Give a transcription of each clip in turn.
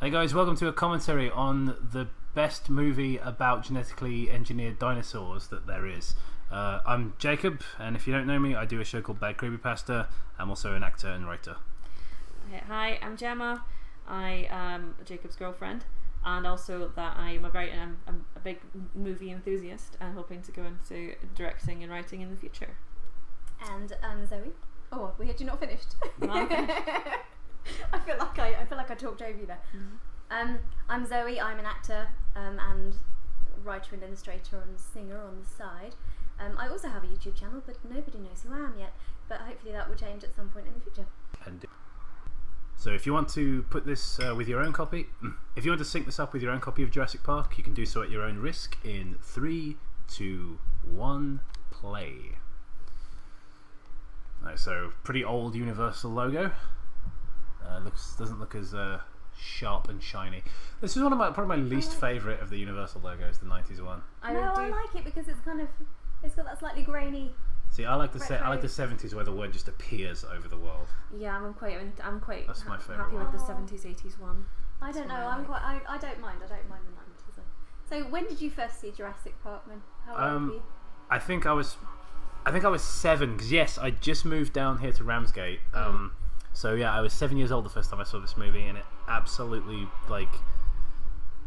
Hey guys, welcome to a commentary on the best movie about genetically engineered dinosaurs that there is. I'm Jacob, and if you don't know me, I do a show called Bad Creepypasta. I'm also an actor and writer. Hi, I'm Gemma. I am Jacob's girlfriend, and also that I'm a big movie enthusiast and hoping to go into directing and writing in the future. And I'm Zoe. Oh, weird, you're not finished. No, I'm finished. I feel like I talked over you there. Mm-hmm. I'm Zoe. I'm an actor and writer and illustrator and singer on the side. I also have a YouTube channel, but nobody knows who I am yet. But hopefully that will change at some point in the future. So if you want to put this with your own copy, if you want to sync this up with your own copy of Jurassic Park, you can do so at your own risk in 3, 2, 1, play. Right, so pretty old Universal logo. Doesn't look as sharp and shiny. This is probably my least favourite of the Universal logos, the 90s one. I like it because it's got that slightly grainy. See, I like the 70s where the word just appears over the world. Yeah, I'm quite That's my favourite happy one. with the 70s, 80s one. I don't know. I don't mind. I don't mind the 90s. So when did you first see Jurassic Park, then? How old were you? I think I was 7 because yes, I just moved down here to Ramsgate. So yeah, I was 7 years old the first time I saw this movie, and it absolutely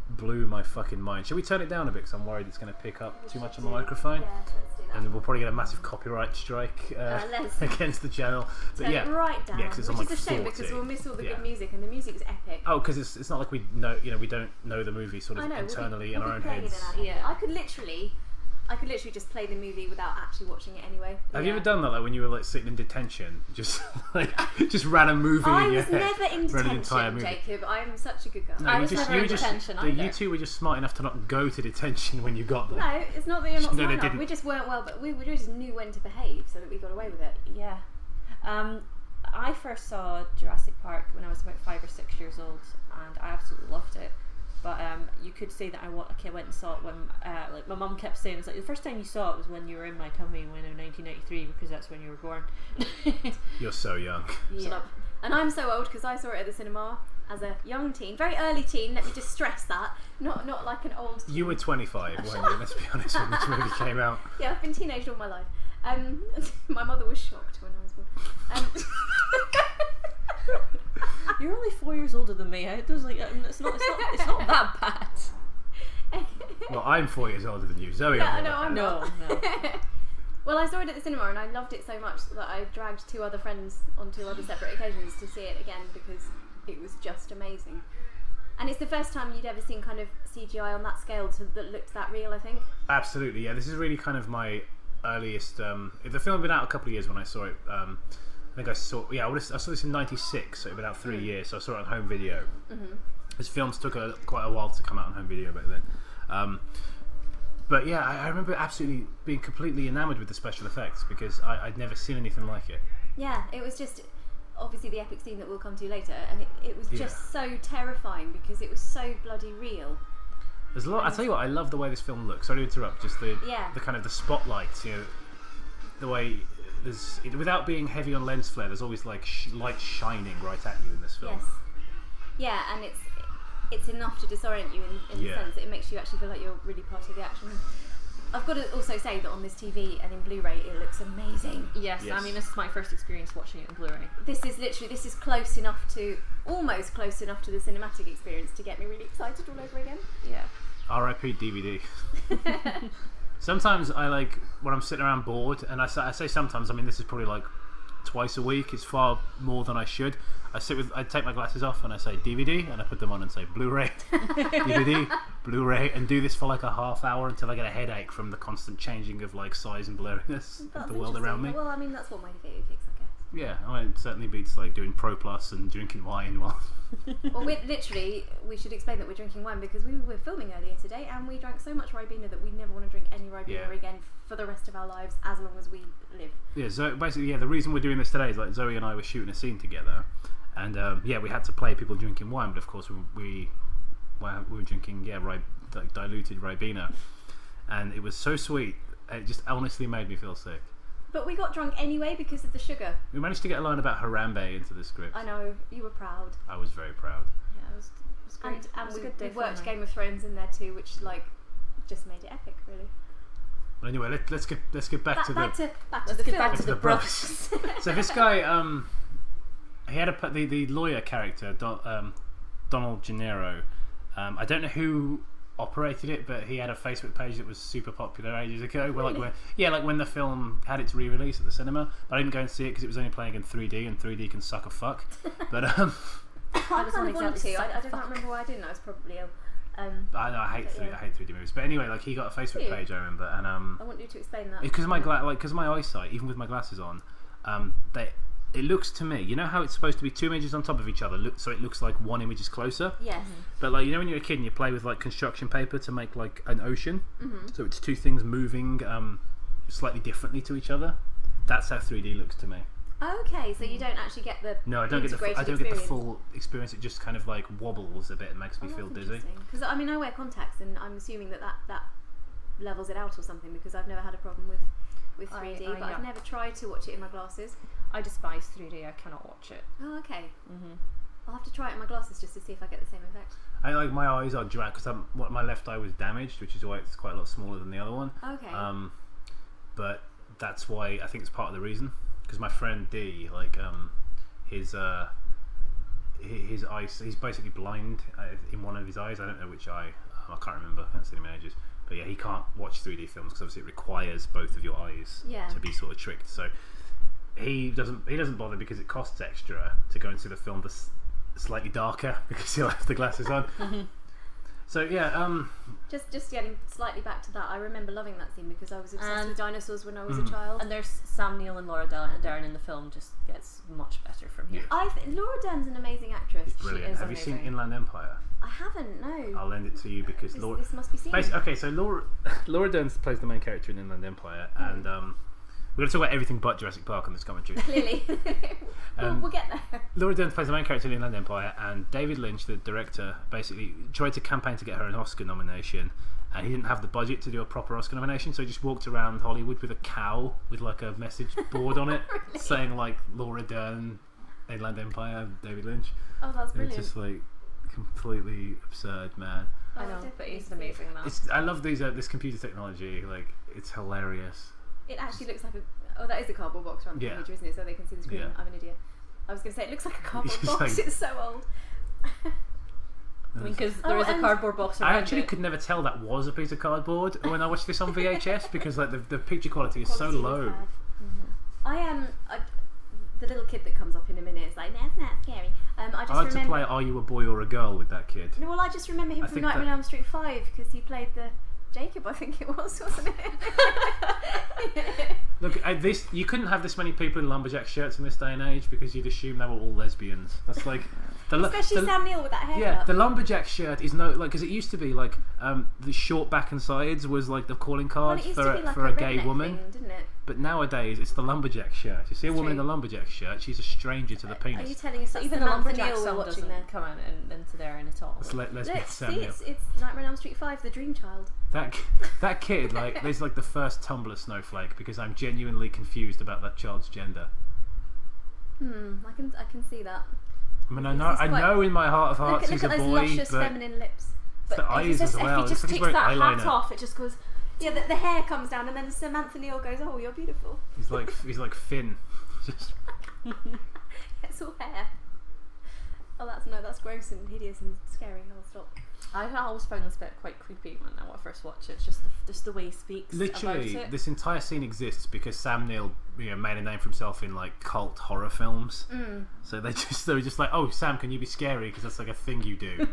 blew my fucking mind. Should we turn it down a bit? Because I'm worried it's going to pick up too much on the microphone. Yeah, let's do that. And we'll probably get a massive copyright strike against the channel. Turn it right down. Yeah, 'cause it's on which like is a shame 40. because we'll miss all the good music, and the music's epic. Oh, because it's not like we know, we don't know the movie sort of internally in our own heads. Yeah, I could literally just play the movie without actually watching it anyway. Have you ever done that, like when you were sitting in detention, just ran a movie in your head? I was never in ran an entire detention, movie. Jacob. I'm such a good girl. No, I was never in detention either. You two were just smart enough to not go to detention when you got there. No, it's not that you're not No, smart they enough. didn't. We just weren't well, but we just knew when to behave so that we got away with it. Yeah. I first saw Jurassic Park when I was about 5 or 6 years old, and I absolutely loved it. But you could say that I went and saw it when, my mum kept saying, it's like the first time you saw it was when you were in my tummy in 1993 because that's when you were born. You're so young. Yeah. And I'm so old because I saw it at the cinema as a young teen, very early teen. Let me just stress that, not like an old teen. You were 25, weren't you? Let's be honest, when this movie came out. Yeah, I've been teenaged all my life. My mother was shocked when I was born. You're only 4 years older than me. It's not that bad. Well, I'm 4 years older than you, Zoe. No, I'm not. No. Well, I saw it at the cinema and I loved it so much that I dragged 2 other friends on 2 other separate occasions to see it again because it was just amazing. And it's the first time you'd ever seen kind of CGI on that scale that looked that real, I think. Absolutely, yeah. This is really kind of my earliest. The film had been out a couple of years when I saw it. I think I saw this in '96, so it had been out 3 years. So I saw it on home video. Mm-hmm. This films took quite a while to come out on home video back then. But yeah, I remember absolutely being completely enamoured with the special effects because I'd never seen anything like it. Yeah, it was just obviously the epic scene that we'll come to later, and it was just so terrifying because it was so bloody real. There's a lot. I tell you what, I love the way this film looks. Sorry to interrupt. Just the kind of the spotlights, the way. Without being heavy on lens flare, there's always light shining right at you in this film. Yes. Yeah, and it's enough to disorient you in the sense that it makes you actually feel like you're really part of the action. I've got to also say that on this TV and in Blu-ray it looks amazing. Yes, I mean this is my first experience watching it in Blu-ray. This is almost close enough to the cinematic experience to get me really excited all over again. Yeah. R.I.P. DVD. Sometimes I when I'm sitting around bored, and I say sometimes, I mean this is probably twice a week. It's far more than I should. I take my glasses off and I say DVD, and I put them on and say Blu-ray, DVD, Blu-ray, and do this for a half hour until I get a headache from the constant changing of size and blurriness of the world around me. Well, I mean that's one way to get your fix, I guess. Yeah, it certainly beats doing Pro Plus and drinking wine while. Well, we should explain that we're drinking wine because we were filming earlier today and we drank so much Ribena that we never want to drink any Ribena again for the rest of our lives as long as we live. Yeah, so basically, the reason we're doing this today is Zoe and I were shooting a scene together, and we had to play people drinking wine, but of course we were drinking diluted Ribena, and it was so sweet, it just honestly made me feel sick. But we got drunk anyway because of the sugar. We managed to get a line about Harambe into the script. I know, you were proud. I was very proud. Yeah, it was great. we worked Game of Thrones in there too, which like just made it epic, really. Well, anyway, let's get back to the brothers. So this guy, he had the lawyer character, Donald Gennaro. I don't know who operated it, but he had a Facebook page that was super popular ages ago. Where, like when the film had its re-release at the cinema. But I didn't go and see it because it was only playing in 3D, and 3D can suck a fuck. But I kind of wanted to. I don't remember why I didn't. I was probably ill. I know I hate 3D movies. But anyway, like he got a Facebook page, I remember, and I want you to explain that. Because of my eyesight, even with my glasses on, it looks to me, you know how it's supposed to be two images on top of each other, so it looks like one image is closer? Yes. But like, you know when you're a kid and you play with like construction paper to make like an ocean? So it's two things moving slightly differently to each other? That's how 3D looks to me. Okay, so you don't actually get the I don't get the full experience. It just kind of like wobbles a bit and makes me feel dizzy. Because I mean, I wear contacts, and I'm assuming that levels it out or something, because I've never had a problem with 3D, but I've never tried to watch it in my glasses. I despise 3D. I cannot watch it. Oh, okay. I'll have to try it in my glasses just to see if I get the same effect. I like my eyes are dragged because my left eye was damaged, which is why it's quite a lot smaller than the other one. Okay. But that's why I think it's part of the reason. Because my friend D, like his eyes, he's basically blind in one of his eyes. I don't know which eye. I can't remember. I haven't seen him in ages. But yeah, he can't watch 3D films because obviously it requires both of your eyes to be sort of tricked. So he doesn't bother because it costs extra to go and see the film slightly darker because he'll have the glasses on. So yeah, just getting slightly back to that, I remember loving that scene because I was obsessed with dinosaurs when I was a child. And there's Sam Neill and Laura Dern in the film. Just gets much better from here. Laura Dern's an amazing actress. She's brilliant. She is Have amazing. you seen Inland Empire? I haven't. No. I'll lend it to you because this must be seen. Okay, so Laura Dern plays the main character in Inland Empire, and we're going to talk about everything but Jurassic Park on this commentary. Clearly. We'll get there. Laura Dern plays the main character in Inland Empire, and David Lynch, the director, basically tried to campaign to get her an Oscar nomination, and he didn't have the budget to do a proper Oscar nomination, so he just walked around Hollywood with a cow with like a message board on it saying like Laura Dern, Inland Empire, David Lynch. Oh, that's brilliant. It's just like completely absurd, man. I know, but he's an amazing man. I love this computer technology. Like, it's hilarious. It actually looks like that is a cardboard box around the computer, isn't it? So they can see the screen. Yeah. I'm an idiot. I was going to say it looks like a cardboard box. It's so old. I mean, because there is a cardboard box around I actually could never tell that was a piece of cardboard when I watched this on VHS because like the picture quality is so low. I am. The little kid that comes up in a minute is like, that's not scary. I like to play Are You a Boy or a Girl with that kid. No, well, I just remember him from Nightmare on Elm Street 5 because he played the Jacob, I think it was, wasn't it? Look, you couldn't have this many people in lumberjack shirts in this day and age because you'd assume they were all lesbians. That's like especially Sam Neill with that haircut. Yeah, the lumberjack shirt is because it used to be like the short back and sides was like the calling card for a gay woman, thing, didn't it? But nowadays it's the lumberjack shirt. You see a woman in the lumberjack shirt, she's a stranger to the penis. Are you telling us that even Samantha lumberjack Neill song we're watching doesn't there? come out into there in at all? Let's See, it's Nightmare on Elm Street 5, The Dream Child. That kid, like, there's like the first Tumblr snowflake because I'm genuinely confused about that child's gender. I can see that. I mean, I know in my heart of hearts he's a boy, look at those luscious but feminine lips. But the eyes as well. If he just it's like takes that eyeliner. hat off, it just goes. Yeah, the hair comes down, and then Samantha Neill goes, "Oh, you're beautiful." He's like Finn. Just it's all hair. Oh, that's gross and hideous and scary. I'll stop. I always found this bit quite creepy when I first watched it. It's just the way he speaks. Literally, about it. this entire scene exists because Sam Neill, made a name for himself in like cult horror films. So they were just like, "Oh, Sam, can you be scary? Because that's like a thing you do."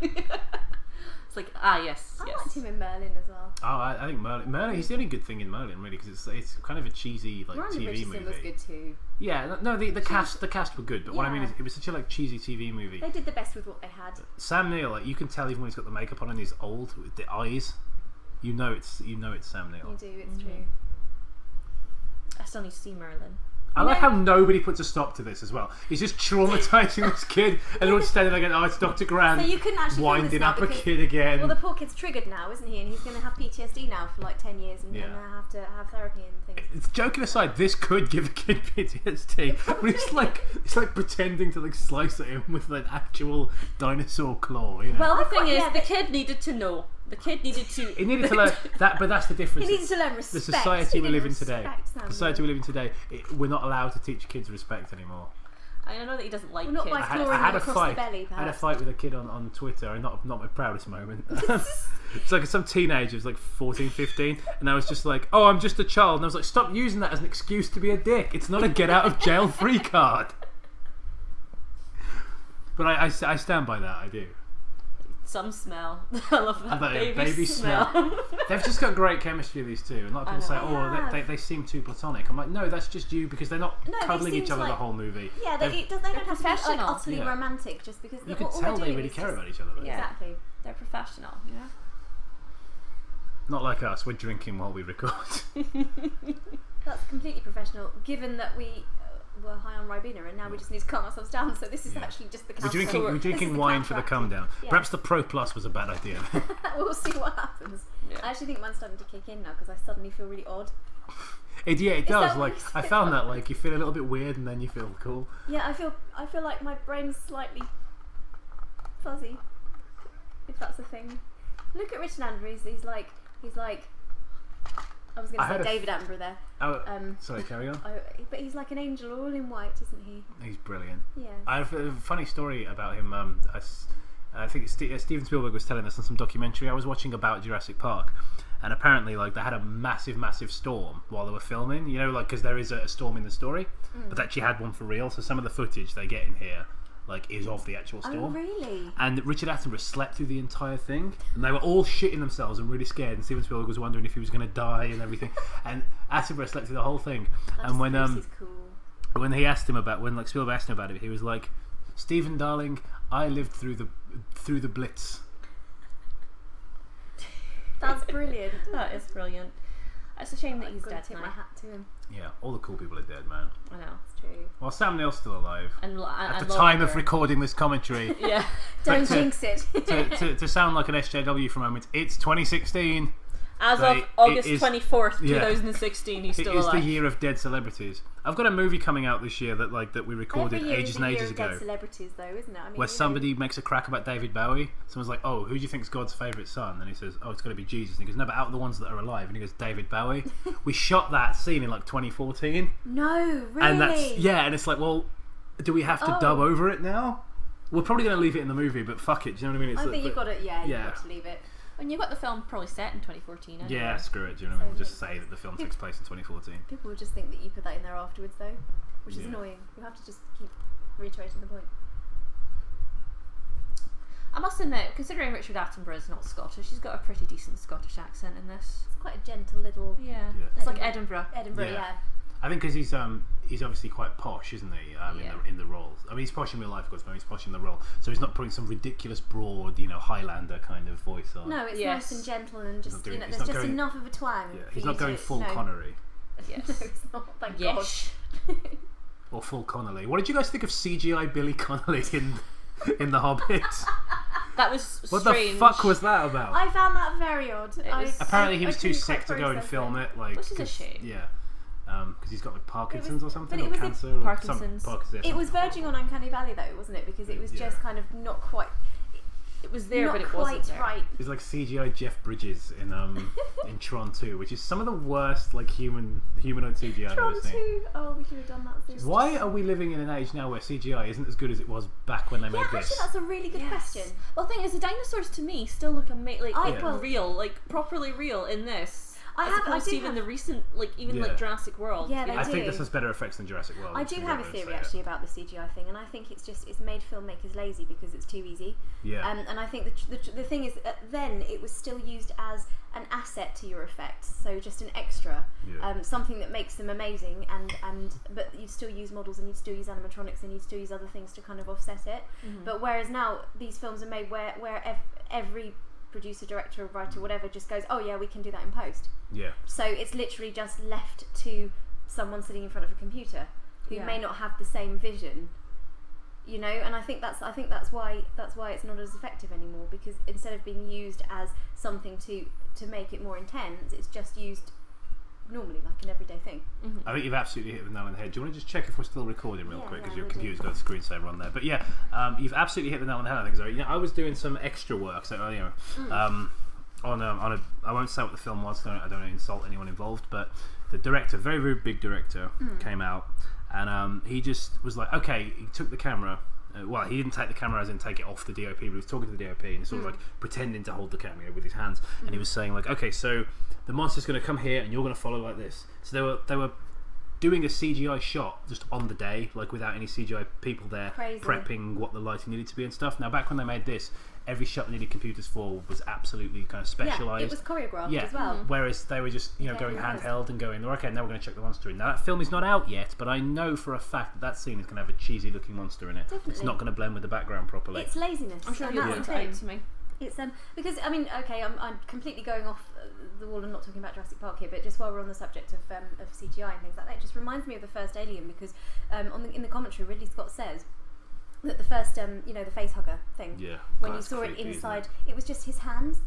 It's like yes. I liked him in Merlin as well. Oh, I think Merlin. He's the only good thing in Merlin, really, because it's kind of a cheesy like Miranda TV Richardson movie. was good too. Yeah, no, the cast were good, but what I mean is it was such a like cheesy TV movie. They did the best with what they had. Sam Neill, like you can tell even when he's got the makeup on and he's old with the eyes. You know it's Sam Neill. You do, it's true. I still need to see Merlin. I like how nobody puts a stop to this as well. He's just traumatising this kid, and everyone's standing there going, "Oh, it's Dr. Grant." So you couldn't actually winding up a kid again. Well, the poor kid's triggered now, isn't he? And he's going to have PTSD now for like 10 years, and have to have therapy and things. Joking aside, this could give a kid PTSD. But it's like pretending to like slice at him with an actual dinosaur claw. You know? Well, the thing is, the kid needed to know. The kid needed to. He needed to learn that, but that's the difference. He needed to learn respect. The society we live in today. We're not allowed to teach kids respect anymore. I know that he doesn't like well, not kids. I had a fight. I had a fight with a kid on Twitter, and not my proudest moment. It's like some teenagers, like 14, 15, and I was just like, "Oh, I'm just a child," and I was like, "Stop using that as an excuse to be a dick. It's not a get out of jail free card." But I stand by that. I do. Some smell. I love that baby smell. They've just got great chemistry, these two. And a lot of people say, "Oh, they seem too platonic." I'm like, no, that's just you because they're not cuddling each other the whole movie. Yeah, they don't have to be like utterly romantic just because you can tell they really care about each other. Yeah. Exactly, they're professional. Yeah. Not like us. We're drinking while we record. That's completely professional. Given that we were high on Ribena and now we just need to calm ourselves down, so this is actually just the counter. We're drinking wine for the calm down. Yeah. Perhaps the Pro Plus was a bad idea. We'll see what happens. Yeah. I actually think mine's starting to kick in now because I suddenly feel really odd. It does. Like I found that like you feel a little bit weird and then you feel cool. Yeah, I feel like my brain's slightly fuzzy, if that's a thing. Look at Richard Andrews. He's like. I was going to say David Attenborough there. Sorry, carry on. But he's like an angel, all in white, isn't he? He's brilliant. Yeah. I have a funny story about him. I think Steven Spielberg was telling us in some documentary I was watching about Jurassic Park, and apparently like they had a massive storm while they were filming. You know, like because there is a storm in the story, but they actually had one for real. So some of the footage they get in here like is of the actual storm. Oh, really? And Richard Attenborough slept through the entire thing, and they were all shitting themselves and really scared. And Steven Spielberg was wondering if he was going to die and everything. And Attenborough slept through the whole thing. And when cool. when he asked him about when Spielberg asked him about it, he was like, "Stephen, darling, I lived through the Blitz." That's brilliant. That is brilliant. It's a shame that he's dead. Tip my hat to him. Yeah, all the cool people are dead, man. I know, it's true. Well, Sam Neill's still alive. At the Laura time of recording this commentary. Yeah. Don't jinx it. to sound like an SJW for a moment, it's 2016. As of August 24th, 2016, he's still alive. It is the year of dead celebrities. I've got a movie coming out this year that we recorded ages and ages ago. Dead celebrities, though, isn't it? I mean, where somebody makes a crack about David Bowie. Someone's like, "Oh, who do you think's God's favourite son?" And he says, "Oh, it's got to be Jesus." And he goes, "No, but out of the ones that are alive." And he goes, "David Bowie." We shot that scene in like 2014. No, really? And and it's like, well, do we have to dub over it now? We're probably going to leave it in the movie, but fuck it. Do you know what I mean? I think you've got to, you've got to leave it. When you got the film probably set in 2014. Anyway. Yeah, screw it. Do you know what I mean? Just say that the film takes place in 2014. People will just think that you put that in there afterwards, though, which is annoying. You have to just keep reiterating the point. I must admit, considering Richard Attenborough is not Scottish, he's got a pretty decent Scottish accent in this. It's quite a gentle little... Yeah. It's like Edinburgh. Yeah. I think because he's obviously quite posh, isn't he? In the role. I mean, he's posh in real life, of course, but he's posh in the role. So he's not putting some ridiculous, broad, Highlander kind of voice on. No, it's nice and gentle and just there's just enough of a twang. Yeah, he's not going full Connery. Yes. No, it's not. Thank God. Or full Connolly. What did you guys think of CGI Billy Connolly in The Hobbit? That was strange. What the fuck was that about? I found that very odd. Apparently he was too sick to go and film it. Which is a shame. Yeah. Because he's got like Parkinson's or something, or cancer. Parkinson's. It was verging on Uncanny Valley though, wasn't it? Because it was just kind of not quite. It was there, but it wasn't there. Right. It's like CGI Jeff Bridges in in Tron 2, which is some of the worst like humanoid CGI I've ever seen. Tron 2. Oh, we should have done that. Why are we living in an age now where CGI isn't as good as it was back when they made this? Actually, that's a really good question. Well, the thing is, the dinosaurs to me still look amazing, real, like properly real in this. Even the recent, like Jurassic World. Yeah, I think this has better effects than Jurassic World. I do have a theory actually about the CGI thing, and I think it's made filmmakers lazy because it's too easy. Yeah. And I think the thing is, then it was still used as an asset to your effects, so just an extra, something that makes them amazing, but you'd still use models and you'd still use animatronics and you'd still use other things to kind of offset it. Mm-hmm. But whereas now these films are made where every producer, director, writer, whatever, just goes, oh yeah, we can do that in post. Yeah. So it's literally just left to someone sitting in front of a computer. who may not have the same vision, you know. And I think that's why it's not as effective anymore, because instead of being used as something to make it more intense, it's just used normally, like an everyday thing. I think you've absolutely hit the nail on the head. Do you want to just check if we're still recording real quick, because your computer's got a screensaver on there? But yeah, you've absolutely hit the nail on the head, I think. So, you know, I was doing some extra work, so you know, on a I won't say what the film was, so I don't want to insult anyone involved, but the director, very, very big director, came out, and he just was like, okay, he took the camera. Well, he didn't take the camera as in take it off the DOP, but he was talking to the DOP and sort of like pretending to hold the camera with his hands, and he was saying like, okay, so the monster's going to come here and you're going to follow like this. So they were doing a CGI shot just on the day, like without any CGI people there. Crazy. Prepping what the lighting needed to be and stuff. Now, back when they made this, every shot they needed computers for was absolutely kind of specialised. Yeah, it was choreographed as well. Whereas they were just, you know, going handheld and going, okay, now we're going to check the monster in. Now that film is not out yet, but I know for a fact that scene is going to have a cheesy looking monster in it. Definitely. It's not going to blend with the background properly. It's laziness. I'm sure and you'll that's the point thing. out to me. It's because I mean, okay, I'm completely going off the wall and not talking about Jurassic Park here, but just while we're on the subject of CGI and things like that, it just reminds me of the first Alien, because in the commentary, Ridley Scott says that the first, you know, the face hugger thing, when you saw it inside, it was just his hands.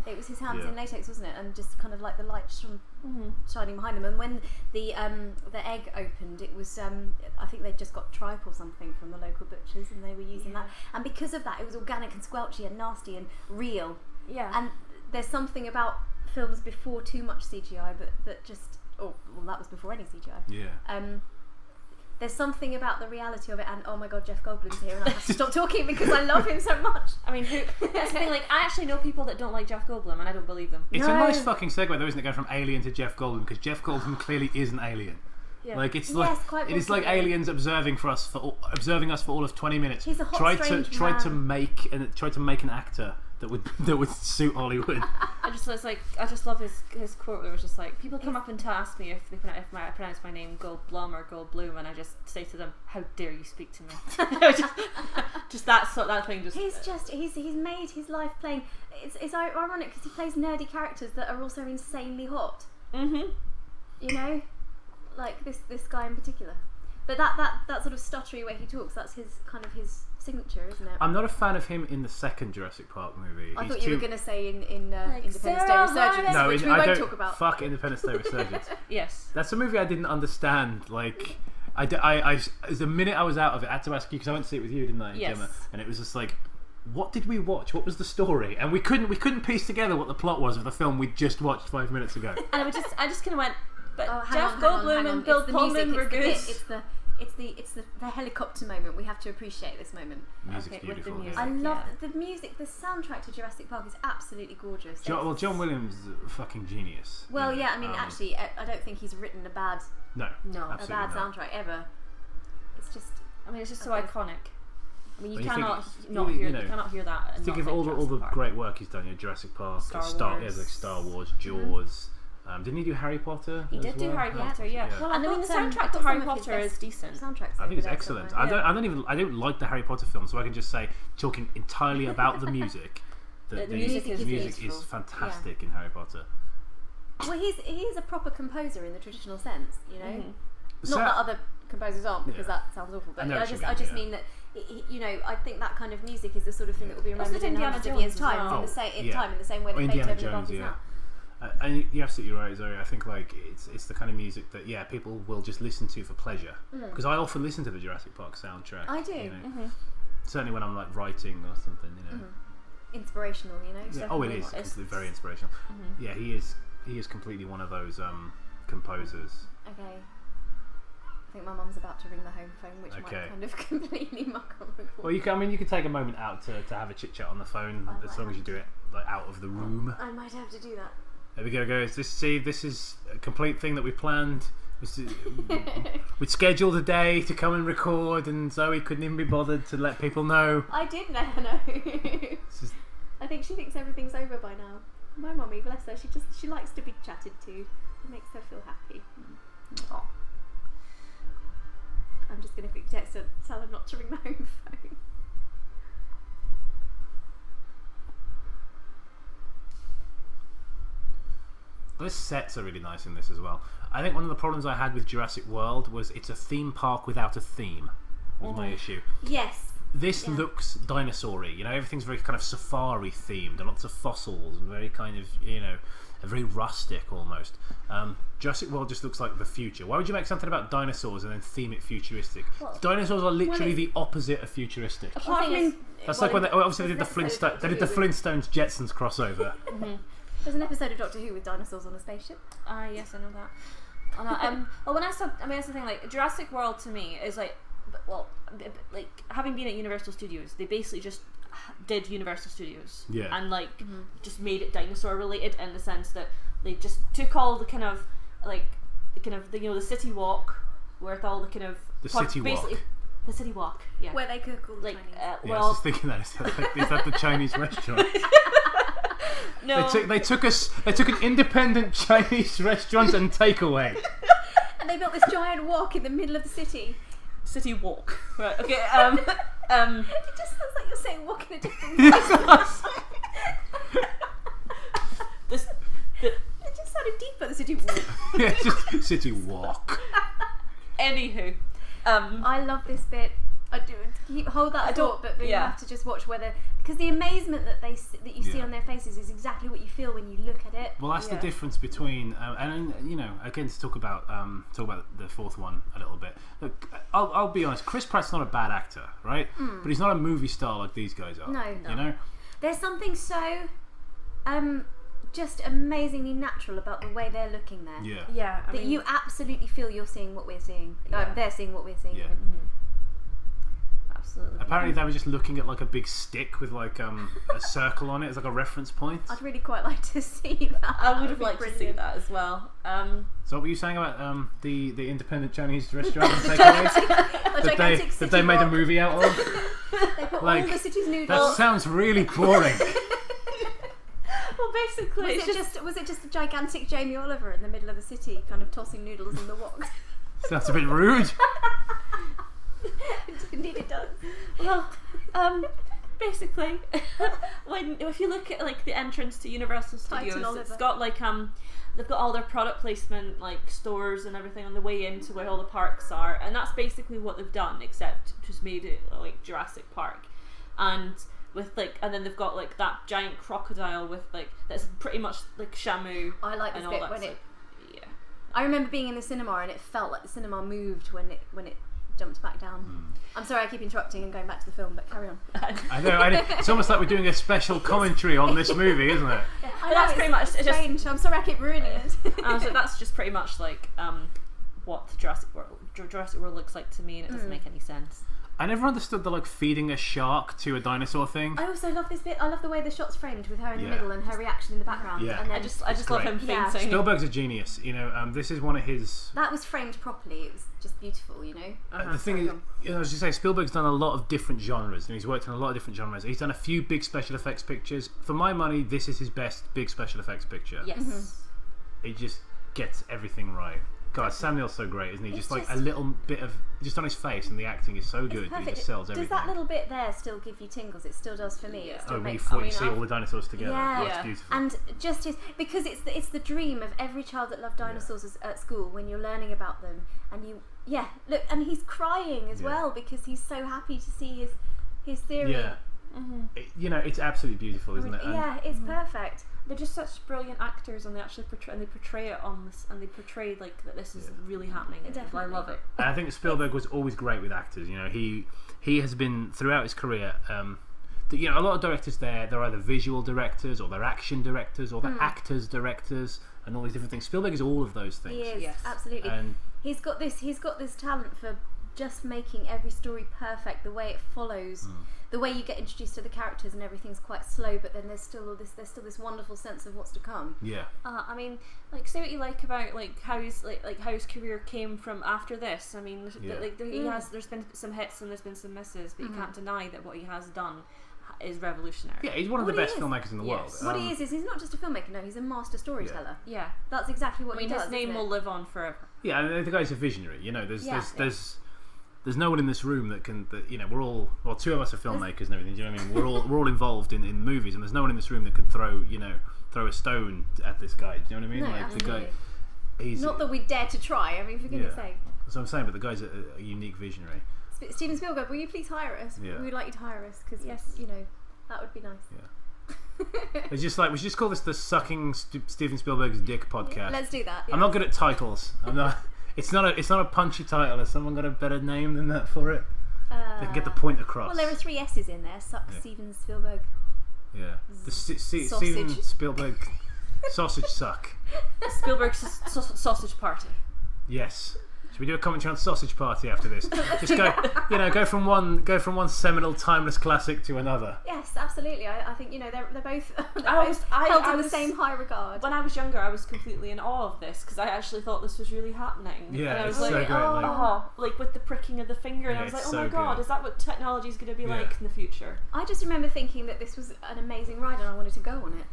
It was his hands in latex, wasn't it? And just kind of like the light shining behind them. And when the egg opened, it was I think they'd just got tripe or something from the local butchers, and they were using that. And because of that, it was organic and squelchy and nasty and real. Yeah. And there's something about films before too much CGI, but that just that was before any CGI. Yeah. There's something about the reality of it, and oh my god, Jeff Goldblum's here, and I have to stop talking because I love him so much. I mean, that's the thing, like, I actually know people that don't like Jeff Goldblum, and I don't believe them. It's a nice fucking segue though, isn't it, going from Alien to Jeff Goldblum, because Jeff Goldblum clearly is an alien. Yeah. Like it's quite it is like aliens observing us for all of 20 minutes. He's a hot, tried to make an actor that would suit Hollywood. I just love his quote. Where it was just like, people come up and ask me if I pronounce my name Goldblum or Goldblum, and I just say to them, "How dare you speak to me?" just that thing. He's made his life playing. It's ironic because he plays nerdy characters that are also insanely hot. You know, like this guy in particular. But that sort of stuttery way he talks, that's his kind of his signature, isn't it? I'm not a fan of him in the second Jurassic Park movie. I thought you were going to say in Independence Day Resurgence, which we won't talk about. Fuck Independence Day Resurgence. Yes. That's a movie I didn't understand. Like, I the minute I was out of it, I had to ask you, because I went to see it with you, didn't I, yes. Gemma? And it was just like, what did we watch? What was the story? And we couldn't piece together what the plot was of the film we just watched 5 minutes ago. And I just kind of went, but Jeff Goldblum and Bill Pullman were good. It's the helicopter moment. We have to appreciate this moment. Music's beautiful. I love the music. The soundtrack to Jurassic Park is absolutely gorgeous. John Williams is a fucking genius. Well, yeah. I mean, actually, I don't think he's written a bad soundtrack ever. It's just. I mean, it's just so iconic. I mean, you cannot hear that. And think of all the great work he's done. Jurassic Park, Star Wars, Jaws. Didn't he do Harry Potter? He did do Harry Potter, yeah. Well, I mean, the soundtrack to Harry Potter is decent. I think it's excellent. I don't like the Harry Potter film, so I can just say, talking entirely about the music. The music is fantastic in Harry Potter. Well, he is a proper composer in the traditional sense, you know. Not that other composers aren't, because that sounds awful. But I just mean that. You know, I think that kind of music is the sort of thing that will be remembered in hundreds of years' time, in the same way that Beethoven and Bach is now. And you're absolutely right, Zoe. I think like it's the kind of music that people will just listen to for pleasure. Because I often listen to the Jurassic Park soundtrack. I do. You know? Certainly when I'm like writing or something, you know. Inspirational, you know. Yeah. Oh, it is completely very inspirational. Yeah, he is completely one of those composers. Okay. I think my mum's about to ring the home phone, which might kind of completely muck up the call. Well, you can take a moment out to have a chit chat on the phone, as long as you do it like out of the room. I might have to do that. There we go, guys. This is a complete thing that we planned. We'd scheduled a day to come and record, and Zoe couldn't even be bothered to let people know. I did let her know. I think she thinks everything's over by now. My mummy, bless her, she likes to be chatted to. It makes her feel happy. Aww. I'm just going to quick text her, tell her not to ring the home phone. The sets are really nice in this as well. I think one of the problems I had with Jurassic World was it's a theme park without a theme. Was my issue. Yes. This looks dinosaur-y. You know, everything's very kind of safari themed, and lots of fossils, and very kind of, you know, very rustic almost. Jurassic World just looks like the future. Why would you make something about dinosaurs and then theme it futuristic? Well, dinosaurs are literally the opposite of futuristic. That's like when they obviously did the Flintstones. They did the Flintstones Jetsons crossover. There's an episode of Doctor Who with dinosaurs on a spaceship. Yes, I know that. Well, when I saw, I mean, that's the thing. Like Jurassic World to me is like, well, like having been at Universal Studios, they basically just did Universal Studios, and like just made it dinosaur related in the sense that they just took all the kind of like the, you know, the city walk with all the kind of the city walk, yeah, where they cook all the like Chinese. I was just thinking that is that the Chinese restaurant? No, they took an independent Chinese restaurant and takeaway, and they built this giant walk in the middle of the city. City walk, right? Okay. It just sounds like you're saying walk in a different way. It just sounded deeper. The city walk. Yeah, just city walk. Anywho, I love this bit. I do hold that thought, but you have to just watch whether, because the amazement that you see on their faces is exactly what you feel when you look at it. Well, that's the difference between, and you know, again to talk about the fourth one a little bit. Look, I'll be honest. Chris Pratt's not a bad actor, right? But he's not a movie star like these guys are. No. You know, there's something so, just amazingly natural about the way they're looking there. yeah, I That mean, you absolutely feel you're seeing what we're seeing. They're seeing what we're seeing. Yeah. absolutely. Apparently, they were just looking at like a big stick with like a circle on it as like a reference point. I'd really quite like to see that. I would have liked to see that as well. So, what were you saying about the independent Chinese restaurant and takeaways that they made a movie out of? They put Like, all the city's noodles. That sounds really boring. Well, basically, was it just a gigantic Jamie Oliver in the middle of the city, kind of tossing noodles in the wok? Sounds a bit rude. Indeed, it does. Well, basically, if you look at like the entrance to Universal Studios, it's got like they've got all their product placement, like stores and everything on the way into where all the parks are, and that's basically what they've done, except just made it like Jurassic Park, and then they've got like that giant crocodile with like that's pretty much like Shamu. I like this and all bit that when stuff. I remember being in the cinema and it felt like the cinema moved when it jumped back down. I'm sorry I keep interrupting and going back to the film, but carry on. I know. It's almost like we're doing a special commentary on this movie, isn't it? I know, that's pretty much strange. just, I'm sorry I keep ruining it. So that's just pretty much like what Jurassic World looks like to me, and it doesn't make any sense. I never understood the like feeding a shark to a dinosaur thing. I also love this bit. I love the way the shot's framed with her in the middle and her reaction in the background. Yeah. And then I just love him fainting. Spielberg's a genius. You know, this is one of his. That was framed properly. It was just beautiful. You know. The thing is, you know, as you say, Spielberg's done a lot of different genres. And he's worked on a lot of different genres. He's done a few big special effects pictures. For my money, this is his best big special effects picture. Yes. It just gets everything right. God, Samuel's so great, isn't he? Just like a little bit of just on his face, and the acting is so good. He just sells everything. Does that little bit there still give you tingles? It still does for me. It still when makes you see all the dinosaurs together. Yeah. It's beautiful. And just because it's the dream of every child that loved dinosaurs at school when you're learning about them, and look, and he's crying as well because he's so happy to see his theory. Yeah. You know, it's absolutely beautiful, isn't it? Yeah, it's perfect. They're just such brilliant actors, and they actually portray it on this, and they portray like that this is really happening. I love it. And I think Spielberg was always great with actors. You know, he has been throughout his career. You know, a lot of directors they're either visual directors or they're action directors or they're actors directors and all these different things. Spielberg is all of those things. He is, absolutely. And he's got this talent for just making every story perfect, the way it follows, the way you get introduced to the characters and everything's quite slow, but then there's still this wonderful sense of what's to come. Yeah. I mean, like, say what you like about like how his how his career came from after this. I mean, there's been some hits and there's been some misses, but you can't deny that what he has done is revolutionary. Yeah, he's one of the best filmmakers in the world. What he is he's not just a filmmaker, no, he's a master storyteller. Yeah. That's exactly what he does. His name will live on forever. Yeah, and the guy's a visionary. You know, there's there's no one in this room that you know, we're all, well, two of us are filmmakers and everything. Do you know what I mean? We're all involved in movies, and there's no one in this room that can throw a stone at this guy. Do you know what I mean? No, like absolutely. the guy, he's not that we dare to try. I mean, for goodness sake. That's what I'm saying. But the guy's a unique visionary. Steven Spielberg, will you please hire us? Yeah. We would like you to hire us because Yes. you know, that would be nice. Yeah. It's just like, we should just call this the Sucking Steven Spielberg's Dick podcast. Let's do that. Yeah. I'm not good at titles. I'm not. It's not a punchy title. Has someone got a better name than that for it? They can get the point across. Well, there are 3 S's in there. Suck Steven Spielberg. Yeah. The Steven Sausage. Spielberg sausage suck. Spielberg's sausage party. Yes. Should we do a commentary on Sausage Party after this? Just go from one seminal, timeless classic to another. Yes, absolutely. I think they're both I held in the was- same high regard. When I was younger, I was completely in awe of this because I actually thought this was really happening. Yeah, and I was it's like, so great. like with the pricking of the finger, and Yeah, I was like, it's oh my so god, good. is that what technology is going to be Yeah. like in the future? I just remember thinking that this was an amazing ride and I wanted to go on it.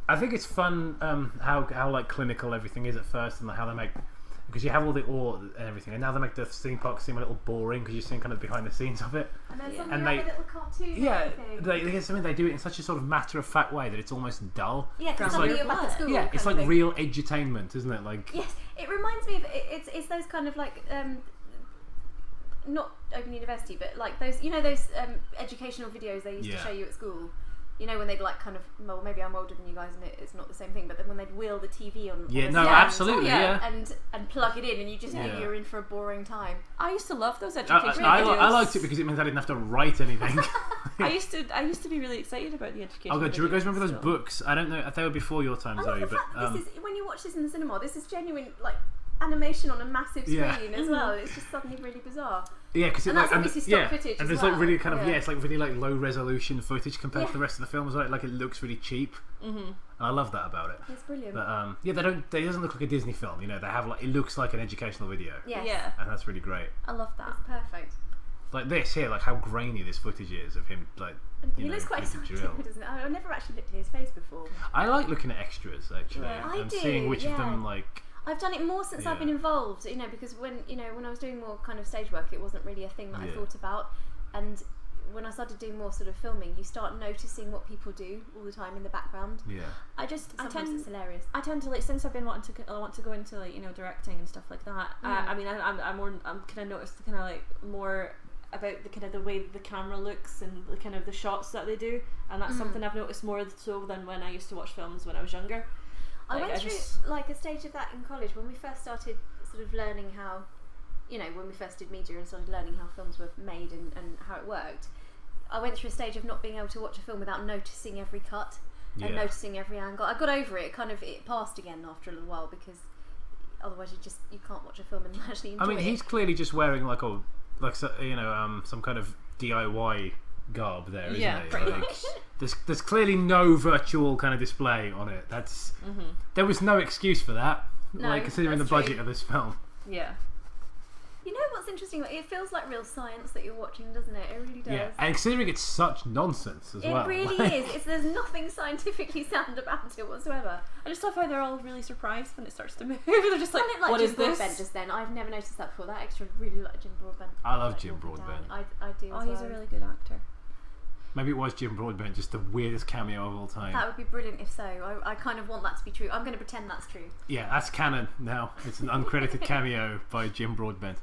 I think it's fun how like clinical everything is at first, and how they make, because you have all the awe and everything, and now they make the theme park seem a little boring because you're seeing kind of behind the scenes of it. And then Yeah. some And other they- little cartoon Yeah, thing. they do it in such a sort of matter-of-fact way that it's almost dull. Yeah, because It's something like- you're back at school. Yeah, it's kind like of thing. real edutainment, isn't it? Like, Yes, it reminds me of it's those kind of like not Open University, but like those those educational videos they used to Yeah. show you at school. You know, when they'd like kind of, well, maybe I'm older than you guys and it's not the same thing, but then when they'd wheel the TV on Yeah, a no, stand, absolutely, yeah. and plug it in, and you just knew Yeah. you were in for a boring time. I used to love those I educational videos. liked it because it meant I didn't have to write anything. I used to be really excited about the educational. Oh god, do you guys videos, remember those so. books? I don't know if they were before your time, I Zoe, love the but fact this is when you watch this in the cinema. This is genuine like animation on a massive screen Yeah. as well. It's just suddenly really bizarre. yeah, because And that's obviously stock footage and as there's well. like really kind of Yeah. it's like really like low resolution footage compared to Yeah. the rest of the film. Like it looks really cheap. Mm-hmm. And I love that about it. It's brilliant. But it doesn't look like a Disney film. You know, they have like, it looks like an educational video, Yes. Yeah, and that's really great. I love that. It's perfect. Like this here, like how grainy this footage is of him, like. And You he know, looks quite with the excited, drill. doesn't it? I've never actually looked at his face before. I like looking at extras actually, Yeah. I and do, seeing which of yeah. them like. I've done it more since I've been Yeah. involved, because when I was doing more kind of stage work, it wasn't really a thing that I Yeah. thought about. And when I started doing more sort of filming, you start noticing what people do all the time in the background. Yeah. I Sometimes it's hilarious. I tend to like, since I've been wanting to, I want to go into like directing and stuff like that. I mean, I'm kind of noticed kind of like more about the kind of the way the camera looks and the kind of the shots that they do, and that's something I've noticed more so than when I used to watch films when I was younger. I Like, went I through just- like a stage of that in college when we first started sort of learning how, when we first did media and started learning how films were made and how it worked. I went through a stage of not being able to watch a film without noticing every cut and Yeah. noticing every angle. I got over it. It passed again after a little while because otherwise you can't watch a film and actually enjoy I mean, it. he's clearly just wearing some kind of DIY garb there, isn't Yeah, he? pretty Like, much. there's clearly no virtual kind of display on it. There was no excuse for that. No, like considering the that's budget true. of this film. Yeah. You know what's interesting? It feels like real science that you're watching, doesn't it? It really does. Yeah, and considering it's such nonsense as It well. really like- is. There's nothing scientifically sound about it whatsoever. I just love how they're all really surprised when it starts to move. They're just like, Sounded like what Jim is this? Broadbent just then. I've never noticed that before. That extra really like Jim Broadbent. I love Like Jim walking Broadbent. down. I do. Oh, as he's well. a really good actor. Maybe it was Jim Broadbent, just the weirdest cameo of all time. That would be brilliant if so. I kind of want that to be true. I'm going to pretend that's true. Yeah, that's canon now. It's an uncredited cameo by Jim Broadbent.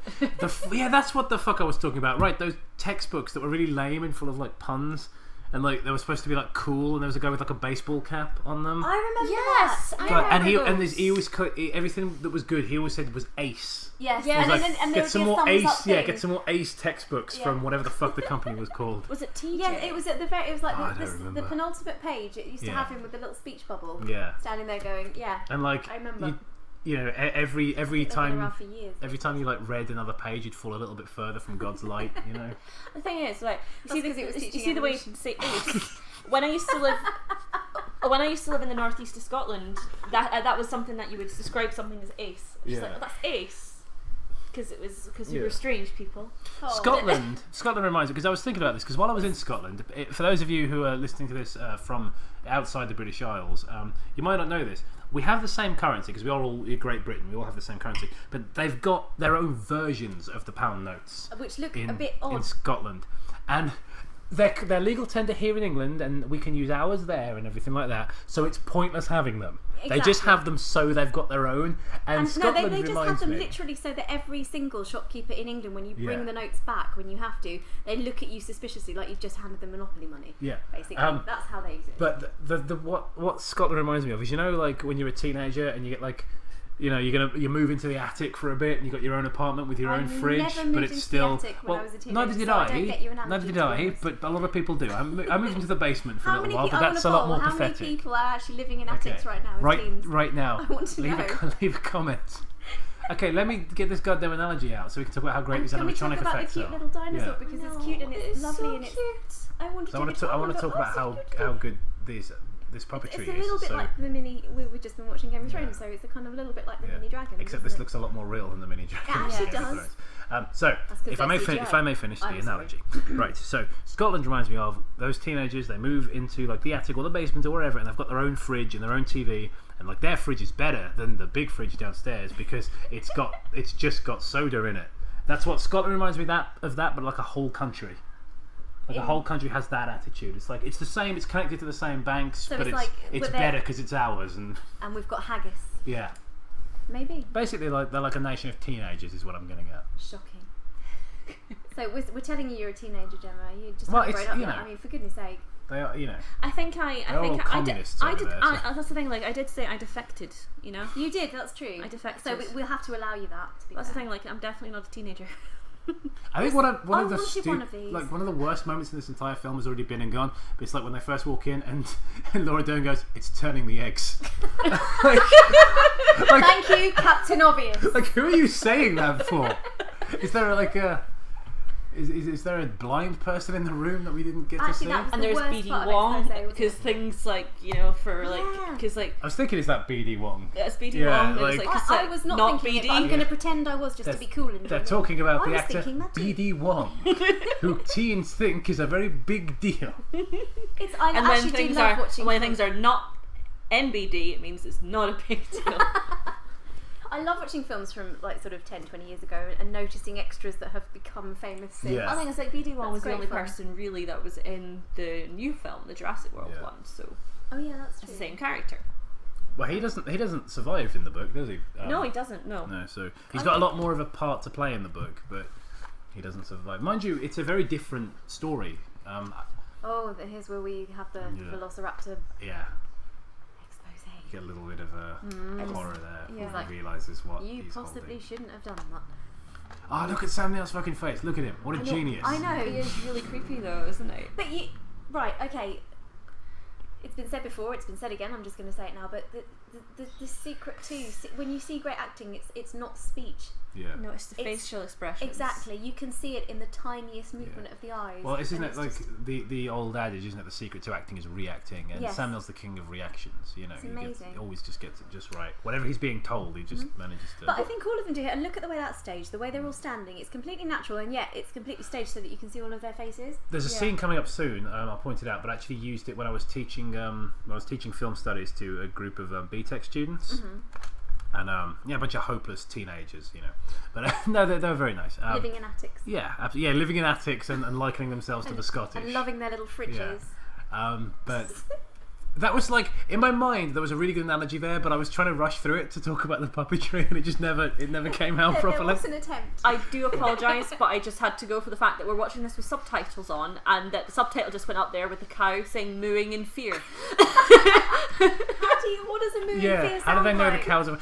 Yeah, that's what the fuck I was talking about. Right, those textbooks that were really lame and full of like puns, and like they were supposed to be like cool, and there was a guy with like a baseball cap on them. I remember Yes, that. I But- and remember he always everything that was good. He always said was ace. Yes. Yeah, He was and like, then there get would some be a more thumbs ace. up Yeah, thing. get some more ace textbooks from whatever the fuck the company was called. Was it TJ? Yeah, it was at the very. It was like Oh, I don't the remember. penultimate page. It used to Yeah. have him with the little speech bubble, Yeah, standing there going, "Yeah." and like I remember. you know, every They've been time. around for years. Every time you like read another page, you'd fall a little bit further from God's light. You know. The thing is, like, That's you 'cause it was you teaching see the way English. you say ace. When I used to live in the northeast of Scotland, that was something that you would describe something as ace. Just Yeah. like, oh, that's ace. because we were strange people. Oh. Scotland reminds me, because I was thinking about this, because while I was in Scotland, for those of you who are listening to this from outside the British Isles, you might not know this. We have the same currency, because we are all in Great Britain, we all have the same currency, but they've got their own versions of the pound notes. Which look a bit odd. In Scotland. And they're legal tender here in England, and we can use ours there and everything like that, so it's pointless having them. Exactly. They just have them so they've got their own. And Scotland they just have them literally so that every single shopkeeper in England, when you bring the notes back, when you have to, they look at you suspiciously like you've just handed them Monopoly money. Yeah. Basically. That's how they exist. But what Scotland reminds me of is, like when you're a teenager and you get like, you move into the attic for a bit and you got your own apartment with your own fridge, but it's still neither did I. But a lot of people do. I moved into the basement for a little while, but that's a lot more pathetic. How many people are actually living in attics right now? Right now. I want to know. Leave a comment. Okay, let me get this goddamn analogy out so we can talk about how great these animatronic effects are. Can we talk about the cute little dinosaur because it's cute and it's lovely so and it's cute. I want to talk about how good this puppetry is. It's a little bit like the mini. We've just been watching Game of Thrones, so it's a kind of little bit like the mini dragon. Except this looks a lot more real than the mini dragon. It actually does. So, if I may finish the analogy, right? So, Scotland reminds me of those teenagers. They move into like the attic or the basement or wherever, and they've got their own fridge and their own TV, and like their fridge is better than the big fridge downstairs because it's just got soda in it. That's what Scotland reminds me of that, but like a whole country. Like a whole country has that attitude. It's like it's the same. It's connected to the same banks, but it's better because it's ours. And we've got haggis. Yeah. Maybe. Basically, they're like a nation of teenagers, is what I'm getting at. Shocking. So we're telling you're a teenager, Gemma. You just haven't grown up yet. I mean, for goodness sake. They are, I think communists I did. That's the thing. Like I did say, I defected. You did. That's true. I defected. So we'll have to allow you that. That's the thing. Like I'm definitely not a teenager. I think one of the worst moments in this entire film has already been and gone. But it's like when they first walk in and Laura Dern goes, "It's turning the eggs." Thank you, Captain Obvious. Like, who are you saying that for? Is there like a? Is there a blind person in the room that we didn't get to see? And there's BD Wong, because things like because like I was thinking, is that BD Wong? Yeah, it's BD Wong. I was not thinking it, but I'm going to pretend I was just to be cool. They're talking about the actor BD Wong, who teens think is a very big deal. When things are not NBD, it means it's not a big deal. I love watching films from like sort of 10, 20 years ago and noticing extras that have become famous since. Yeah. I think it's like BD Wong was the only person really that was in the new film, the Jurassic World one. So. Oh yeah, that's true. It's the same character. Well, he doesn't survive in the book, does he? No, he doesn't. No. No, so he's got a lot more of a part to play in the book, but he doesn't survive. Mind you, it's a very different story. Here's where we have the Velociraptor. Yeah. Get a little bit of a horror there. Yeah. He realises what you he's possibly shouldn't have done that. Oh, look at Sam Neill's fucking face. Look at him. What a genius. I know. He is really creepy though, isn't he? But okay. It's been said before, it's been said again, I'm just going to say it now, but the secret too, when you see great acting, it's not speech. Yeah. No, it's the facial expressions. Exactly. You can see it in the tiniest movement of the eyes. Well, isn't it like the old adage, isn't it? The secret to acting is reacting, and Sam Neill's the king of reactions. He always just gets it just right. Whatever he's being told, he just manages to. But I think all of them do it. And look at the way that's staged, the way they're all standing. It's completely natural, and yet it's completely staged so that you can see all of their faces. There's a scene coming up soon. I'll point it out, but I actually used it when I was teaching. Film studies to a group of BTEC students. And a bunch of hopeless teenagers, But no, they're very nice. Living in attics. Yeah, absolutely. Yeah, living in attics and likening themselves to the Scottish. And loving their little fridges. Yeah. But that was like, in my mind, there was a really good analogy there, but I was trying to rush through it to talk about the puppetry, and it never came out properly. There was an attempt. I do apologise, but I just had to go for the fact that we're watching this with subtitles on, and that the subtitle just went up there with the cow saying "mooing in fear." What does a mooing fear sound like? How do they know the cows are...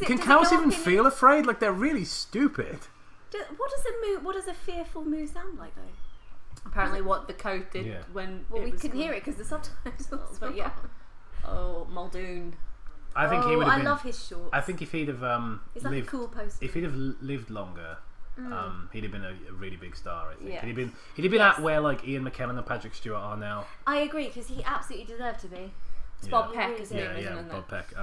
Can cows even feel afraid? Like, they're really stupid. What does a fearful moo sound like, though? Apparently what the cow did when... Well, we couldn't hear it because the subtitles. But yeah. Oh, Muldoon. I think he would have been... I love his shorts. I think if he'd have it's like a cool poster. If he'd have lived longer, he'd have been a really big star, I think. Yeah. He'd have been at where like Ian McKellen and Patrick Stewart are now. I agree, because he absolutely deserved to be. It's Bob Peck, isn't it? Yeah, Bob Peck.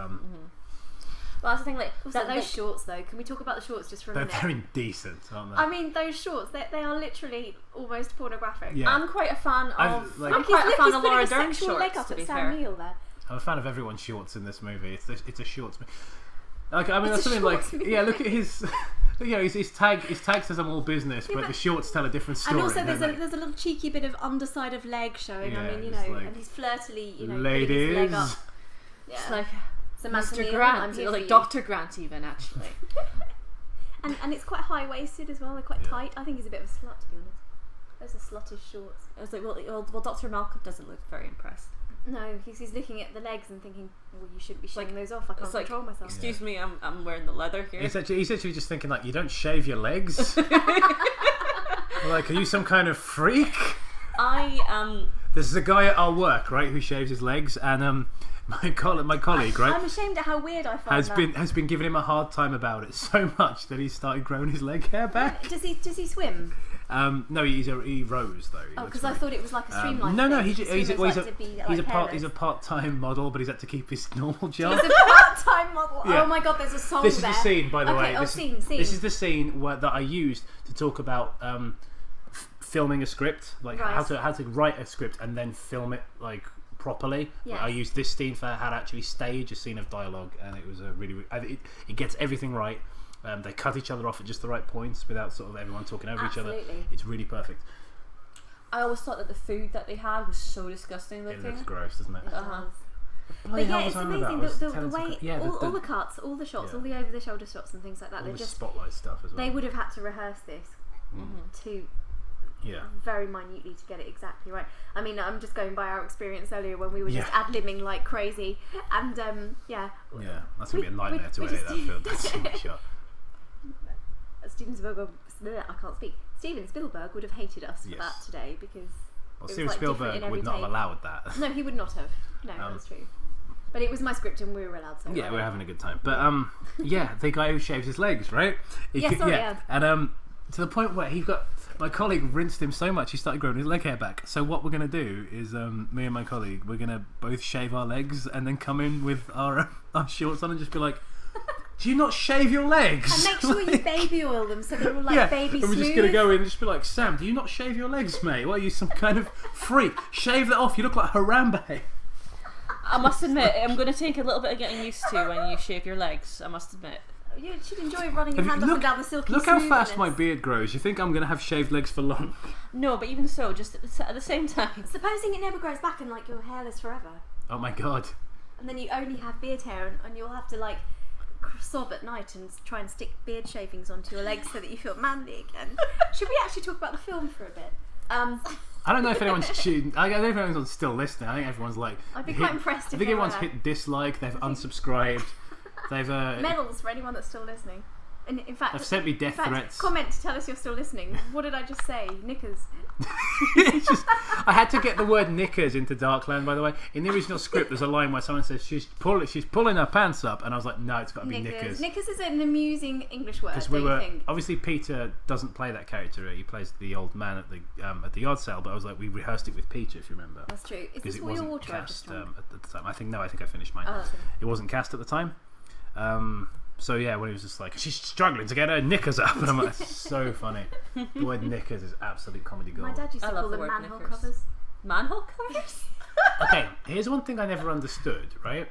Well, that's the thing. Like those shorts, though. Can we talk about the shorts just for a minute? They're indecent, aren't they? I mean, those shorts, they are literally almost pornographic. Yeah. I'm quite a fan of. I'm quite a fan of Laura Dern's shorts. Leg up to be at Sam fair. Neill there. I'm a fan of everyone's shorts in this movie. It's a shorts movie. Like, I mean, It's that's a something like, shorts movie. yeah, look at his, his tag says I'm all business, but the shorts tell a different story. And also, don't there's a little cheeky bit of underside of leg showing. Yeah, I mean, it's like, and he's flirtily, putting his ladies. leg up. Yeah. It's like Samantha Mr. Neill, Grant, I'm here like for Dr. Grant, even actually. and it's quite high waisted as well. They're quite tight. I think he's a bit of a slut, to be honest. Those are sluttish shorts. I was like, well, Dr. Malcolm doesn't look very impressed. No, he's looking at the legs and thinking, well, you shouldn't be showing those off. I can't control myself. Excuse me, I'm wearing the leather here. He's actually just thinking, like, you don't shave your legs? Like, are you some kind of freak? There's a guy at our work, right, who shaves his legs, and my colleague, right, I'm ashamed at how weird I find has been giving him a hard time about it so much that he started growing his leg hair back. Does he swim? No, he rows though. Oh, because I thought it was like a streamlined. No, thing. he's Swimmers a part-time model, but he's had to keep his normal job. He's a part-time model. Yeah. Oh my god, there's a song This there. is the scene, by the way. Scene. This is the scene that I used to talk about filming a script, like how to write a script and then film it like properly. Yeah. I used this scene for how to actually stage a scene of dialogue, and it was a really it gets everything right. They cut each other off at just the right points without sort of everyone talking over each other. It's really perfect. I always thought that the food that they had was so disgusting looking. It looks gross, doesn't it? But yeah, it's amazing the way all the cuts, all the shots, all the over-the-shoulder shots and things like that. All the spotlight stuff as well. They would have had to rehearse this to very minutely to get it exactly right. I mean, I'm just going by our experience earlier when we were just ad-libbing like crazy, and that's gonna be a nightmare to edit that film. That's so much shot. Steven Spielberg would have hated us for that today because Steven Spielberg would not have allowed that. No, he would not have. No, that's true. But it was my script and we were allowed to. Yeah, we were having a good time. But the guy who shaves his legs, right? And to the point where my colleague rinsed him so much he started growing his leg hair back. So what we're gonna do is me and my colleague, we're gonna both shave our legs and then come in with our shorts on and just be like, do you not shave your legs? And make sure you baby oil them so they're all like baby smooth. And we're just going to go in and just be like, Sam, do you not shave your legs, mate? What are you, some kind of freak? Shave that off, you look like Harambe. I must admit, I'm going to take a little bit of getting used to when you shave your legs, I must admit. You should enjoy running your hand up and down the silky Look how fast my beard grows. You think I'm going to have shaved legs for long? No, but even so, just at the same time. Supposing it never grows back and like you're hairless forever. Oh my god. And then you only have beard hair and you'll have to like sob at night and try and stick beard shavings onto your legs so that you feel manly again. Should we actually talk about the film for a bit? I don't know if anyone's shooting. I don't know if anyone's still listening. I think everyone's like. I'd be quite impressed. I think everyone's hit dislike. They've unsubscribed. They've medals for anyone that's still listening. And in fact, they've sent me death threats. Comment to tell us you're still listening. What did I just say? Knickers. I had to get the word knickers into Darkland, by the way. In the original script, there's a line where someone says she's pulling her pants up, and I was like, no, it's got to be knickers. Knickers is an amusing English word. Because obviously Peter doesn't play that character. He plays the old man at the yard sale. But I was like, we rehearsed it with Peter, if you remember. That's true. Is this what your wardrobe just at the time? I think I finished mine. Oh, it wasn't cast at the time. So yeah, when he was just like, she's struggling to get her knickers up, and I'm like, it's so funny. The word knickers is absolute comedy gold. My dad used to call them manhole covers. Manhole covers? Okay, here's one thing I never understood, right?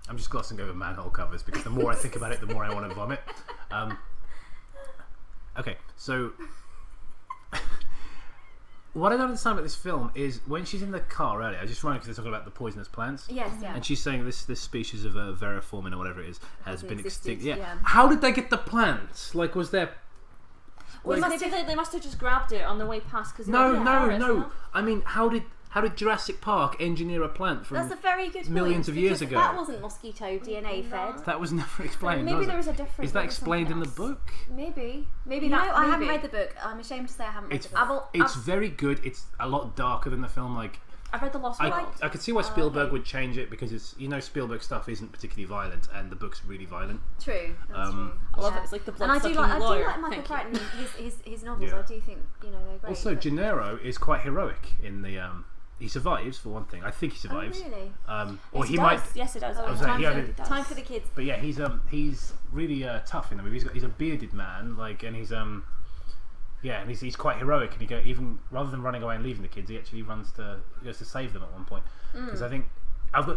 I'm just glossing over manhole covers because the more I think about it, the more I want to vomit. Okay, so what I don't understand about this film is when she's in the car earlier, I just reminded because they're talking about the poisonous plants. Yes, yeah. And she's saying this species of veriformin or whatever it is has been extinct. Yeah. Yeah. How did they get the plants? Like, was there? Well, they must have just grabbed it on the way past because No. I mean, how did Jurassic Park engineer a plant from That's a very good millions point, of years ago? That wasn't mosquito DNA fed. That was never explained. Maybe there was it? a different. Is that explained in the book? Maybe No, I haven't read the book. I'm ashamed to say I haven't read the book. It's very good. It's a lot darker than the film. Like, I've read The Lost World. I could see why Spielberg would change it because it's Spielberg stuff isn't particularly violent and the book's really violent. True. That's true. I love it. It's like the blood-sucking lawyer. I do like Michael Crichton. His novels. Yeah. I do think they're great. Also, Gennaro is quite heroic in the he survives for one thing. I think he survives. Oh, really? Or Yes, he it might. does. Yes, it does. Oh, time for the kids. But yeah, he's really tough in the movie. He's a bearded man, like, and he's and he's quite heroic. And even rather than running away and leaving the kids, he actually goes to save them at one point. Because I think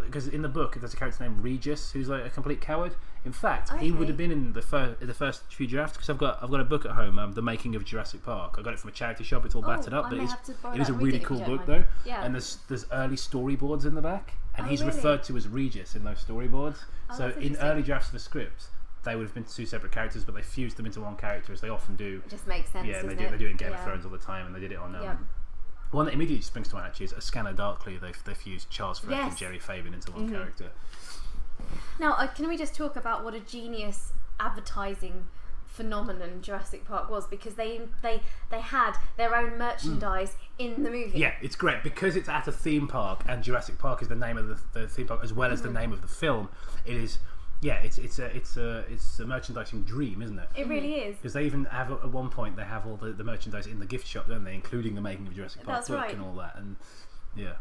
because in the book there's a character named Regis who's like a complete coward. In fact, he would have been in the first few drafts, because I've got a book at home, The Making of Jurassic Park. I got it from a charity shop. It's all battered up, but it is a really cool book though. Yeah. And there's early storyboards in the back, and he's really? referred to as Regis in those storyboards. So that's in interesting. early drafts of the script, they would have been two separate characters, but they fused them into one character, as they often do. It just makes sense. Yeah, doesn't they do it in Game of Yeah. Thrones all the time, and they did it on. Yeah. One that immediately springs to mind actually is A Scanner Darkly. They fused Charles Frith and Yes. Jerry Fabian into one character. Now, can we just talk about what a genius advertising phenomenon Jurassic Park was? Because they had their own merchandise in the movie. Yeah, it's great because it's at a theme park, and Jurassic Park is the name of the theme park as well as the name of the film. It is. Yeah, it's a merchandising dream, isn't it? It really is. Because they even have at one point they have all the merchandise in the gift shop, don't they? Including the Making of Jurassic Park That's book right. and all that, and yeah.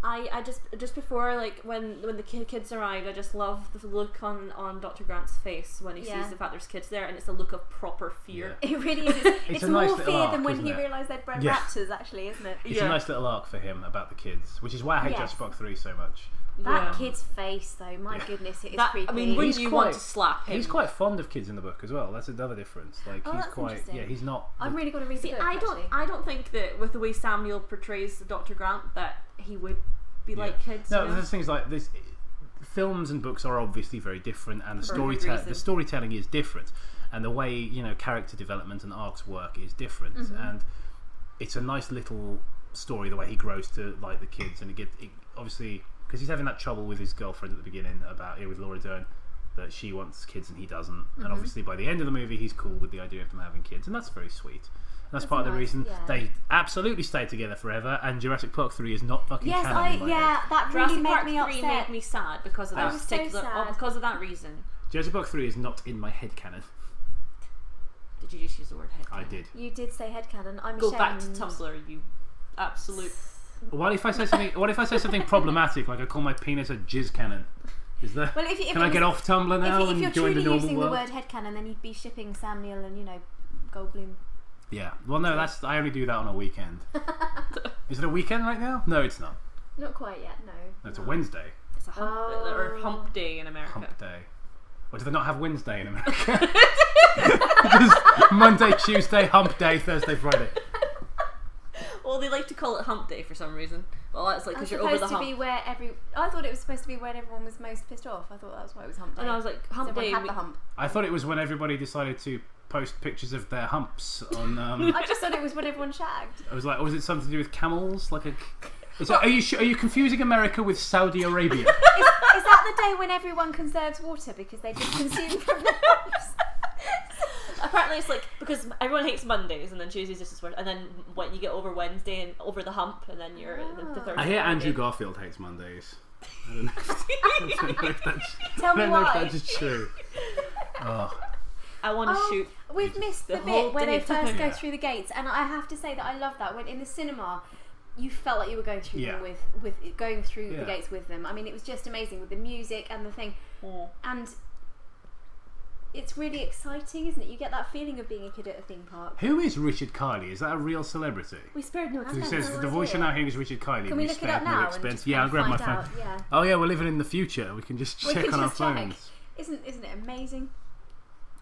I just before, like, when the kids arrived, I just love the look on Dr. Grant's face when he sees the fact there's kids there, and it's a look of proper fear. It really is. It's a more nice fear little arc, than when isn't he it? realised they'd bred Yeah. raptors, actually, isn't it? It's a nice little arc for him about the kids, which is why I hate Yes. Jurassic Park 3 so much. That kid's face, though, my goodness, it is creepy. I mean, wouldn't He's you quite- want to slap him? He's quite fond of kids in the book as well. That's another difference. Like he's that's quite interesting. he's not. I'm really going to read the See, book, actually. I don't think that with the way Samuel portrays Dr. Grant that he would be like kids. No, you know? there's things like this. Films and books are obviously very different, and the For a good reason. storytelling is different, and the way character development and arcs work is different, and it's a nice little story the way he grows to like the kids, and it obviously because he's having that trouble with his girlfriend at the beginning with Laura Dern, that she wants kids and he doesn't, and obviously by the end of the movie he's cool with the idea of them having kids, and that's very sweet. That's part of the nice, reason yeah. they absolutely stay together forever, and Jurassic Park 3 is not fucking canon in my head. that really Jurassic made Park me 3 upset. made me sad because of I that was so particular, sad. because of that reason. Jurassic Park 3 is not in my head canon. Did you just use the word head? I did. You did say headcanon. I'm Go ashamed. back to Tumblr, you absolute. What if I say something problematic, like I call my penis a jizz cannon? Is that? Well, if Can I get off Tumblr now if and you're join the truly normal using world? the word headcanon, then you'd be shipping Samuel and Goldblum. Yeah. Well, no, I only do that on a weekend. Is it a weekend right now? No, it's not. Not quite yet. No. No, it's a Wednesday. It's a hump day in America. Hump day. Or do they not have Wednesday in America? Just Monday, Tuesday, hump day, Thursday, Friday. Well, they like to call it hump day for some reason. Well, that's like because you're over the hump. I thought it was supposed to be when everyone was most pissed off. I thought that's why it was hump day. And I was like, hump Everyone day. had the hump. I thought it was when everybody decided to post pictures of their humps on. I just thought it was when everyone shagged. I was like, was it something to do with camels? Are you confusing America with Saudi Arabia? Is that the day when everyone conserves water because they just consume from the humps? Apparently, it's like because everyone hates Mondays, and then Tuesdays is just and then when you get over Wednesday and over the hump, and then you're the Thursday. I hear Friday. Andrew Garfield hates Mondays. I don't know if that's, Tell me why. if that's true. Oh. I want to shoot. We've missed the whole bit where day they first go Yeah. through the gates, and I have to say that I love that. When in the cinema, you felt like you were going through Yeah. them with going through Yeah. the gates with them. I mean, it was just amazing with the music and the thing, and it's really exciting, isn't it? You get that feeling of being a kid at a theme park. Who is Richard Kiley? Is that a real celebrity? We spared no Because expense. he says the voice you're now hearing is Richard Kiley. Can we look it spared up no now? expense. And just Yeah, I'll grab my find phone. out? Yeah. Oh yeah, we're living in the future. We can just We check can on our just check. phones. Isn't it amazing?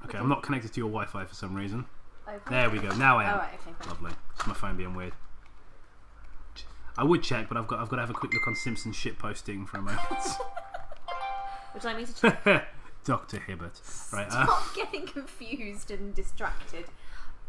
Okay, I'm not connected to your Wi-Fi for some reason. Okay. There we go. Now I am. Alright, okay, fine. Lovely. It's my phone being weird. I would check, but I've got to have a quick look on Simpsons shit posting for a moment. Which I mean to check. Dr. Hibbert. Right. Stop getting confused and distracted.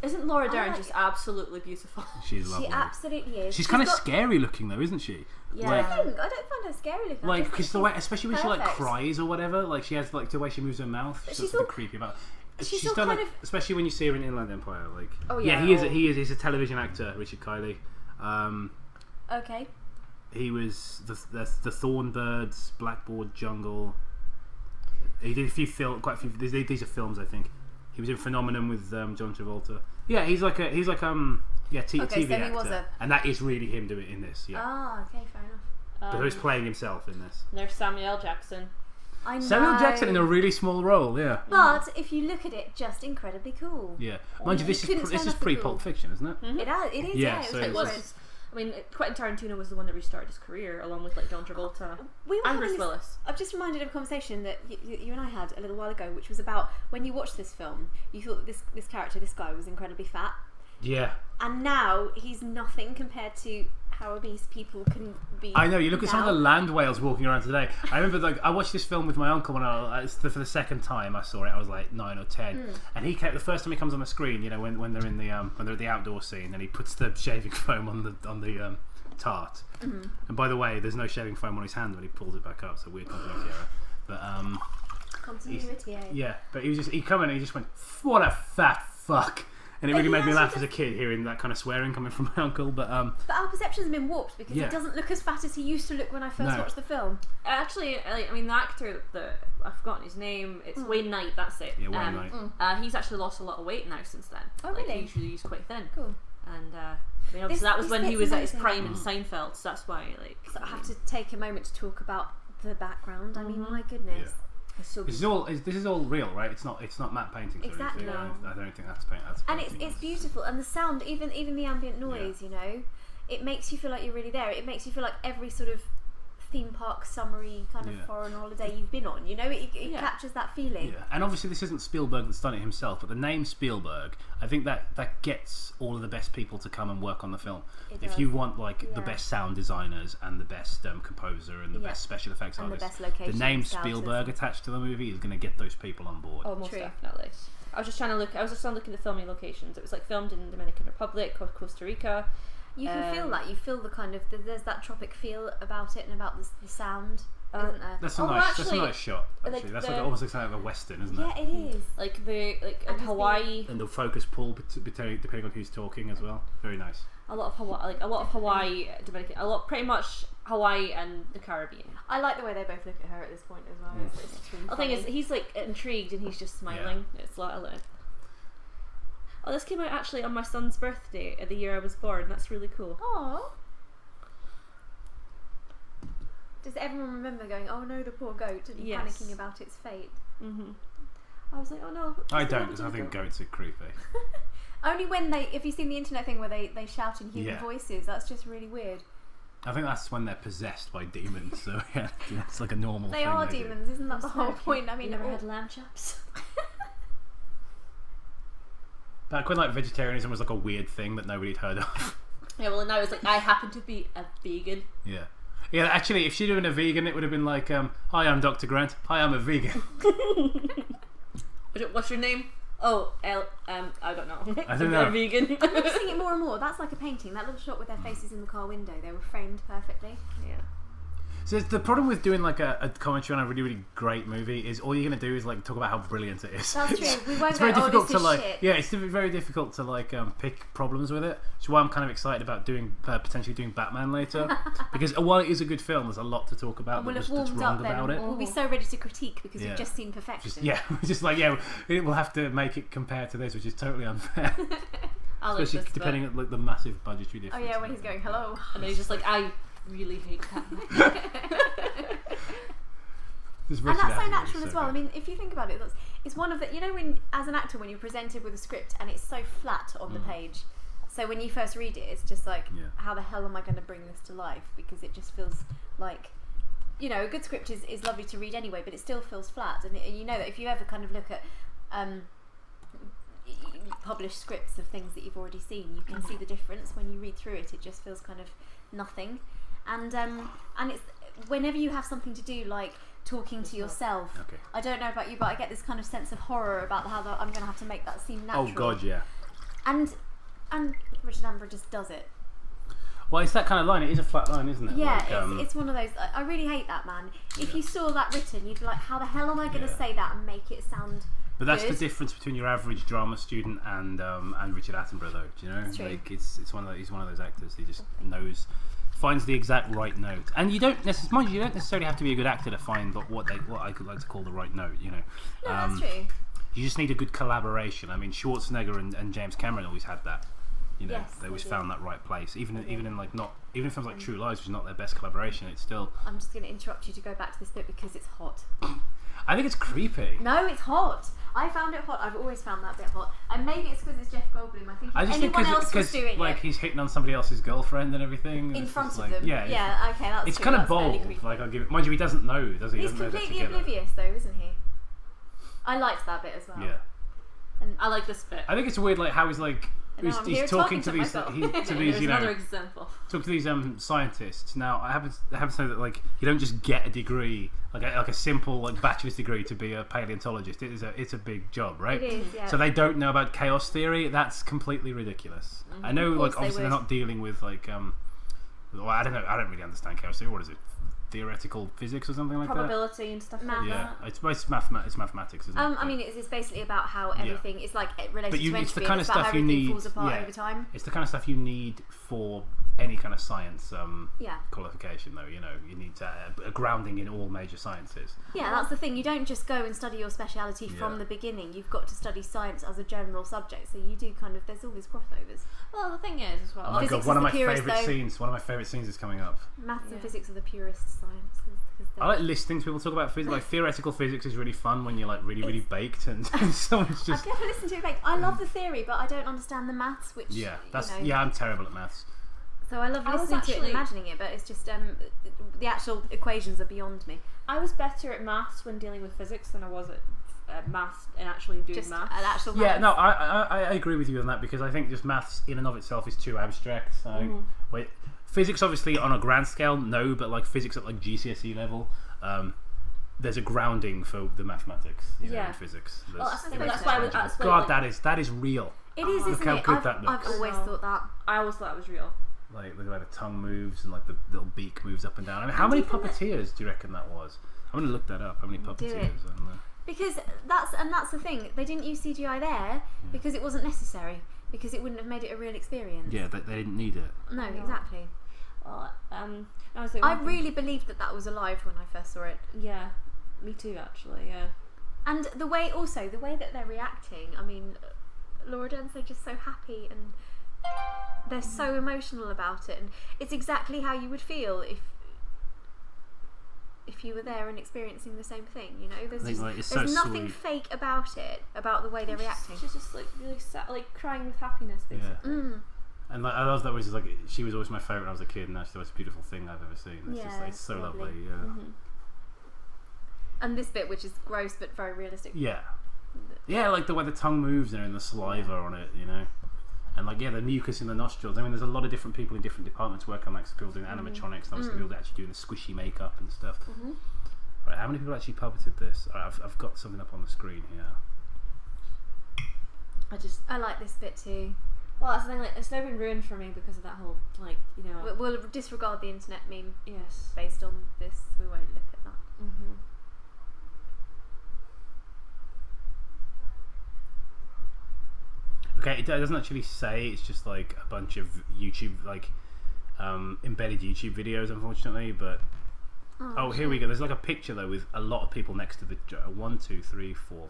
Isn't Laura Dern like just it. absolutely beautiful? She's lovely. She absolutely is. She's kind of got- scary looking though, isn't she? Yeah. Like, I don't find her scary looking. I like just because think the way, she's especially when she like perfect. cries or whatever, like she has like the way she moves her mouth. She's she's something all- creepy about. she's all done kind it, of- especially when you see her in Inland Empire. Like, Oh, yeah, he is. or- He's a television actor, Richard Kiley. Okay. He was the Thornbirds, Blackboard Jungle. He did quite a few. These are films, I think. He was in Phenomenon with John Travolta. Yeah, he's like Yeah, TV so he actor. was And that is really him doing it in this. Yeah. Ah, okay, fair enough. But he's playing himself in this. There's Samuel L. Jackson. I know. Samuel Jackson in a really small role. Yeah. But if you look at it, just incredibly cool. Yeah. Mind you, this couldn't is turn off the pre cool. Pulp Fiction, isn't it? Mm-hmm. It is. Yeah, Yeah. so It was. I mean, Quentin Tarantino was the one that restarted his career, along with like John Travolta and Bruce Willis. I've just reminded of a conversation that you and I had a little while ago, which was about when you watched this film, you thought that this character, this guy, was incredibly fat. Yeah. And now he's nothing compared to how obese people can be. I know. You look at some of now. the land whales walking around today. I remember, I watched this film with my uncle when for the second time I saw it. I was like 9 or 10, and he kept the first time he comes on the screen. You know, when they're in the when they're at the outdoor scene, and he puts the shaving foam on the tart. Mm-hmm. And by the way, there's no shaving foam on his hand when he pulls it back up. So weird continuity error. But Continuity. yeah. But he come in and he just went, "What a fat fuck." And it really made me laugh as a kid hearing that kind of swearing coming from my uncle. But our perceptions have been warped because Yeah. he doesn't look as fat as he used to look when I first watched the film. Actually, I mean, the actor I've forgotten his name. It's Wayne Knight. That's it. Yeah, Wayne Knight. He's actually lost a lot of weight now since then. Oh, like, really? Usually he's quite thin. Cool. And I mean, obviously that was when he bit's was at his amazing. prime in Seinfeld. So that's why, like, So I have to take a moment to talk about the background. I mean, my goodness. Yeah. it's so this is all real, right? It's not matte paintings. Exactly. Or anything. No. I don't think that's paint. That's And painting. it's beautiful, and the sound, even the ambient noise, you know, it makes you feel like you're really there. It makes you feel like every sort of theme park summery kind of foreign holiday you've been on. You know, it captures that feeling. Yeah, and obviously this isn't Spielberg that's done it himself, but the name Spielberg, I think that gets all of the best people to come and work on the film. If you want the best sound designers and the best composer and the best special effects and artists, the best location the name scouts Spielberg attached to the movie is going to get those people on board. Oh, most True. definitely. I was just trying to look at the filming locations. It was like filmed in Dominican Republic, Costa Rica. You can feel that. You feel the kind of there's that tropic feel about it and about the sound, isn't there? That's a Oh, nice actually, shot. Actually, like that's the- almost like a western, isn't it? Yeah, it is. Like And Hawaii. And the focus pull depending on who's talking as well. Very nice. A lot of Hawaii, Dominican, pretty much Hawaii and the Caribbean. I like the way they both look at her at this point as well. It's really The thing is, funny. he's like intrigued and he's just smiling. It's like, oh, this came out actually on my son's birthday, the year I was born. That's really cool. Aww. Does everyone remember going, oh no, the poor goat, and Yes. panicking about its fate? Mm-hmm. I was like, oh no. I don't, because I think goats are creepy. Only when if you've seen the internet thing where they shout in human Yeah. voices, that's just really weird. I think that's when they're possessed by demons. So yeah, it's like a normal They thing. are do. demons, isn't that the whole point? I mean, You never all- had lamb chops? Back when vegetarianism was like a weird thing that nobody had heard of. Yeah, well now it's like, I happen to be a vegan. Yeah. Yeah, actually, if she'd have been a vegan, it would have been like, hi, I'm Dr. Grant. Hi, I'm a vegan. What's your name? Oh, I don't know. I don't know. I'm vegan. I'm noticing it more and more. That's like a painting. That little shot with their faces in the car window, they were framed perfectly. Yeah. So the problem with doing a commentary on a really, really great movie is all you're going to do is talk about how brilliant it is. That's true. We won't It's go, very difficult this to is shit. yeah, it's very difficult to pick problems with it. Which is why I'm kind of excited about doing potentially doing Batman later, because while it is a good film, there's a lot to talk about We'll that's have warmed wrong up then. about it. We'll be so ready to critique because Yeah. we've just seen perfection. Just we'll have to make it compare to this, which is totally unfair, I like especially this depending on the massive budgetary Oh difference. yeah, when he's going, hello. And then he's just like, I really hate Batman. Just And Richard that's so Attenborough is natural so as well. good. I mean, if you think about it, it's one of the, when as an actor when you're presented with a script and it's so flat on the page, so when you first read it, it's just like, how the hell am I going to bring this to life? Because it just feels like, a good script is lovely to read anyway, but it still feels flat. And you know that if you ever kind of look at published scripts of things that you've already seen, you can see the difference when you read through it. It just feels kind of nothing. And it's whenever you have something to do like talking to yourself. Okay. I don't know about you, but I get this kind of sense of horror about how I'm going to have to make that seem natural. Oh god, yeah. And Richard Attenborough just does it. Well, it's that kind of line. It is a flat line, isn't it? Yeah, Like, it's one of those. I really hate that, man. If you saw that written, you'd be like, how the hell am I going to say that and make it sound But that's good? the difference between your average drama student and Richard Attenborough, though. Do you know? It's true. Like he's one of those actors. He just finds the exact right note. And you don't necessarily have to be a good actor to find what I could like to call the right note. You know. No, that's true. You just need a good collaboration. I mean, Schwarzenegger and James Cameron always had that. You know, Yes, they always they do. found that right place. Even in like not even films like True Lies, which is not their best collaboration, it's still. I'm just going to interrupt you to go back to this bit because it's hot. I think it's creepy. No, it's hot. I found it hot. I've always found that bit hot, and maybe it's because it's Jeff Goldblum. I think if I just anyone think else was doing like it he's hitting on somebody else's girlfriend and everything and in it's front just of them, Yeah, okay, that's it's true, kind of that's fairly bold. creepy. Like I'll give it. Mind you, he doesn't know, does he? He's Doesn't know they're completely together. oblivious, though, isn't he? I liked that bit as well. Yeah. And I like this bit. I think it's weird, like how he's like And now I'm here he's talking to talking these to to these There's you know another example. talk to these scientists. Now I have to say that like you don't just get a degree like a simple like bachelor's degree to be a paleontologist. It's a big job, right? it is, yeah. So they don't know about chaos theory. That's completely ridiculous. I know, Of like course obviously they they're would. not dealing with like well, I don't know. I don't really understand chaos theory. What is it? Theoretical physics or something like Probability and stuff Math. like that? Yeah, that. it's mathematics, isn't it? I mean, it's basically about how everything is like related But to entropy. it's the kind of it's about stuff how you everything need. falls apart Yeah, over time. it's the kind of stuff you need for any kind of science Yeah. qualification, though. You know, you need to a grounding in all major sciences. Yeah, that's the thing. You don't just go and study your speciality from Yeah. the beginning. You've got to study science as a general subject. So you do kind of. There's all these crossovers. Well, the thing is, as well, Oh my Physics god, one is of my the purest, favourite though. scenes. One of my favourite scenes is coming up. Maths and Yeah. physics are the purest sciences. Because I like listening to people talk about physics. Like theoretical physics is really fun when you're like really baked and someone's just. I've never listened to it. Like, I love the theory, but I don't understand the maths. Which Yeah, that's you know, yeah. I'm terrible at maths. So I love I was listening to it and actually- imagining it, but it's just the actual equations are beyond me. I was better at maths when dealing with physics than I was at maths and actually doing Just maths. an actual Yeah, maths. no, I agree with you on that because I think just maths in and of itself is too abstract. So, wait, physics obviously on a grand scale, no, but like physics at like GCSE level, there's a grounding for the mathematics. You know, Yeah. in physics. Well, There's- that's why God, that is real. It is, Look isn't how it? good I've, that looks. I've always I know. thought that. I always thought it was real. Like the way the tongue moves and like the little beak moves up and down. I mean, how many puppeteers do you reckon that was? I'm gonna look that up. How many Do it. puppeteers? And, Because that's the thing. They didn't use CGI there because it wasn't necessary. Because it wouldn't have made it a real experience. yeah, they didn't need it. No, No. exactly. Well, I was like, I really believed that was alive when I first saw it. yeah, me too actually. Yeah. And the way that they're reacting, I mean, Laura Dern's, they're just so happy and they're so emotional about it, and it's exactly how you would feel if you were there and experiencing the same thing. You know, there's, think, just, like, it's there's so nothing sweet. fake about it, about the way they're reacting. She's just like really sad, like crying with happiness, basically. Yeah. Mm. And like, I love that, which is like she was always my favourite when I was a kid, and that's the most beautiful thing I've ever seen. It's just Yeah, like, it's so lovely. lovely. Yeah. Mm-hmm. And this bit, which is gross but very realistic. Yeah. Yeah, like the way the tongue moves and the saliva on it, you know. And like, yeah, the mucus in the nostrils. I mean, there's a lot of different people in different departments working on that. Some people doing animatronics, and some people actually doing the squishy makeup and stuff. Right, how many people actually puppeted this? All right, I've got something up on the screen here. I like this bit too. Well, that's the thing. Like, it's now been ruined for me because of that whole, like, you know. We'll disregard the internet meme Yes. based on this. We won't look at that. Mm-hmm. Okay, it doesn't actually say. It's just like a bunch of YouTube, like embedded YouTube videos, unfortunately. But here we go. There's like a picture though with a lot of people next to the 1, 2, 3, 4.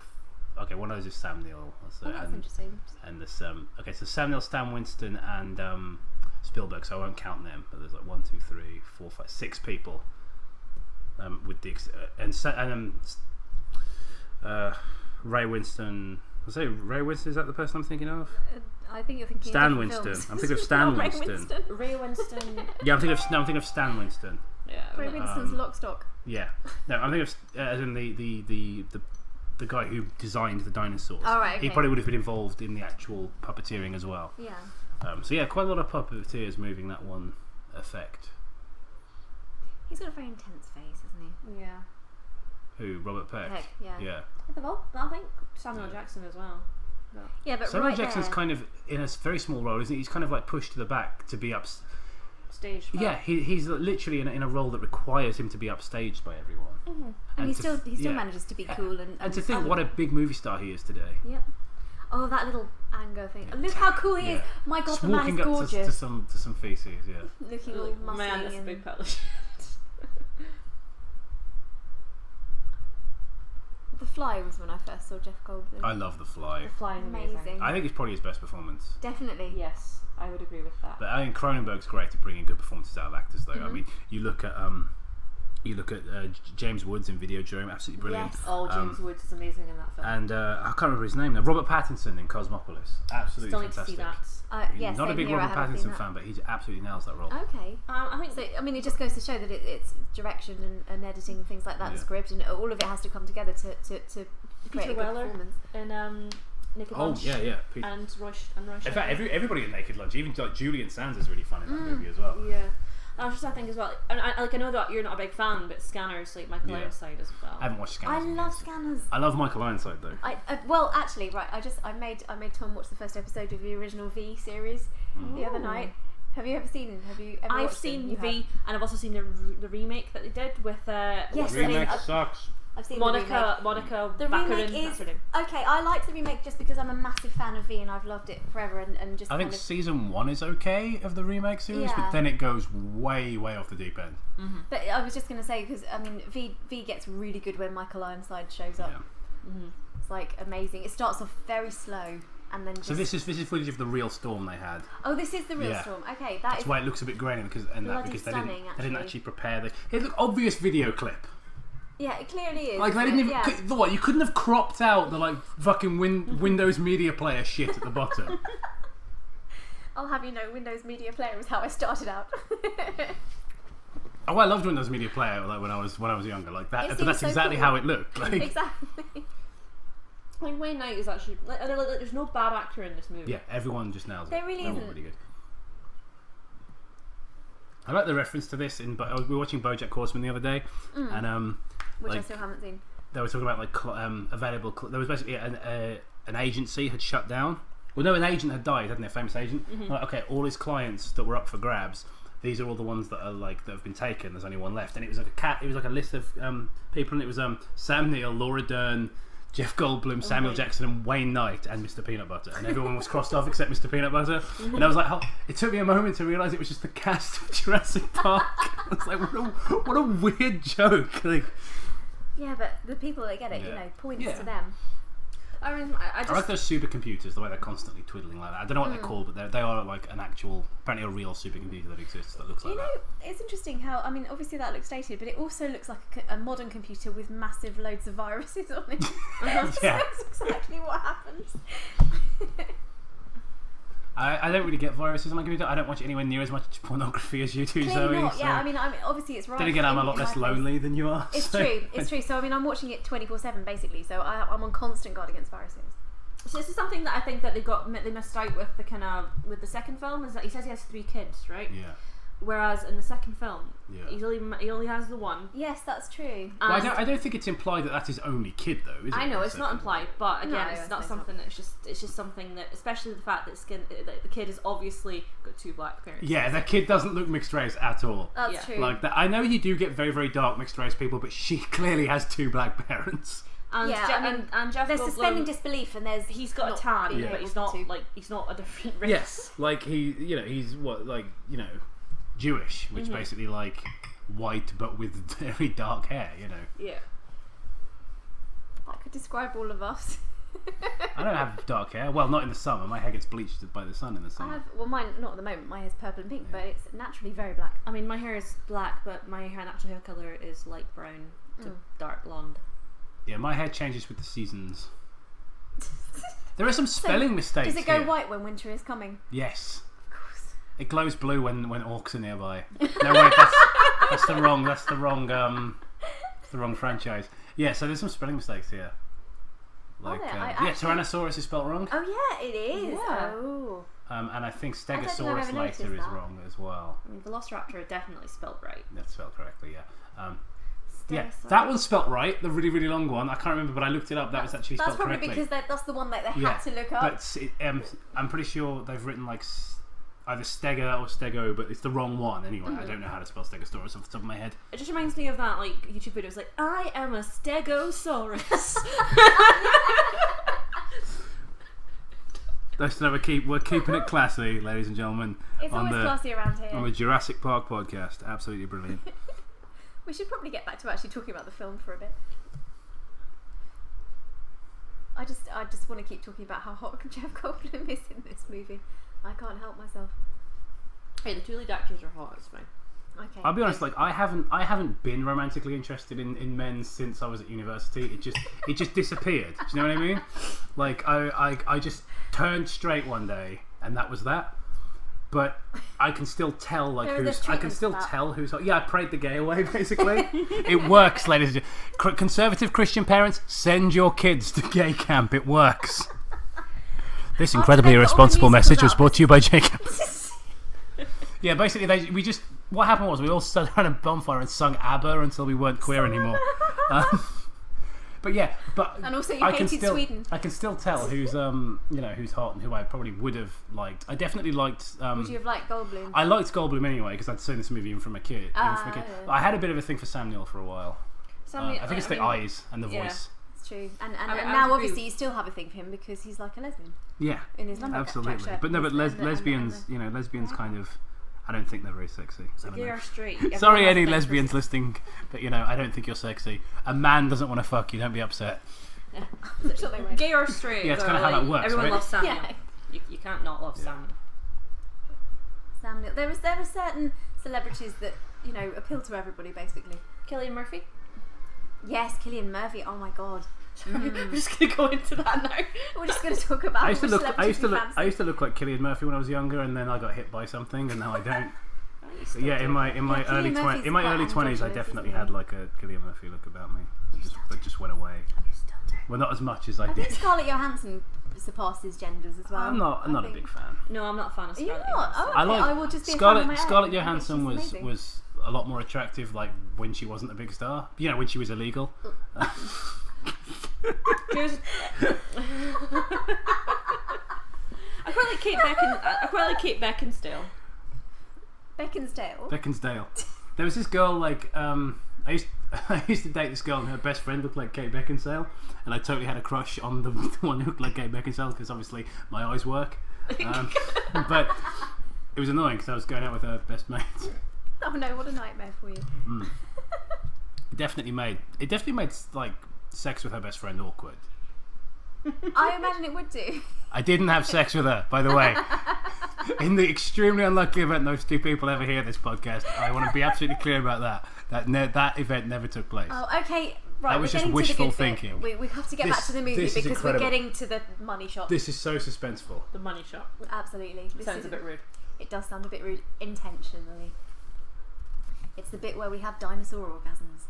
Okay, one of those is Sam Neill. That's interesting. And this okay, so Sam Neill, Stan Winston, and Spielberg. So I won't count them. But there's like 1, 2, 3, 4, 5, 6 people. With the Ray Winston. I say Ray Winston, is that the person I'm thinking of? I think you're thinking Stan of Winston. films. I'm thinking of Stan Not Ray Winston. Ray Winston. Yeah, I'm thinking of Stan Winston. Yeah. Ray Winston's Lock, Stock. Yeah, no, I'm thinking of as in the guy who designed the dinosaurs. Oh, right, He okay. probably would have been involved in the actual puppeteering as well. Yeah. So yeah, quite a lot of puppeteers moving that one effect. He's got a very intense face, hasn't he? Yeah. Who? Robert Peck. Peck, yeah. Yeah. I think Samuel Jackson as well. But Yeah, but Samuel right Jackson's there, kind of in a very small role, isn't he? He's kind of like pushed to the back to be up. stage. Yeah, he's literally in a role that requires him to be upstaged by everyone. and he still yeah. manages to be cool And to think what a big movie star he is today. Yep. Oh, that little anger thing. Look how cool he is. Yeah. My God, Just the man walking is up gorgeous. to some feces, yeah. Looking all muscly Man, that's a and big pile of shit. The Fly was when I first saw Jeff Goldblum. I love The Fly. The Fly is amazing. Amazing. I think it's probably his best performance. Definitely. Yes. I would agree with that. But I think Cronenberg's great at bringing good performances out of actors, though. I mean, you look at James Woods in Videodrome, absolutely brilliant. Yes. Oh, James Woods is amazing in that film. And I can't remember his name now. Robert Pattinson in Cosmopolis, absolutely Still need fantastic. to see that. Yes, Not a big Robert Pattinson fan, but he absolutely nails that role. Okay. I think So, I mean, it just goes to show that it's direction and editing and things like that, the script, and all of it has to come together to create a good performance. And Naked Lunch. Yeah. And Roy. In fact, everybody in Naked Lunch, even like Julian Sands is really fun in that movie as well. Yeah. That's just I think as well. And I know that you're not a big fan, but Scanners, like Michael Ironside as well. I haven't watched Scanners. I love Scanners. I love Michael Ironside though. Well, actually, right. I made Tom watch the first episode of the original V series the other night. Have you ever seen? I've seen V, and I've also seen the remake that they did with. Yes, the remake sucks. I've seen Monica. The remake is okay. I liked the remake just because I'm a massive fan of V and I've loved it forever. And just I think season 1 is okay of the remake series, but then it goes way off the deep end. Mm-hmm. But I was just going to say because I mean V gets really good when Michael Ironside shows up. Yeah. Mm-hmm. It's like amazing. It starts off very slow. And then so this is footage of the real storm they had. Oh, this is the real storm. Okay, that's why it looks a bit grainy because they didn't actually prepare it looked obvious video clip. Yeah, it clearly is. Like they didn't even. What, you couldn't have cropped out the like fucking Windows Media Player shit at the bottom. I'll have you know, Windows Media Player is how I started out. Oh, I loved Windows Media Player like when I was younger. Like that. But that's so exactly cool. how it looked. Like. Exactly. Like Wayne Knight is actually there's no bad actor in this movie. Yeah, everyone just nails it. There really isn't. Really good. I like the reference to this we were watching BoJack Horseman the other day, and which I still haven't seen. They were talking about like available. There was basically an agency had shut down. Well, no, an agent had died, hadn't they? A famous agent. Mm-hmm. Like, okay, all his clients that were up for grabs. These are all the ones that have been taken. There's only one left, and it was like a list of people, and it was Sam Neill, Laura Dern, Jeff Goldblum, Samuel Jackson, and Wayne Knight, and Mr. Peanut Butter, and everyone was crossed off except Mr. Peanut Butter. And I was like, it took me a moment to realise it was just the cast of Jurassic Park. I was like, what a weird joke. Like, yeah, but the people that get it, points to them. I mean, I like those supercomputers, the way they're constantly twiddling like that. I don't know what they're called, but they are like an actual, apparently a real supercomputer that exists that looks like that. It's interesting how, I mean, obviously that looks dated, but it also looks like a modern computer with massive loads of viruses on it. Yeah. That's exactly what happens. I don't really get viruses on my computer. I don't watch anywhere near as much pornography as you do, Zoe. Not. So. Yeah, I mean, obviously it's right. Then again, I'm a lot less lonely than you are. It's true. So I mean, I'm watching it 24/7 basically. So I'm on constant guard against viruses. So this is something that I think that they missed out with with the second film is that he says he has 3 kids, right? Yeah. Whereas in the second film, he only has the one. Yes, that's true. Well, I don't think it's implied that that's his only kid, though, is it? I know it's not implied, but again, it's not something that it's just something that, especially the fact that the kid has obviously got 2 black parents. Yeah, the kid doesn't look mixed race at all. That's true. Like that, I know you do get very, very dark mixed race people, but she clearly has 2 black parents. And and Jeff there's Goldblum, suspending disbelief, and he's got a tan, but he's not a different race. Yes, like he's Jewish, which basically like white but with very dark hair, Yeah. That could describe all of us. I don't have dark hair. Well, not in the summer. My hair gets bleached by the sun in the summer. Mine not at the moment. My hair's purple and pink, but it's naturally very black. I mean, my hair is black, but my natural hair colour is light brown to dark blonde. Yeah, my hair changes with the seasons. There are some spelling mistakes. Does it go here. white when winter is coming? Yes. It glows blue when orcs are nearby. No wait, that's the wrong franchise. Yeah, so there's some spelling mistakes here. Like Tyrannosaurus is spelt wrong. Oh yeah, it is. Yeah. Oh. And I think I don't think I've Stegosaurus ever later noticed is that. wrong as well. I mean, Velociraptor are definitely spelled right. That's spelled correctly, yeah. Yeah, that one's spelt right. The really, really long one. I can't remember, but I looked it up. That was actually spelt correctly. That's probably because that's the one that they had to look up. But I'm pretty sure they've written like either Stega or Stego, but it's the wrong one anyway. I don't know how to spell Stegosaurus off the top of my head. It just reminds me of that like YouTube videos like, I am a Stegosaurus. We're keeping it classy, ladies and gentlemen. It's always classy around here. On the Jurassic Park podcast. Absolutely brilliant. We should probably get back to actually talking about the film for a bit. I just want to keep talking about how hot Jeff Goldblum is in this movie. I can't help myself. Hey, the two lead actors are hot. It's fine. Okay. I'll be honest. Like I haven't been romantically interested in men since I was at university. It just disappeared. Do you know what I mean? Like I just turned straight one day, and that was that. But I can still tell who's hot. Yeah, I prayed the gay away. Basically, it works, ladies and gentlemen. Conservative Christian parents, send your kids to gay camp. It works. This incredibly irresponsible message was brought to you by Jacob. Yeah, basically, what happened was we all sat around a bonfire and sung ABBA until we weren't queer anymore. And also you hated Sweden. I can still tell who's who's hot and who I probably would have liked. I definitely liked. Would you have liked Goldblum? I liked Goldblum anyway because I'd seen this movie even from a kid. Yeah. I had a bit of a thing for Sam Neill for a while. I think it's the eyes and the voice. It's true. And now obviously you still have a thing for him because he's like a lesbian. Yeah, in his absolutely. But lesbians, lesbians kind of. I don't think they're very sexy. So gay or straight? Sorry, any lesbians listening, but I don't think you're sexy. A man doesn't want to fuck you. Don't be upset. Yeah. Gay or straight? Yeah, it's kind of how that works. Everyone right? loves Sam Neill. Yeah. You can't not love Sam Neill. Sam Neill. There are certain celebrities that appeal to everybody basically. Cillian Murphy. Yes, Cillian Murphy. Oh my god. We're just gonna go into that now. We're just gonna talk about. I used to look like Cillian Murphy when I was younger, and then I got hit by something, and now I don't. Yeah, in my early 20s, I definitely had like a Cillian Murphy look about me. It just went away. Well, not as much as I did. I think Scarlett Johansson surpasses genders as well. I'm not a big fan. No, I'm not a fan of Scarlett. You're not? Oh, okay. I will just be a fan of my own. Scarlett Johansson was a lot more attractive, like when she wasn't a big star. When she was illegal. I quite like Kate Beckinsale. Beckinsale. There was this girl I used to date this girl and her best friend looked like Kate Beckinsale, and I totally had a crush on the one who looked like Kate Beckinsale because obviously my eyes work. But it was annoying because I was going out with her best mate. Oh no! What a nightmare for you. It definitely made like sex with her best friend awkward. I imagine it would do. I didn't have sex with her, by the way. In the extremely unlucky event those two people ever hear this podcast, I want to be absolutely clear about that. That event never took place. Oh, okay. Right, that was just wishful thinking. We have to get back to the movie because we're getting to the money shot. This is so suspenseful. The money shot. Absolutely. Sounds a bit rude. It does sound a bit rude, intentionally. It's the bit where we have dinosaur orgasms.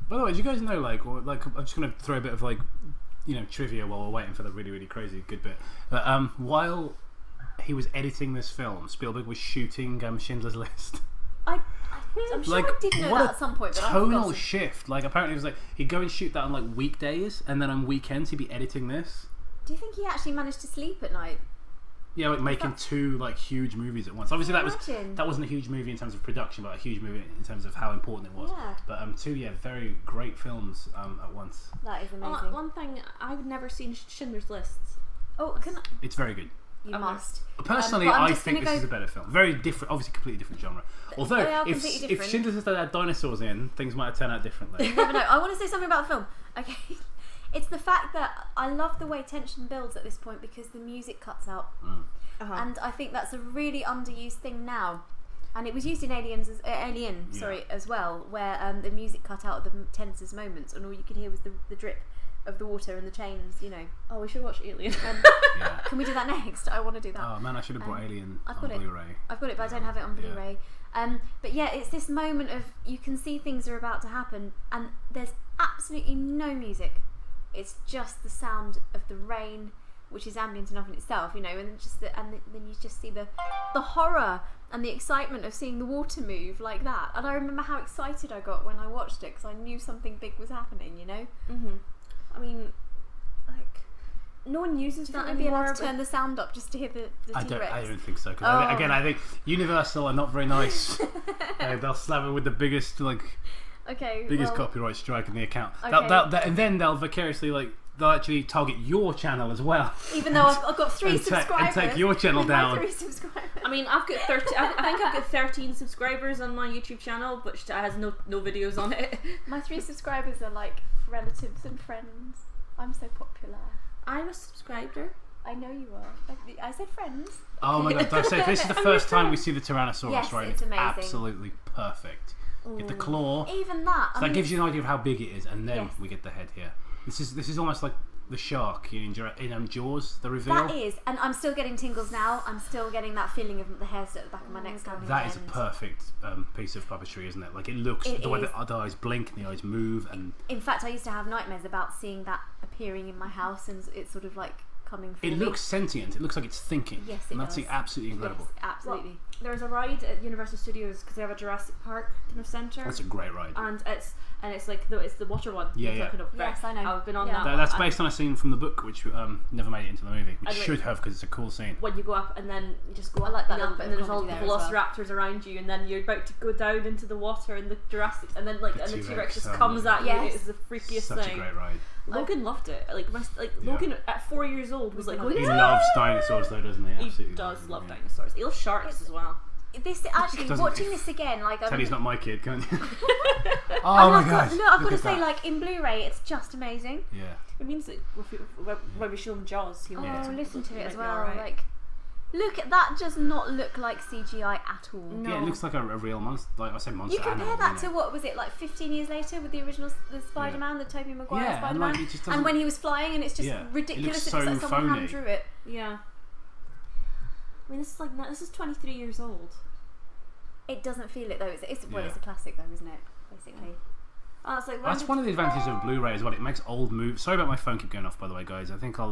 By the way, do you guys know, I'm just going to throw a bit of, trivia while we're waiting for the really, really crazy good bit. But while he was editing this film, Spielberg was shooting Schindler's List. I'm sure I did know that at some point, but tonal shift. Apparently it was he'd go and shoot that on, weekdays, and then on weekends he'd be editing this. Do you think he actually managed to sleep at night? Yeah, making two huge movies at once. Obviously, that wasn't a huge movie in terms of production, but a huge movie in terms of how important it was. Yeah. But two very great films at once. That is amazing. One thing, I've never seen Schindler's List. Oh, It's very good. You must. Personally, I think this is a better film. Very different, obviously, completely different genre. Although, if Schindler's List had dinosaurs in, things might have turned out differently. You never know. I want to say something about the film. Okay. It's the fact that I love the way tension builds at this point because the music cuts out. And I think that's a really underused thing now. And it was used in Alien as well, where the music cut out at the tensest moments and all you could hear was the drip of the water and the chains, Oh, we should watch Alien. Can we do that next? I want to do that. Oh man, I should have brought Alien on Blu-ray. I've got it, but I don't have it on Blu-ray. But yeah, it's this moment of you can see things are about to happen and there's absolutely no music. It's just the sound of the rain, which is ambient enough in itself, and then you just see the horror and the excitement of seeing the water move like that. And I remember how excited I got when I watched it because I knew something big was happening, I mean, no one uses that anymore. Be allowed to turn the sound up just to hear the T-Rex. I don't think so. Cause again, I think Universal are not very nice. They'll slap it with the biggest copyright strike in the account. Okay. And then they'll vicariously they'll actually target your channel as well. Even though I've got 3 subscribers. And take your channel down. 3 subscribers. I mean, I've got 13. I think I've got 13 subscribers on my YouTube channel, but it has no videos on it. My 3 subscribers are relatives and friends. I'm so popular. I'm a subscriber. I know you are. I said friends. Oh my god! This is the first time we see the Tyrannosaurus, yes, right? It's amazing. Absolutely perfect. Get the claw. Even that. So that gives you an idea of how big it is, and then Yes. we get the head here. This is almost like the shark in Jaws, the reveal. That is, and I'm still getting tingles now. I'm still getting that feeling of the hairs at the back of my neck standing That on is a end. perfect piece of puppetry, isn't it? Like it looks, the way the eyes blink and the eyes move, and in fact, I used to have nightmares about seeing that appearing in my house, and it's sort of like coming for it me. looks sentient. It looks like it's thinking. Yes, it and that's does. absolutely incredible. Yes, absolutely. There's a ride at Universal Studios because they have a Jurassic Park kind of centre. That's a great ride. And it's like it's the water one. Yeah, you're yeah. talking of, Yes, I know. I've been on Yeah. that. That's one, based on a scene from the book, which never made it into the movie, which And should have because it's a cool scene. when you go up and then you just go I up like that and little then bit of there's all the comedy there as well. velociraptors around you, and then you're about to go down into the water and the Jurassic, and then The and the T-Rex, T-Rex just oh, comes at you. yes. It's the freakiest Such thing. a great ride. Logan loved it. Yeah. Logan at 4 years old was like, He yeah! loves dinosaurs, though, doesn't he? He Absolutely does love yeah. dinosaurs. He loves sharks as well. This actually Doesn't- watching this again, like Teddy's not my kid, can't you? and Oh my I've god! got, no, I've got Look to at say, that. like in Blu-ray, it's just amazing. Yeah. It means that when we show him Jaws, he'll Oh, listen to it as well. Right. Like, look at that. Does not look like CGI at all. No. Yeah, it looks like a real monster. Like I said, monster. You compare animal, that to you know. what was it like 15 years later with the original the Spider-Man, the Tobey Maguire Yeah, and, Spider-Man, like, it just and doesn't- when he was flying, and it's just Yeah, it ridiculous. looks It looks so like someone phony. hand drew it. Yeah. I mean, this is 23 years old. It doesn't feel it though. It's Yeah. it's a classic though, isn't it? Basically. Oh, it's like, That's one of the advantages of Blu-ray as well. It makes old movies. Sorry about my phone keep going off, by the way, guys. I think I'll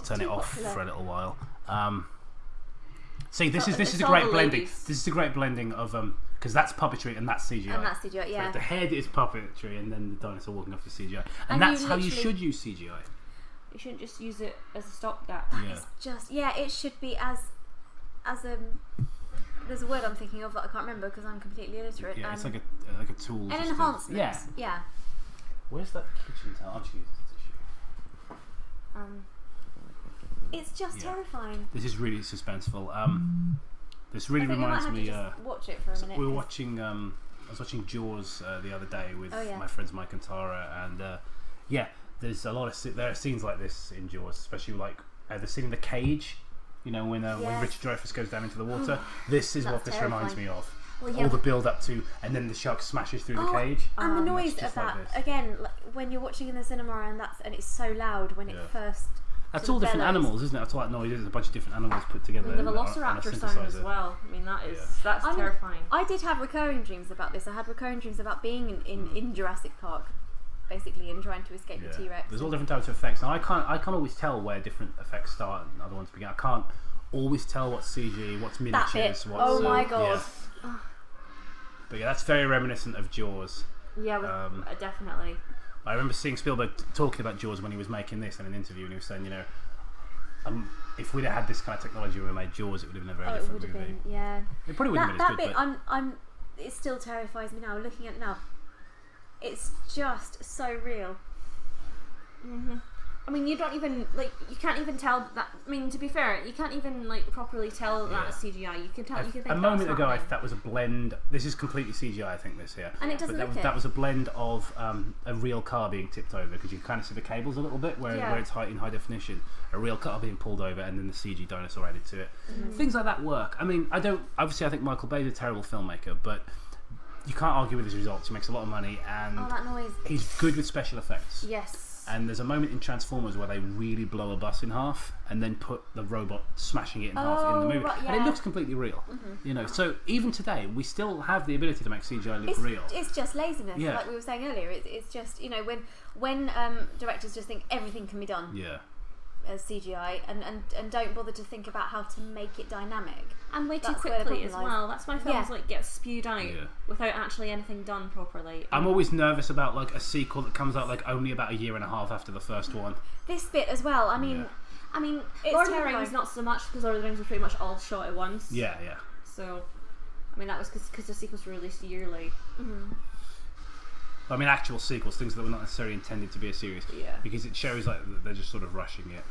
turn it off for a little while. See, this is it's a all great the blending. ladies. This is a great blending of because that's puppetry and that's CGI. And that's CGI, yeah. So the head is puppetry, and then the dinosaur walking off the CGI, and And that's you how you literally- should use CGI. You shouldn't just use it as a stopgap. Yeah. It's just it should be as there's a word I'm thinking of that I can't remember because I'm completely illiterate. Yeah, it's like a tool. an just to- enhancement. Yeah. Yeah. Where's that kitchen towel? I'll just use the tissue. It's just Yeah. terrifying. This is really suspenseful. This really I think we might reminds have me. to just watch it for a minute. We were 'cause- watching. I was watching Jaws the other day with Oh, yeah. my friends Mike and Tara, and there's a lot of there are scenes like this in Jaws, especially like the scene in the cage. You know when Yes. Richard Dreyfuss goes down into the water. This is what That's this reminds me terrifying. of. Well, yeah. All the build up to, and then the shark smashes through the Oh, cage. And the noise It's just of like that this. again, like, when you're watching in the cinema and it's so loud when it Yeah. first. That's sort all of different bellows. animals, isn't it? That's all that noise is. A bunch of different animals put together. And the on a velociraptor sound as synthesizer. well. I mean, Yeah. that's I mean, terrifying. I did have recurring dreams about this. I had recurring dreams about being in Jurassic Park, basically, and trying to escape the T-Rex. There's all different types of effects. Now I can't always tell where different effects start and other ones begin. I can't always tell what's CG, what's miniatures, bit. what's. Oh my god. Yeah. But yeah, that's very reminiscent of Jaws. Yeah, definitely. I remember seeing Spielberg talking about Jaws when he was making this in an interview, and he was saying, you know, if we'd have had this kind of technology when we made Jaws, it would have been a very Oh, it different would have movie. been, yeah. It probably would have That been as bit, good. I'm. It still terrifies me now. Looking at it now, it's just so real. I mean, you don't even you can't even tell that. I mean, to be fair, you can't even properly tell that it's CGI. You can tell. You can think a moment that's ago, I happening. that was a blend. This is completely CGI. I think this here, And it doesn't but look it. that was a blend of a real car being tipped over because you can kind of see the cables a little bit where it's in high definition. A real car being pulled over, and then the CG dinosaur added to it. Things like that work. I mean, I think Michael Bay's a terrible filmmaker, but you can't argue with his results. He makes a lot of money, and Oh, that noise. he's good with special effects. Yes. And there's a moment in Transformers where they really blow a bus in half and then put the robot smashing it in half in the movie. right, And it yeah. looks completely real. You know, so even today we still have the ability to make CGI look real. It's just laziness, Yeah. like we were saying earlier. It's just when directors just think everything can be done Yeah. as CGI and don't bother to think about how to make it dynamic. And way too That's where the quickly problem as lies. well. That's why films Yeah. get spewed out Yeah. without actually anything done properly. I'm always nervous about a sequel that comes out only about a year and a half after the first one. This bit as well. I mean, Yeah. it's Lord of the terrifying. Rings not so much because Lord of the Rings were pretty much all shot at once. Yeah, yeah. So, I mean that was because the sequels were released yearly. I mean, actual sequels, things that were not necessarily intended to be a series. Yeah. Because it shows that they're just sort of rushing it.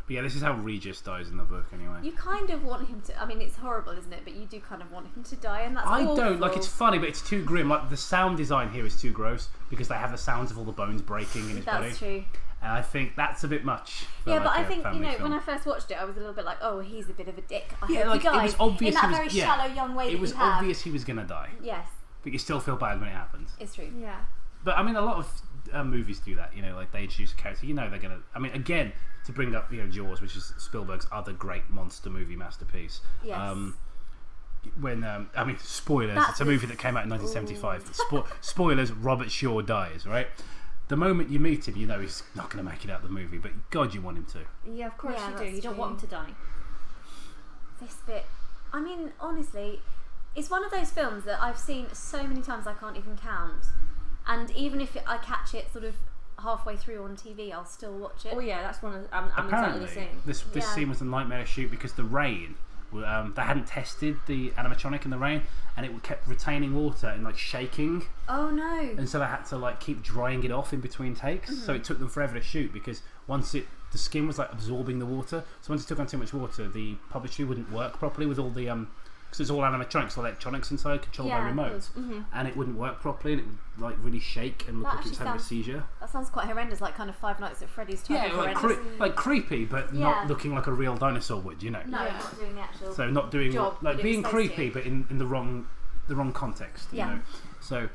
But yeah, this is how Regis dies in the book, anyway. You kind of want him to. I mean, it's horrible, isn't it? But you do kind of want him to die, and that's I awful. don't it's funny, but it's too grim. The sound design here is too gross because they have the sounds of all the bones breaking in his body. That's true. And I think that's a bit much. Yeah, but I think, when I first watched it, I was a little bit like, oh, he's a bit of a dick. I hope he dies. It was obvious in that very shallow, young way. It was obvious he was going to die. Yes. But you still feel bad when it happens. It's true. Yeah. But I mean, a lot of movies do that. Like they introduce a character. They're going to. I mean, again, to bring up Jaws, which is Spielberg's other great monster movie masterpiece. Yes. Spoilers. It's a movie that came out in 1975. Spoilers. Robert Shaw dies. Right. The moment you meet him, he's not going to make it out of the movie. But God, you want him to. Yeah, of course you do. You don't want him to die. This bit. I mean, honestly, it's one of those films that I've seen so many times I can't even count. And even if I catch it sort of halfway through on TV, I'll still watch it. Oh yeah, that's one of. I'm exactly the same. This scene was a nightmare to shoot because the rain. They hadn't tested the animatronic in the rain, and it kept retaining water and shaking. Oh no! And so they had to keep drying it off in between takes. Mm-hmm. So it took them forever to shoot because the skin was absorbing the water. So once it took on too much water, the puppetry wouldn't work properly with all the because it's all animatronics, electronics inside, controlled by remotes, and it wouldn't work properly, and it would really shake and look like it was having a seizure. That sounds quite horrendous, like kind of Five Nights at Freddy's type of horrendous. Creepy, but not looking like a real dinosaur would, No, not doing the actual. So not doing job, being creepy, but in the wrong context. You know? So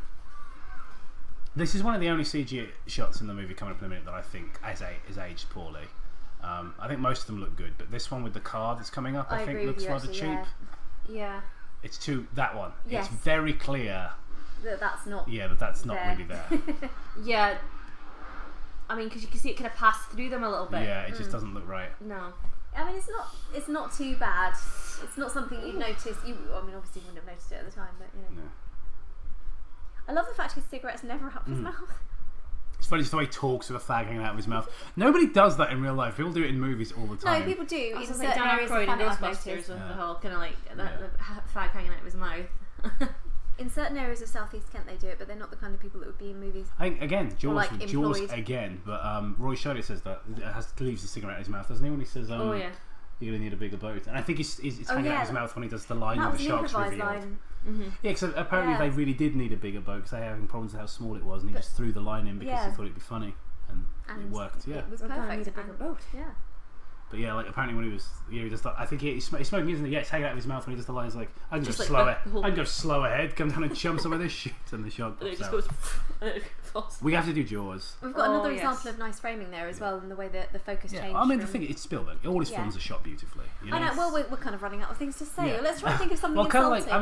this is one of the only CG shots in the movie coming up in a minute that I think is aged poorly. I think most of them look good, but this one with the car that's coming up, I think looks rather cheap. Yeah. It's that one. Yes. It's very clear that's not. Yeah, but that's not really there. Yeah. I mean, because you can see it kind of pass through them a little bit. Yeah, it just doesn't look right. No. I mean, it's not too bad. It's not something you'd notice. Obviously, you wouldn't have noticed it at the time, but No. I love the fact his cigarette's never up his mouth. It's funny just the way he talks with a fag hanging out of his mouth. Nobody does that in real life. People do it in movies all the time. No, people do. I was in like certain Dan areas Aykroyd of in planet I've Ghostbusters noticed. with the whole kind of the fag hanging out of his mouth. In certain areas of South East Kent they do it, but they're not the kind of people that would be in movies. I think, again, Jaws employed. again, but Roy Scheider says that it leaves the cigarette in his mouth, doesn't he? When he says, oh yeah, you're going to need a bigger boat. And I think it's hanging out of his mouth when he does the line that with the sharks revealed. line. Mm-hmm. Yeah, because apparently they really did need a bigger boat because they were having problems with how small it was, and he just threw the line in because he thought it'd be funny, and it worked. Yeah, it was We're perfect. gonna need a bigger boat. Yeah. But yeah, apparently when he was, he just I think he's smoking, isn't he? Yeah, it's hanging out of his mouth when he does the line. He's like, I can go slow ahead, come down and jump some of this shit, and the shark pops out. We have to do Jaws. We've got another example of nice framing there as well, in the way that the focus changed. I mean, the thing it's Spielberg. All his films are shot beautifully. I know. Well, we're kind of running out of things to say. Yeah. Let's try and think of something. Well, kind insulting.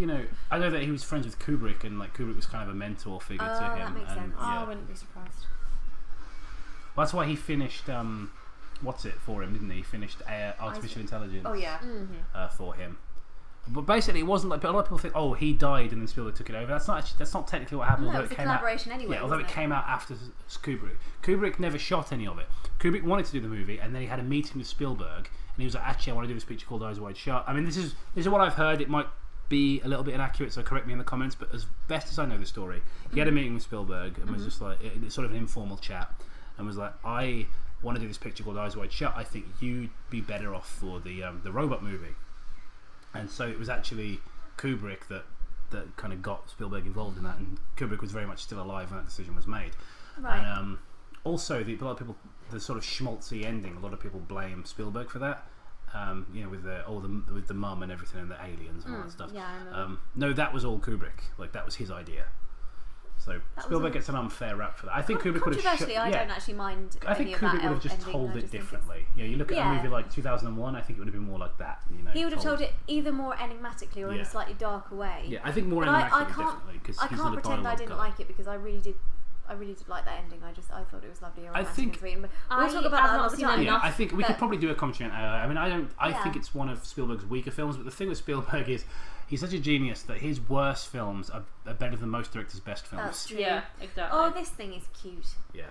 of I know that he was friends with Kubrick, and Kubrick was kind of a mentor figure to him. That makes sense. I wouldn't be surprised. Well, that's why he finished. What's it for him, didn't he? He finished Artificial Intelligence. Oh yeah. For him. But basically, it wasn't like. But a lot of people think, oh, he died and then Spielberg took it over. That's not technically what happened. No, although it was it a came collaboration out, anyway. Yeah, although it came out after Kubrick. Kubrick never shot any of it. Kubrick wanted to do the movie, and then he had a meeting with Spielberg, and he was like, actually, I want to do this picture called Eyes Wide Shut. I mean, this is what I've heard. It might be a little bit inaccurate, so correct me in the comments. But as best as I know the story, he had a meeting with Spielberg and was just like, it's sort of an informal chat, and was like, I want to do this picture called Eyes Wide Shut. I think you'd be better off for the robot movie. And so it was actually Kubrick that kind of got Spielberg involved in that, and Kubrick was very much still alive when that decision was made. Right. And also, a lot of people, the sort of schmaltzy ending, a lot of people blame Spielberg for that. With the mum and everything and the aliens and all that stuff. Yeah, I remember. No, that was all Kubrick. That was his idea. So Spielberg gets an unfair rap for that. I think Kubrick would have. Controversially, I don't actually mind. I think Kubrick would have just told it differently. You look at a movie like 2001. I think it would have been more like that. He would have told it either more enigmatically or in a slightly darker way. Yeah, I think more enigmatically, definitely. Because I can't pretend I didn't like it because I really did like that ending. I thought it was lovely and romantic and sweet. But we'll talk about that another time. Yeah, I think we could probably do a commentary on AI. I mean, I think it's one of Spielberg's weaker films. But the thing with Spielberg is, he's such a genius that his worst films are better than most directors' best films. That's true. Yeah, exactly. Oh, this thing is cute. Yeah.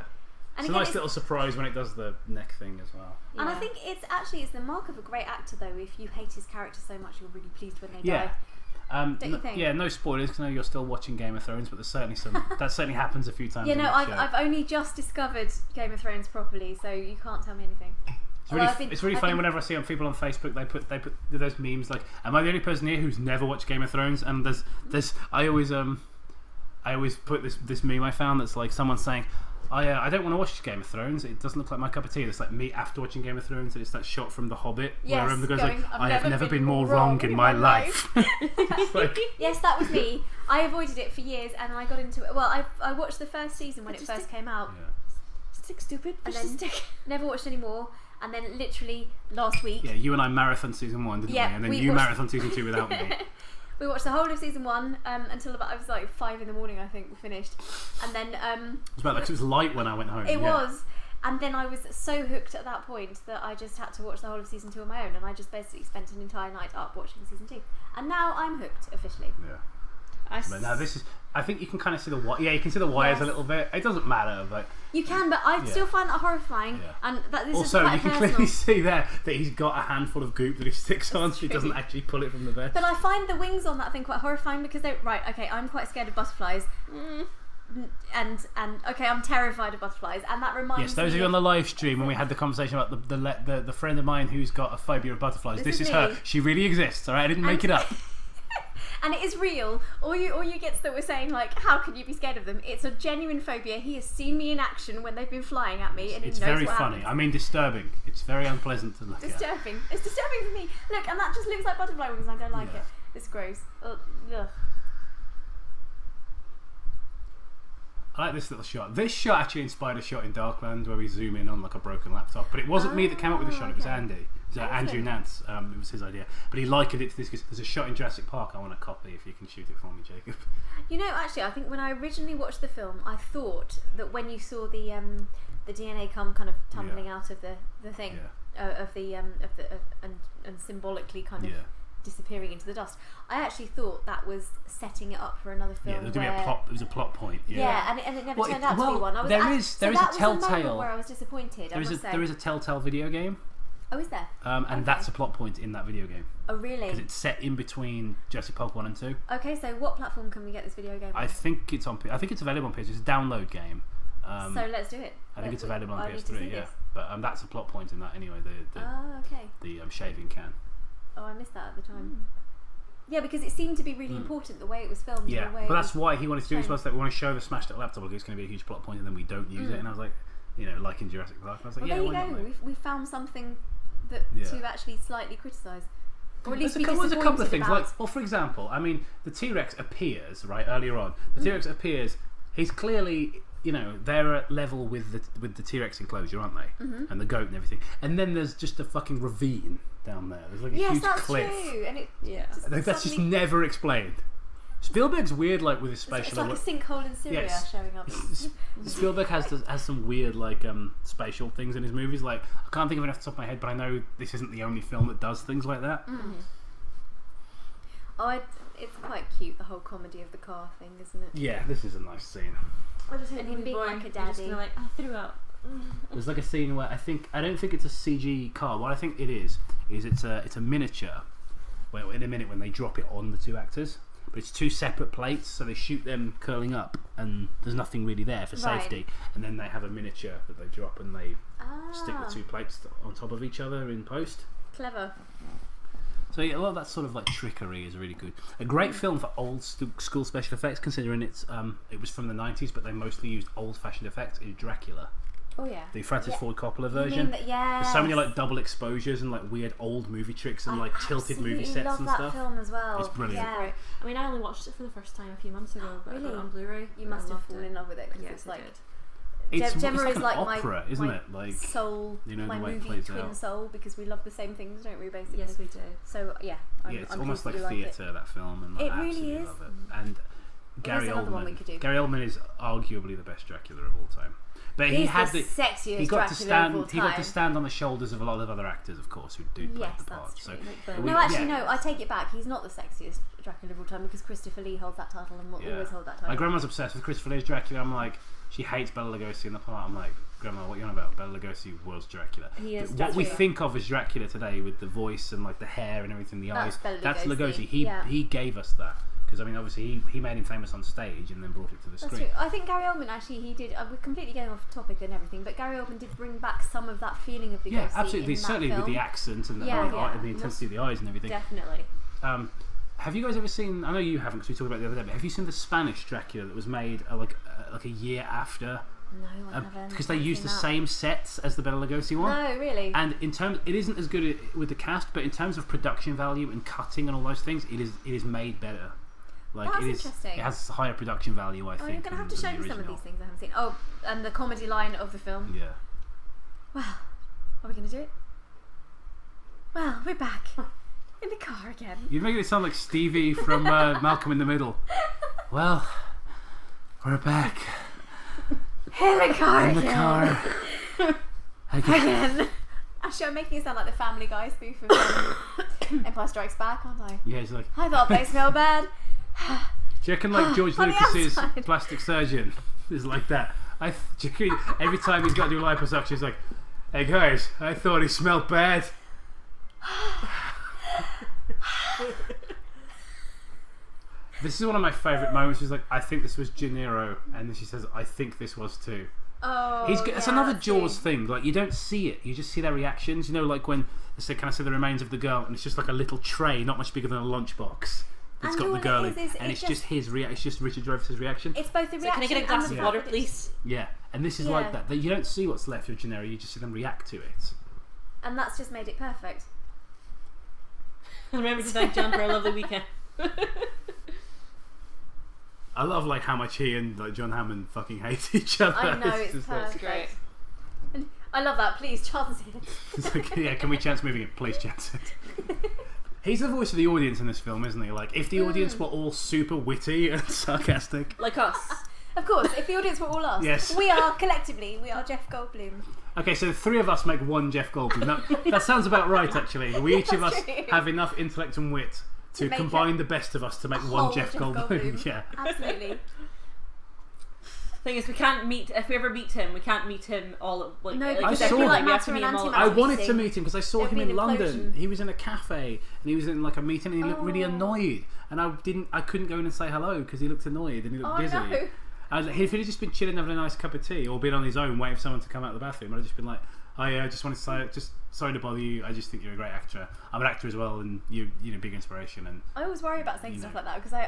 And it's a nice little surprise when it does the neck thing as well. Yeah. And I think it's the mark of a great actor, though. If you hate his character so much, you're really pleased when they die. Don't you think? Yeah, no spoilers because I know you're still watching Game of Thrones, but there's certainly that certainly happens a few times. Yeah, no, I've only just discovered Game of Thrones properly, so you can't tell me anything. It's really funny whenever I see on people on Facebook they put those memes like, am I the only person here who's never watched Game of Thrones? And there's I I always put this meme I found that's like someone saying, I don't want to watch Game of Thrones. It doesn't look like my cup of tea. It's like me after watching Game of Thrones, and it's that shot from The Hobbit where the guy's like, I have never been more wrong in my life. Like, yes, that was me. I avoided it for years, and I got into it. Well, I watched the first season when it first came out. yeah. Stick stupid. And then never watched anymore. And then literally last week. Yeah, you and I marathon season 1, didn't we? And then you marathon season 2 without me. We watched the whole of season 1 until about, I was like 5 in the morning, I think, we finished. And then it was about like it was light when I went home. It was. And then I was so hooked at that point that I just had to watch the whole of season 2 on my own, and I just basically spent an entire night up watching season 2. And now I'm hooked officially. Yeah. But now this is. I think you can kind of see the you can see the wires a little bit. It doesn't matter, but you can. But I still find that horrifying. Yeah. And that this also, is quite you can personal. clearly see there that he's got a handful of goop that he sticks on, so he doesn't actually pull it from the vest. But I find the wings on that thing quite horrifying because they're okay. I'm quite scared of butterflies. And okay, I'm terrified of butterflies, and that reminds me. Yes, those of you on the live stream when we had the conversation about the friend of mine who's got a phobia of butterflies. This is her. She really exists. All right, I didn't make it up. And it is real. All you gets that we're saying like, how can you be scared of them? It's a genuine phobia. He has seen me in action when they've been flying at me, and it's he knows very what funny. happens. I mean, disturbing. It's very unpleasant to look at. Disturbing. It's disturbing for me. Look, and that just looks like butterfly wings, and I don't like it. It's gross. Ugh. I like this little shot. This shot actually inspired a shot in Darkland where we zoom in on like a broken laptop. But it wasn't me that came up with the shot. It was Andy. It was Andrew Nance. It was his idea. But he likened it to this because there's a shot in Jurassic Park I want to copy if you can shoot it for me, Jacob. You know, actually, I think when I originally watched the film, I thought that when you saw the DNA come kind of tumbling out of the thing and symbolically kind of disappearing into the dust, I actually thought that was setting it up for another film. Yeah, there's going to be a plot. It was a plot point. Yeah, and it never turned out to be one. There is a telltale. Where I was disappointed. There is a telltale video game. Oh, is there? And that's a plot point in that video game. Oh, really? Because it's set in between Jurassic Park 1 and 2. Okay, so what platform can we get this video game on? I think it's on. I think it's available on PS3. It's a download game. So let's do it. I think it's available on PS3. Yeah, but that's a plot point in that anyway. The shaving can. Oh, I missed that at the time. Yeah, because it seemed to be really important the way it was filmed. Yeah, the way but that's why he wanted to do this. Was that we want to show the smashed up laptop. Like it's going to be a huge plot point, and then we don't use it. And I was like, like in Jurassic Park. I was like, there you go. We found something to actually slightly criticise. Or at least there's a couple of things. Like, well, for example, I mean, the T-Rex appears right earlier on. The T-Rex appears. He's clearly, they're at level with the T-Rex enclosure, aren't they? And the goat and everything. And then there's just a fucking ravine down there. There's like a huge cliff. Yes, that's true. And that's just never explained. Spielberg's weird, like with his spatial. It's like a sinkhole in Syria showing up. Spielberg has some weird like spatial things in his movies. Like I can't think of it off the top of my head, but I know this isn't the only film that does things like that. Oh, it's quite cute, the whole comedy of the car thing, isn't it? Yeah, this is a nice scene. I just and him being like a daddy. I threw out. There's like a scene where I don't think it's a CG car. What I think it is it's a miniature. Well, in a minute when they drop it on the two actors. But it's two separate plates, so they shoot them curling up, and there's nothing really there for safety. And then they have a miniature that they drop, and they stick the two plates on top of each other in post. Clever. So yeah, a lot of that sort of like trickery is really good. A great film for old school special effects, considering it was from the 90s, but they mostly used old-fashioned effects. Is Dracula. Oh yeah. The Francis Ford Coppola version. There's so many like double exposures and like weird old movie tricks and like tilted movie sets and love stuff. that film as well. It's brilliant. Yeah. I mean, I only watched it for the first time a few months ago, but I got it on Blu-ray. You must have fallen in love with it because it's like. It's Gemma like is an like opera, isn't it? Like soul, my the way it movie plays twin out. soul, because we love the same things, don't we? Basically, yes, we do. So yeah, it's almost like theatre. That film, and it I really absolutely is. love it. And Gary Oldman. Gary Oldman is arguably the best Dracula of all time. But he got to stand on the shoulders of a lot of other actors, of course, who do play the part. That's so true. No, I take it back. He's not the sexiest Dracula of all time because Christopher Lee holds that title and will always hold that title. My grandma's obsessed with Christopher Lee's Dracula. I'm like, she hates Bela Lugosi in the part. I'm like, Grandma, what are you on about? Bela Lugosi was Dracula. He is what we think of as Dracula today, with the voice and like the hair and everything, the eyes, that's Lugosi. He gave us that. Because I mean, obviously, he made him famous on stage and then brought it to the screen. True. I think Gary Oldman actually we're completely getting off topic and everything, but Gary Oldman did bring back some of that feeling of Lugosi. Yeah, absolutely. Certainly with the accent and the intensity of the eyes and everything. Definitely. Have you guys ever seen? I know you haven't because we talked about it the other day. But have you seen the Spanish Dracula that was made like a year after? No, I haven't. Because they used the same sets as the Bela Lugosi one. No, really. And in terms, it isn't as good with the cast, but in terms of production value and cutting and all those things, it is made better. Like That's it is, interesting. It has higher production value. I think. You're going to have to show me some of these things I haven't seen. Oh, and the comedy line of the film. Yeah. Well, are we going to do it? Well, we're back in the car again. You're making it sound like Stevie from Malcolm in the Middle. Well, we're back In the car in the car again. Actually, I'm making it sound like the Family Guy spoof of Empire Strikes Back, aren't I? Yeah, it's like. I thought they smell bad. Do you reckon like George On the Lucas's outside. plastic surgeon is like that? Every time he's got to do liposuction, he's like, "Hey guys, I thought he smelled bad." This is one of my favourite moments. She's like, "I think this was De Niro," and then she says, "I think this was too." Oh, It's another Jaws thing. Like you don't see it; you just see their reactions. You know, like when they say, "Can I see the remains of the girl?" and it's just like a little tray, not much bigger than a lunchbox. It's And got all the it girl is in, is and it's it's just his reaction. It's just Richard Dreyfuss's reaction. It's both the So reaction. can I get a glass and of the water, fact that it's- please? Yeah, and this is like that. You don't see what's left of Gennaro, you just see them react to it. And that's just made it perfect. And remember to thank John for a lovely weekend. I love like how much he and like John Hammond fucking hate each other. I know, it's just, like, perfect. great. And I love that. Please, chance it. it's like, yeah, can we chance moving it? Please chance it. He's the voice of the audience in this film, isn't he? Like, if the audience were all super witty and sarcastic. Like us. Of course, if the audience were all us, Yes. we are collectively, we are Jeff Goldblum. Okay, so the three of us make one Jeff Goldblum. That sounds about right, actually. We each of us True. have enough intellect and wit to make combine the best of us to make one whole Jeff Goldblum. Yeah. Absolutely. Thing is, we can't meet. If we ever meet him, we can't meet him all at like. No, like, because I saw separately. him. We have to Matter meet and him all. Antimatter. I wanted to meeting. meet him because I saw There'd him be in an London. implosion. He was in a cafe and he was in like a meeting and he looked really annoyed. And I couldn't go in and say hello because he looked annoyed and he looked busy. No. I was like, if he'd just been chilling having a nice cup of tea or been on his own waiting for someone to come out of the bathroom, I'd have just been like, I just wanted to say, just sorry to bother you. I just think you're a great actor. I'm an actor as well, and you know, big inspiration. And I always worry about saying You stuff know. like that because I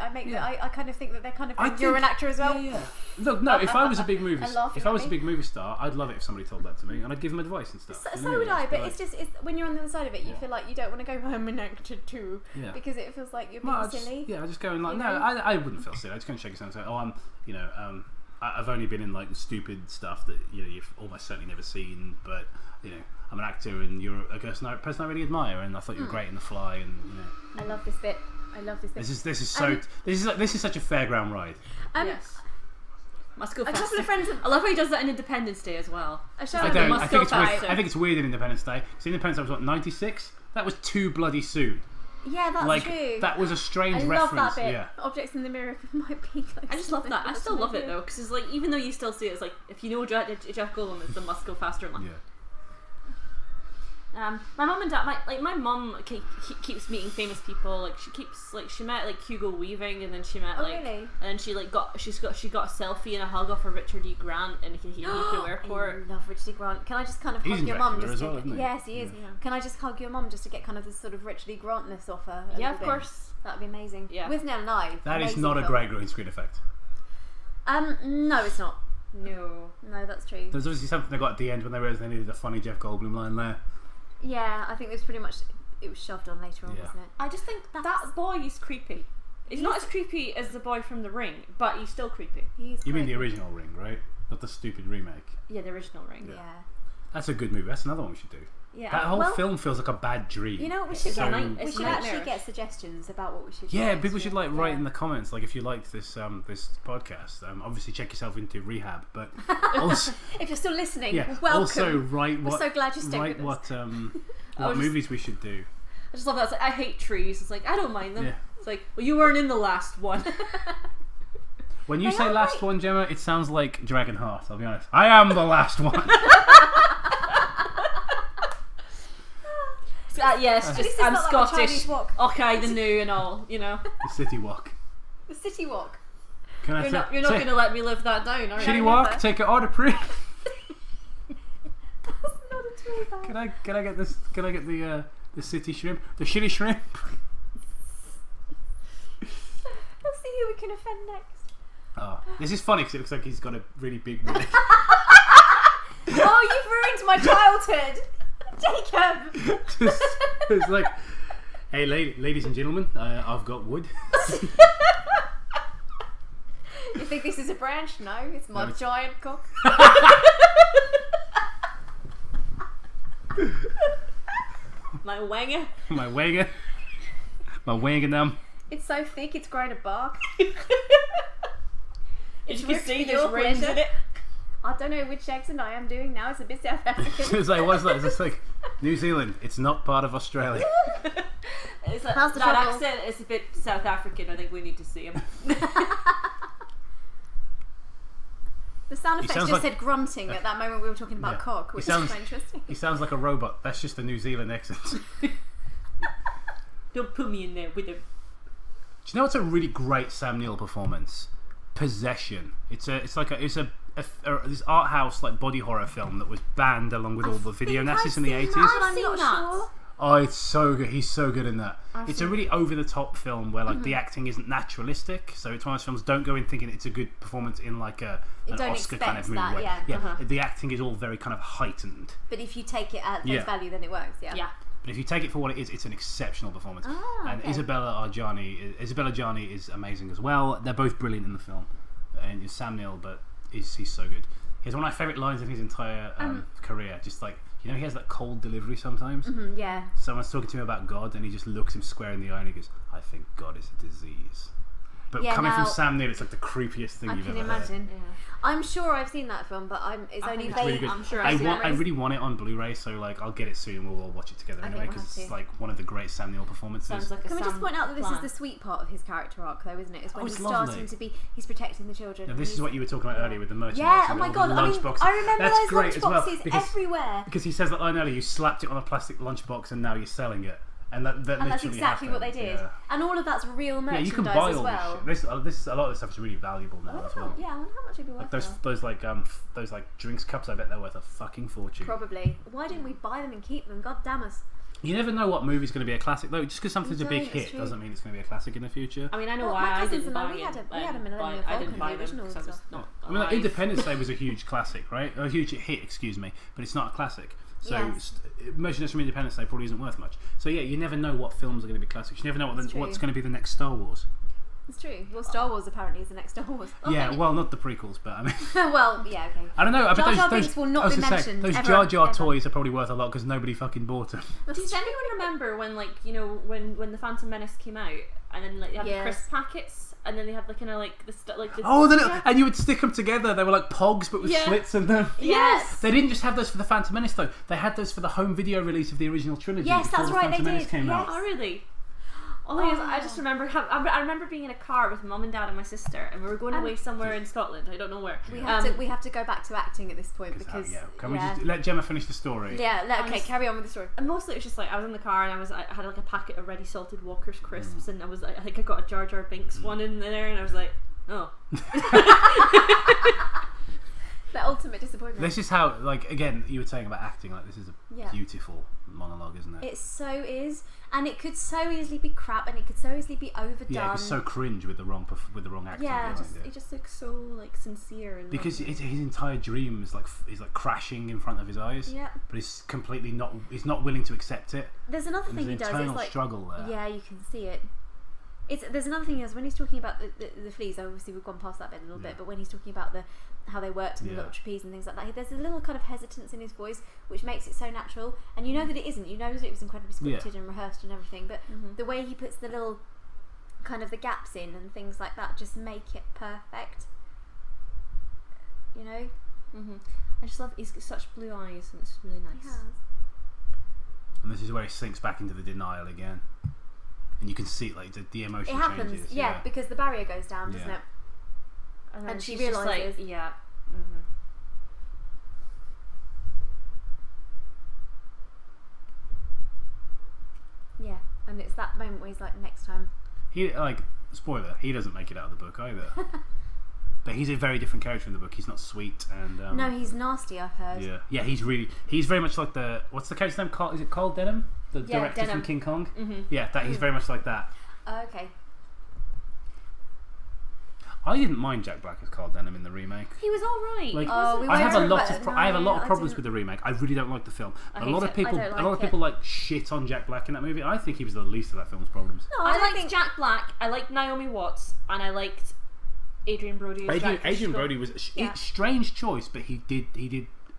kind of think that they're kind of I you're think- an actor as well. Yeah. Look, no. If I was a big movie, And laughing if I at was a me. big movie star, I'd love it if somebody told that to me, and I'd give them advice and stuff. So, you so know? would I, Just but be it's when you're on the other side of it, you Yeah. feel like you don't want to go, I'm an actor too, Yeah. because it feels like you're being No, I just, silly. yeah, I just go and like, You no, know? I wouldn't feel silly. I just go and shake his hand and say, oh, I'm, you know, I've only been in like stupid stuff that you've almost certainly never seen, but you know, I'm an actor and you're a person I really admire, and I thought you were great in The Fly, and you know, I love this bit. this is such a fairground ride. Yes. Must go A faster. couple of friends. I love how he does that in Independence Day as well. I show I them- don't. must I go think it's weird. faster. I think it's weird in Independence Day. So Independence Day was what, 96? That was too bloody soon. Yeah, that's Like true. that was a strange I love reference. that bit. Yeah. Objects in the mirror might be close. I just love that. I still love it though, because it's like, even though you still see it, it's like, if you know Jeff Goldblum, it's the must go faster line. Yeah. My mum and dad, my mum keeps meeting famous people. Like she met like Hugo Weaving, and then she met really? and then she got a selfie and a hug off of Richard E. Grant in Heathrow Airport. I love Richard E. Grant. Can I just kind of He's hug in your mum Dracula just as well, isn't he? Yes, he is. Yeah. Can I just hug your mum just to get kind of this sort of Richard E. Grantness off her? Yeah, of course. That'd be amazing. Yeah. With Nell Live. That is amazing not a film. great green screen effect. No, it's not. No. No, that's true. There's obviously something they got at the end when they realised they needed a funny Jeff Goldblum line there. Yeah, I think it was pretty much. It was shoved on later on, Yeah. wasn't it? I just think that boy is creepy. He's not as creepy as the boy from The Ring, but he's still creepy. He's You mean great. the original Ring, right? Not the stupid remake. Yeah, the original Ring. Yeah. That's a good movie. That's another one we should do. Yeah. That whole Well- film feels like a bad dream. You know what we should So- get? It's We should nightmarish. actually get suggestions about what we should. Yeah, do people next should year. like write in the comments, like if you liked this this podcast. Obviously, check yourself into rehab, but also, If you're still listening, yeah, welcome. also write what so glad you stayed write with us. what movies we should do. I just love that. It's like, I hate trees. It's like, I don't mind them. Yeah. It's like, well, you weren't in the last one. When you They say are last great. one, Gemma, it sounds like Dragonheart. I'll be honest. I am the last one. Yeah, it's At just, least it's I'm not like a Scottish. Chinese walk. Okay, the new and all, you know. The city walk. The city walk. Can I You're not going to let me live that down, are you? Shitty No, walk. never. Take it order, pre. That's not at all bad. Can I get this? Can I get the city shrimp? The shitty shrimp. who we can offend next. Oh, this is funny because it looks like he's got a really big willy. Oh, you've ruined my childhood, Jacob. It's like, hey, ladies and gentlemen, I've got wood. You think this is a branch? No, it's my giant cock. My wanger. My wanger. It's so thick, it's grown a bark. As you can see, your there's rings in it. I don't know which accent I am doing now. It's a bit South African. It's like, what's that? It's just like New Zealand. It's not part of Australia. It's like, How's the that trouble? accent is a bit South African. I think we need to see him. The sound effects just like, said grunting at that moment we were talking about cock, which is quite interesting. He sounds like a robot. That's just a New Zealand accent. Don't put me in there with him. Do you know what's a really great Sam Neill performance? Possession. It's this art house like body horror film that was banned along with all the video nasties in the 80s. I'm not sure. Oh, it's so good. He's so good in that. It's a really over-the-top film where like the acting isn't naturalistic. So it's one of those films. Don't go in thinking it's a good performance in like an Oscar kind of movie. The acting is all very kind of heightened. But if you take it at face value, then it works. Yeah. But if you take it for what it is, it's an exceptional performance. And Isabella Adjani is amazing as well. They're both brilliant in the film. And it's Sam Neill, but he's so good. He has one of my favourite lines in his entire career. Just like, you know, he has that cold delivery sometimes. Yeah. Someone's talking to him about God, and he just looks him square in the eye and he goes, "I think God is a disease." But coming from Sam Neill, it's like the creepiest thing you've ever heard. I can imagine. Yeah. I'm sure I've seen that film, but it's only vague. Really good. I'm sure I really want it on Blu-ray, so like I'll get it soon. We'll all watch it together anyway because it's like one of the great Sam Neill performances. Like can we just point out that this is the sweet part of his character arc, though, isn't it? It's when he's starting to be, he's protecting the children. Now, this is what you were talking about earlier with the merchandise. Yeah. Oh my god. I remember That's those great lunchboxes as well, everywhere. Because he says that line earlier, you slapped it on a plastic lunchbox and now you're selling it. And that's exactly what they did. Yeah. And all of that's real merchandise you can buy as all well. This a lot of this stuff is really valuable now as well. Yeah, I wonder how much it'd be worth. Like those drinks cups, I bet they're worth a fucking fortune. Probably. Why didn't we buy them and keep them? God damn us. You never know what movie's going to be a classic though. Just because something's a big hit doesn't mean it's going to be a classic in the future. I mean, I know why I didn't buy we had a Millennium Falcon, the original. I mean, like, Independence Day was a huge classic, right? A huge hit, excuse me, but it's not a classic. So merchandise from Independence Day probably isn't worth much. So yeah, you never know what films are going to be classics. You never know what's going to be the next Star Wars. It's true. Well, Star Wars apparently is the next Star Wars. Yeah, well, not the prequels, but I mean... well, yeah, okay. I don't know. Jar Jar Binks will not be mentioned. Those Jar Jar toys are probably worth a lot because nobody fucking bought them. Does anyone remember when, like, you know, when the Phantom Menace came out, and then like they had the crisp packets, and then they had like, kind of like the and you would stick them together. They were like Pogs, but with slits in them. Yes. They didn't just have those for the Phantom Menace though. They had those for the home video release of the original trilogy. Yes, that's right. Phantom Menace came out. Oh, really? I just remember I remember being in a car with Mum and Dad and my sister, and we were going away somewhere in Scotland. I don't know where. We have to go back to acting at this point because can we just let Gemma finish the story? Yeah. Carry on with the story. And mostly it was just like I was in the car and I had like a packet of ready salted Walker's crisps, and I think I got a Jar Jar Binks one in there, and I was like, oh. The ultimate disappointment. This is how, like, again, you were saying about acting, like, this is a beautiful monologue, isn't it? It so is, and it could so easily be crap, and it could so easily be overdone. Yeah, it was so cringe with the wrong acting. Yeah, it just looks so like sincere and because his entire dream is like crashing in front of his eyes. Yeah, but he's completely not. He's not willing to accept it. There's another thing he does. There's an internal struggle there. Yeah, you can see it. There's another thing is when he's talking about the fleas. Obviously, we've gone past that bit a little bit, but when he's talking about how they worked and the little trapeze and things like that, there's a little kind of hesitance in his voice which makes it so natural, and you know that it isn't. You know that it was incredibly scripted and rehearsed and everything, but the way he puts the little kind of the gaps in and things like that just make it perfect. You know. I just love. He's got such blue eyes, and it's really nice. He has. And this is where he sinks back into the denial again. And you can see like the emotion. It happens, changes, because the barrier goes down, doesn't it? And she realises, yeah. Yeah, and it's that moment where he's like, next time. He spoiler, he doesn't make it out of the book either. But he's a very different character in the book. He's not sweet and no, he's nasty. I've heard. Yeah. He's very much like what's the character's name? Is it Carl Denham? The director Denham. from King Kong. Yeah, he's very much like that. Okay. I didn't mind Jack Black as Carl Denham in the remake. He was all right. Like, I have a lot of problems with the remake. I really don't like the film. A lot of people like shit on Jack Black in that movie. I think he was the least of that film's problems. No, I liked Jack Black. I liked Naomi Watts, and I liked Adrian Brody. Adrian Brody was a strange choice, but he did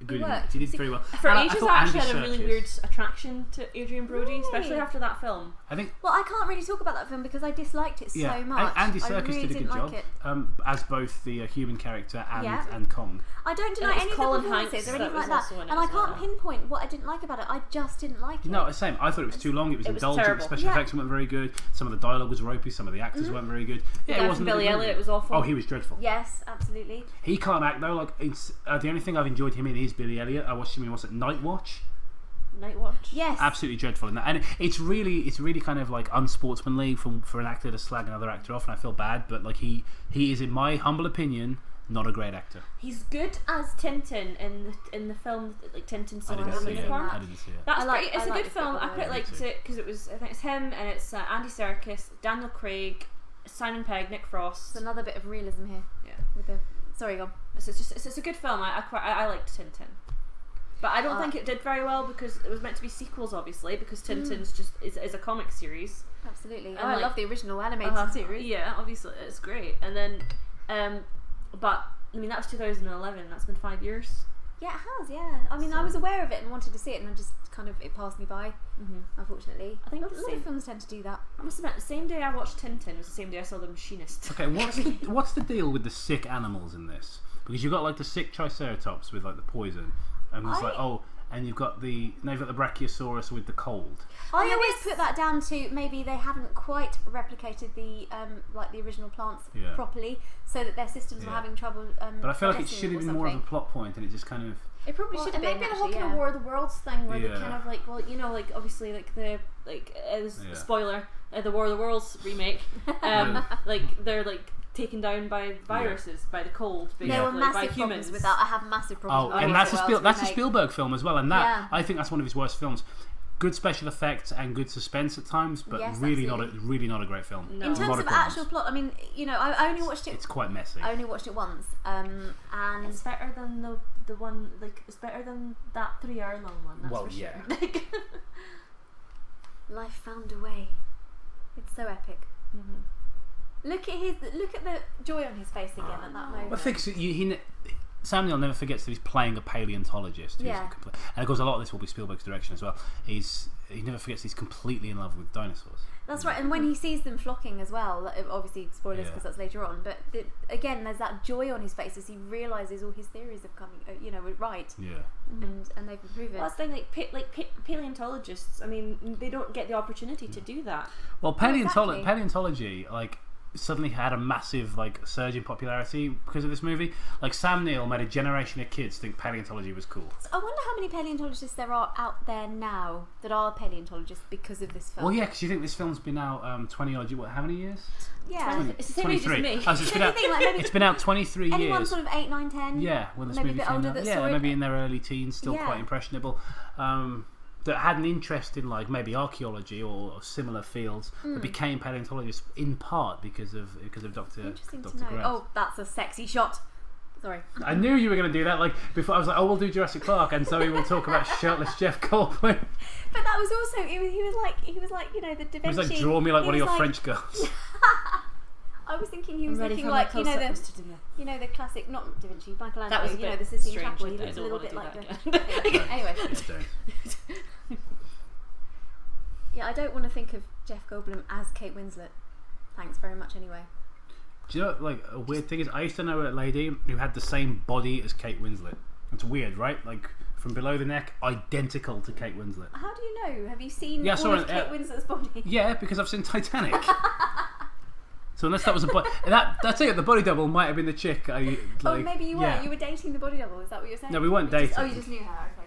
good. He did very well. For ages, I actually had a really weird attraction to Adrian Brody, especially after that film. I think. Well, I can't really talk about that film because I disliked it so much. Andy Serkis really did a good job as both the human character and Kong. I don't deny any of the performances or anything like that, and I can't pinpoint what I didn't like about it. I just didn't like it. No, the same. I thought it was too long. It was indulgent. Terrible. Special effects weren't very good. Some of the dialogue was ropey. Some of the actors weren't very good. Yeah, it wasn't. Billy Elliot was awful. Oh, he was dreadful. Yes, absolutely. He can't act though. Like the only thing I've enjoyed him in is Billy Elliot. I watched him in Night Watch. Yes. Absolutely dreadful in that, and it's really kind of like unsportsmanlike for an actor to slag another actor off, and I feel bad, but like he is, in my humble opinion, not a great actor. He's good as Tintin in the film, like Tintin Song of the Unicorn. I didn't see it. It's a good film. I quite liked it because I think it's him and it's Andy Serkis, Daniel Craig, Simon Pegg, Nick Frost. There's another bit of realism here. Yeah. Sorry, go on. It's a good film. I liked Tintin. But I don't think it did very well because it was meant to be sequels, obviously, because Tintin's just is a comic series. Absolutely. And I love the original animated series. Yeah, obviously, it's great. And then, but I mean, that was 2011. That's been 5 years. Yeah, it has. Yeah. I mean, I was aware of it and wanted to see it, and I just it passed me by. Unfortunately, I think a lot of films tend to do that. I must admit, the same day I watched Tintin was the same day I saw The Machinist. Okay, what's the deal with the sick animals in this? Because you've got like the sick Triceratops with like the poison. And it's and you've got the Brachiosaurus with the cold. I always put that down to maybe they haven't quite replicated the the original plants properly, so that their systems were having trouble. But I feel like it should have been more of a plot point, and it just kind of. It probably should have been. Maybe the whole kind of War of the Worlds thing, where they kind of like, well, obviously spoiler, the War of the Worlds remake, they're like taken down by viruses, by the cold. There were massive problems with that. I have massive problems. And that's a Spielberg film as well, and that I think that's one of his worst films. Good special effects and good suspense at times, but really not a great film. No. In terms of actual plot, I mean, I only watched it. It's quite messy. I only watched it once, and it's better than the one. Like, it's better than that 3-hour long one. That's for sure. Life found a way. It's so epic. Look at the joy on his face again at that moment. I think Sam Neill never forgets that he's playing a paleontologist. And of course, a lot of this will be Spielberg's direction as well. He never forgets he's completely in love with dinosaurs. That's right, and when he sees them flocking as well, obviously spoilers because that's later on, but again, there's that joy on his face as he realises all his theories have come, right. Yeah. And they've been proven. Well, that's the thing, like paleontologists. I mean, they don't get the opportunity to do that. Well, paleontology, like, suddenly had a massive surge in popularity because of this movie. Like, Sam Neill made a generation of kids think paleontology was cool. So I wonder how many paleontologists there are out there now that are paleontologists because of this film. Well, yeah, because you think this film's been out 20 odd. How many years? Yeah, it's the same age as me. It's been out 23 years. Anyone sort of 8, 9, 10. Yeah, when this maybe movie a bit came older out. that Maybe in their early teens, still quite impressionable. That had an interest in maybe archaeology or similar fields, that became paleontologists in part because of Dr. Grant. Oh, that's a sexy shot. Sorry. I knew you were going to do that. Like before, I was like, "Oh, we'll do Jurassic Park," and Zoe will talk about shirtless Jeff Goldblum. But that was also he was like the Da Vinci. He was like, "Draw me like one of your French girls." I was thinking he was looking like the classic, not Da Vinci, Michelangelo. The Sistine Chapel. He looks a little bit like the. Anyway. Yeah, I don't want to think of Jeff Goldblum as Kate Winslet. Thanks very much, anyway. Do you know, a weird thing is, I used to know a lady who had the same body as Kate Winslet. It's weird, right? Like, from below the neck, identical to Kate Winslet. How do you know? Have you seen all of Kate Winslet's body? Yeah, because I've seen Titanic. So unless that was a body, that's it. The body double might have been the chick. Maybe you were. Yeah. You were dating the body double. Is that what you're saying? No, we weren't dating. You just knew her. Okay,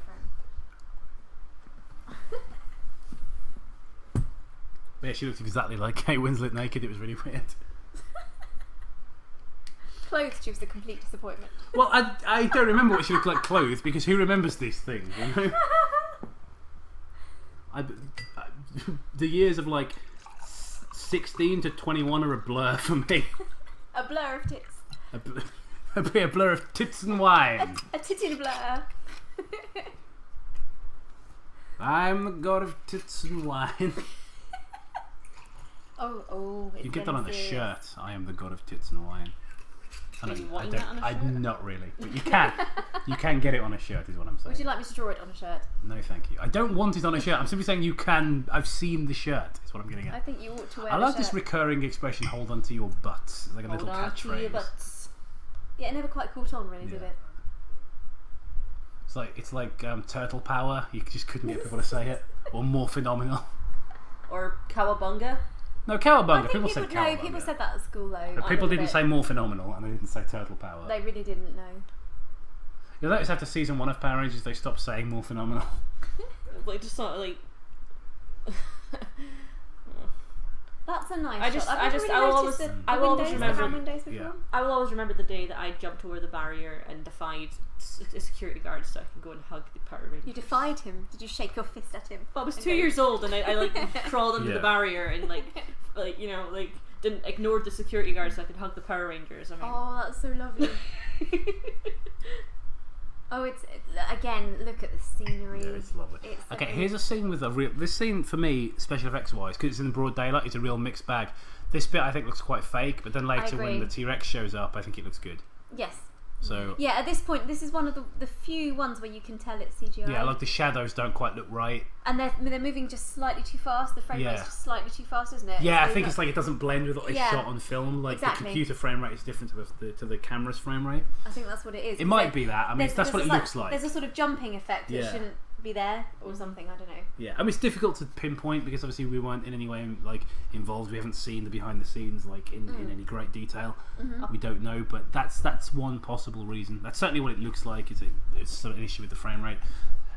fine. Yeah, she looked exactly like Kate Winslet naked. It was really weird. Clothed, she was a complete disappointment. Well, I don't remember what she looked like clothed, because who remembers these things? You know? The years of 16 to 21 are a blur for me. A blur of tits. A blur of tits and wine. A titty blur. I'm the god of tits and wine. Oh. You get that on a shirt. I am the god of tits and wine. Not really, but you can. You can get it on a shirt, is what I'm saying. Would you like me to draw it on a shirt? No, thank you. I don't want it on a shirt. I'm simply saying you can. I've seen the shirt. Is what I'm getting at. I think you ought to wear. I love this recurring expression. Hold on to your butts. It's like a little catchphrase. Hold on to your butts. Yeah, it never quite caught on, really, did it? It's like turtle power. You just couldn't get people to say it. Or more phenomenal. Or cowabunga. No, cowabunga. People said cowabunga. No, people said that at school though. But people didn't say more phenomenal, and they didn't say turtle power. They really didn't know. You notice after season 1 of Power Rangers, they stopped saying more phenomenal. Like just not like. That's a nice. I will always remember the day that I jumped over the barrier and defied a security guard so I can go and hug the Power Ranger. You defied him? Did you shake your fist at him? Well, I was 2 years old and I like crawled under the barrier and didn't ignore the security guard so I could hug the Power Rangers. I mean. Oh, that's so lovely. Oh, again. Look at the scenery. Yeah, it's lovely. Okay, here's a scene with a real. This scene for me, special effects wise, because it's in broad daylight, it's a real mixed bag. This bit I think looks quite fake, but then later when the T-Rex shows up, I think it looks good. Yes. So yeah, at this point, this is one of the few ones where you can tell it's CGI. Yeah, like the shadows don't quite look right, and they're moving just slightly too fast. The frame rate's just slightly too fast, isn't it? Yeah, I think it's like it doesn't blend with what they shot on film. Like the computer frame rate is different to the camera's frame rate. I think that's what it is. It might be that. I mean, that's what it looks like. There's a sort of jumping effect that shouldn't be there or something. I don't know. Yeah, I mean it's difficult to pinpoint because obviously we weren't in any way like involved. We haven't seen the behind the scenes like in any great detail. Mm-hmm. We don't know, but that's one possible reason. That's certainly what it looks like. It's sort of an issue with the frame rate,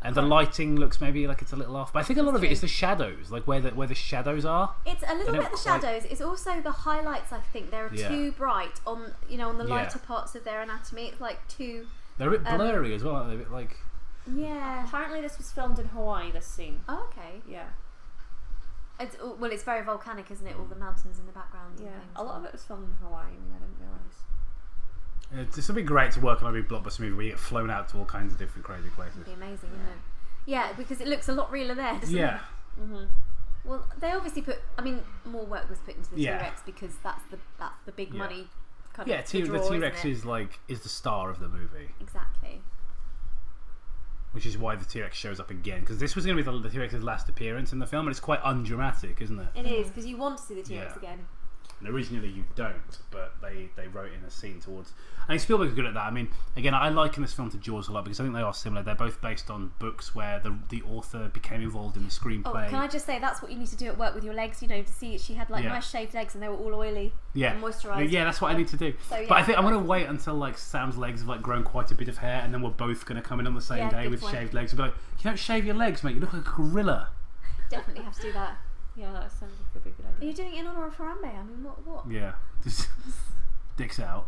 and the lighting looks maybe like it's a little off. But I think a lot of it is the shadows, like where the shadows are. It's a little bit the shadows. It's also the highlights. I think they're too bright on on the lighter parts of their anatomy. It's like too. They're a bit blurry as well. Aren't they? A bit like. Yeah. Apparently this was filmed in Hawaii, this scene. Oh, okay. Yeah. It's very volcanic, isn't it? All the mountains in the background. Yeah. A lot of it was filmed in Hawaii. I mean, I didn't realise. It's something great to work on a big blockbuster movie where you get flown out to all kinds of different crazy places. It'd be amazing, wouldn't it? Yeah, because it looks a lot realer there, doesn't it? Mm-hmm. Well, they obviously more work was put into the T-Rex because that's the big money kind of the T-Rex is the star of the movie. Exactly. Which is why the T-Rex shows up again, because this was going to be the T-Rex's last appearance in the film, and it's quite undramatic, isn't it? It is, because you want to see the T-Rex again. And originally you don't, but they wrote in a scene towards. I think Spielberg's good at that. I mean, again, I liken this film to Jaws a lot because I think they are similar. They're both based on books where the author became involved in the screenplay. Oh, can I just say that's what you need to do at work with your legs? To see she had nice shaved legs and they were all oily and moisturised. Yeah, that's what I need to do. So, but I think I'm going to wait until Sam's legs have grown quite a bit of hair, and then we're both going to come in on the same day with shaved legs and be like, you don't shave your legs, mate. You look like a gorilla. Definitely have to do that. Yeah, that sounds like a good idea. Are you doing it in honour of Harambe? I mean, what? Yeah, just dicks out.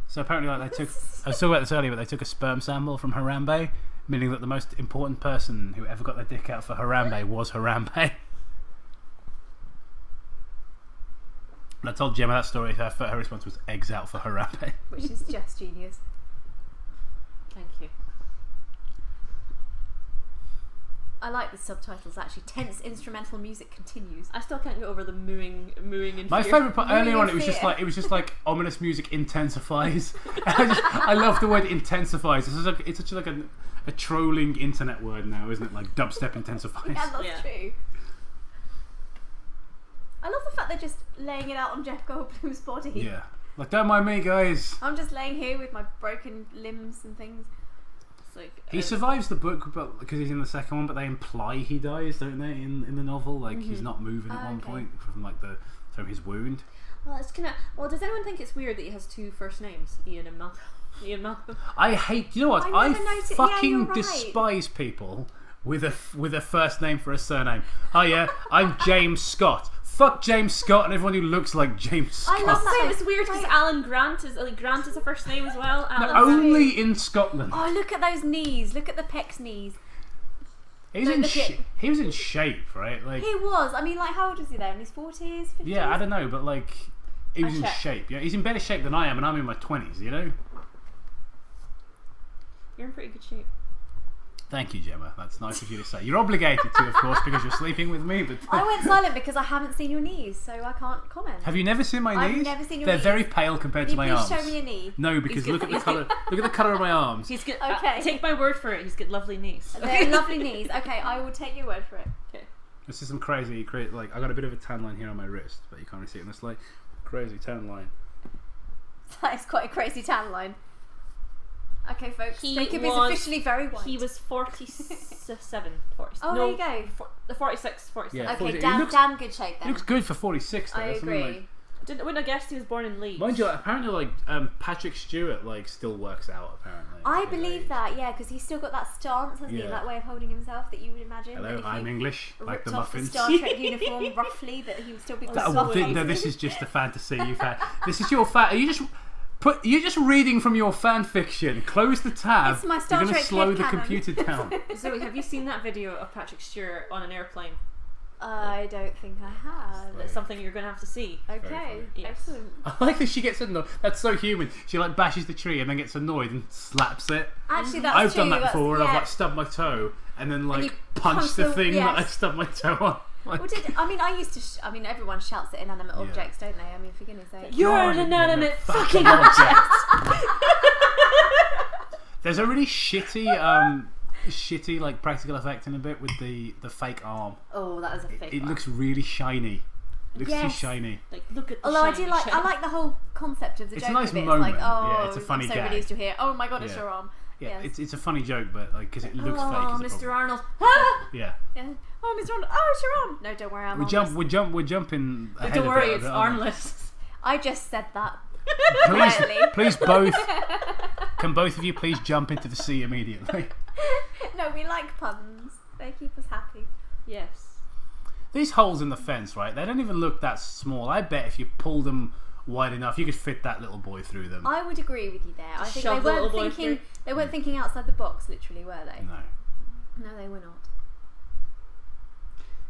So apparently, they took. I was talking about this earlier, but they took a sperm sample from Harambe, meaning that the most important person who ever got their dick out for Harambe was Harambe. And I told Gemma that story. Her response was eggs out for Harambe, which is just genius. Thank you. I like the subtitles actually. Tense instrumental music continues. I still can't get over the mooing and my favourite part earlier on, it was just like ominous music intensifies. I love the word intensifies. It's such a trolling internet word now, isn't it? Like dubstep intensifies. Yeah, that's true. I love the fact they're just laying it out on Jeff Goldblum's body. Yeah, don't mind me, guys. I'm just laying here with my broken limbs and things. He survives the book because he's in the second one, but they imply he dies, don't they? In the novel, he's not moving at one point from his wound. Well, it's kind of. Well, does anyone think it's weird that he has two first names, Ian and Malcolm? Ian Malcolm. I hate. You know what? I fucking despise people with a first name for a surname. Oh yeah, I'm James Scott. Fuck James Scott and everyone who looks like James Scott. I love that. It's weird because Alan Grant is a first name as well. Only in Scotland. Oh, look at those knees. Look at the Peck's knees. He was in shape, right? He was. I mean, how old is he there? In his 40s? 50s? Yeah, I don't know, but he was in shape. Yeah, he's in better shape than I am, and I'm in my 20s. You know. You're in pretty good shape. Thank you, Gemma. That's nice of you to say. You're obligated to, of course, because you're sleeping with me. But I went silent because I haven't seen your knees, so I can't comment. Have you never seen my knees? I've never seen your They're knees. very pale compared to my arms. Please show me your knee. No, because look at the colour. Look at the colour of my arms. He's got. Okay. Take my word for it. He's got lovely knees. They're lovely knees. Okay, I will take your word for it. Okay. This is some crazy, like I got a bit of a tan line here on my wrist, but you can't really see it in this light. Crazy tan line. That is quite a crazy tan line. Okay, folks. Jacob is was- officially very white. He was 47. 40, Oh, no, there you the 46. 47. Yeah. Okay, 40. damn good shape He then. looks good for 46. Though. I That's something agree. Wouldn't have guessed he was born in Leeds. Mind you, apparently, like Patrick Stewart, like still works out. Apparently, I at believe age. that, yeah, because he's still got that stance, hasn't he? Yeah. That way of holding himself that you would imagine. Hello, that if I'm you English, like ripped the off muffins. the Star Trek uniform roughly, that he would still be That quite thing, no, this is just a fantasy you've had. This is your fan. You're just reading from your fan fiction. Close the tab. It's my Star You're going to Trek slow the headcanon. computer down. Zoe, have you seen that video of Patrick Stewart on an airplane? I don't think I have. That's something you're going to have to see. Okay, funny. Yes. excellent. I like that she gets annoyed. That's so human. She like bashes the tree and then gets annoyed and slaps it. Actually, that's I've true. done that that's- before, where yeah. I've like stubbed my toe and then like you punched punch the the- thing that I yes. stubbed my toe on. Like, I used to. Everyone shouts at inanimate Yeah. objects, don't they? I mean, for goodness sake. You're God, an inanimate fucking fucking object! There's a really shitty like practical effect in a bit with the fake arm. Oh, that is a fake It one. looks really shiny. It looks too Yes. shiny. Like, look at the Although I shiny do like, shiny. I like the whole concept of the It's a joke nice of it. moment. It's like, oh, Yeah, it's a funny I'm so gag. relieved to hear. Oh my god, it's Yeah. your arm. Yeah, Yes. it's a funny joke, but like because it looks Oh, fake. is the Mr. problem. Arnold. Yeah. Yeah. Oh, Mr. Arnold. Oh, it's your arm. No, don't worry, I'm armless. We're jumping ahead Don't a worry, bit, it's aren't we? armless. I just said that. Quietly. Please both. Can both of you please jump into the sea immediately? No, we like puns. They keep us happy. Yes. These holes in the fence, right? They don't even look that small. I bet if you pull them wide enough, you could fit that little boy through them. I would agree with you there. I think shove they the little weren't boy thinking. through. They weren't thinking outside the box, literally, were they? No. No, they were not.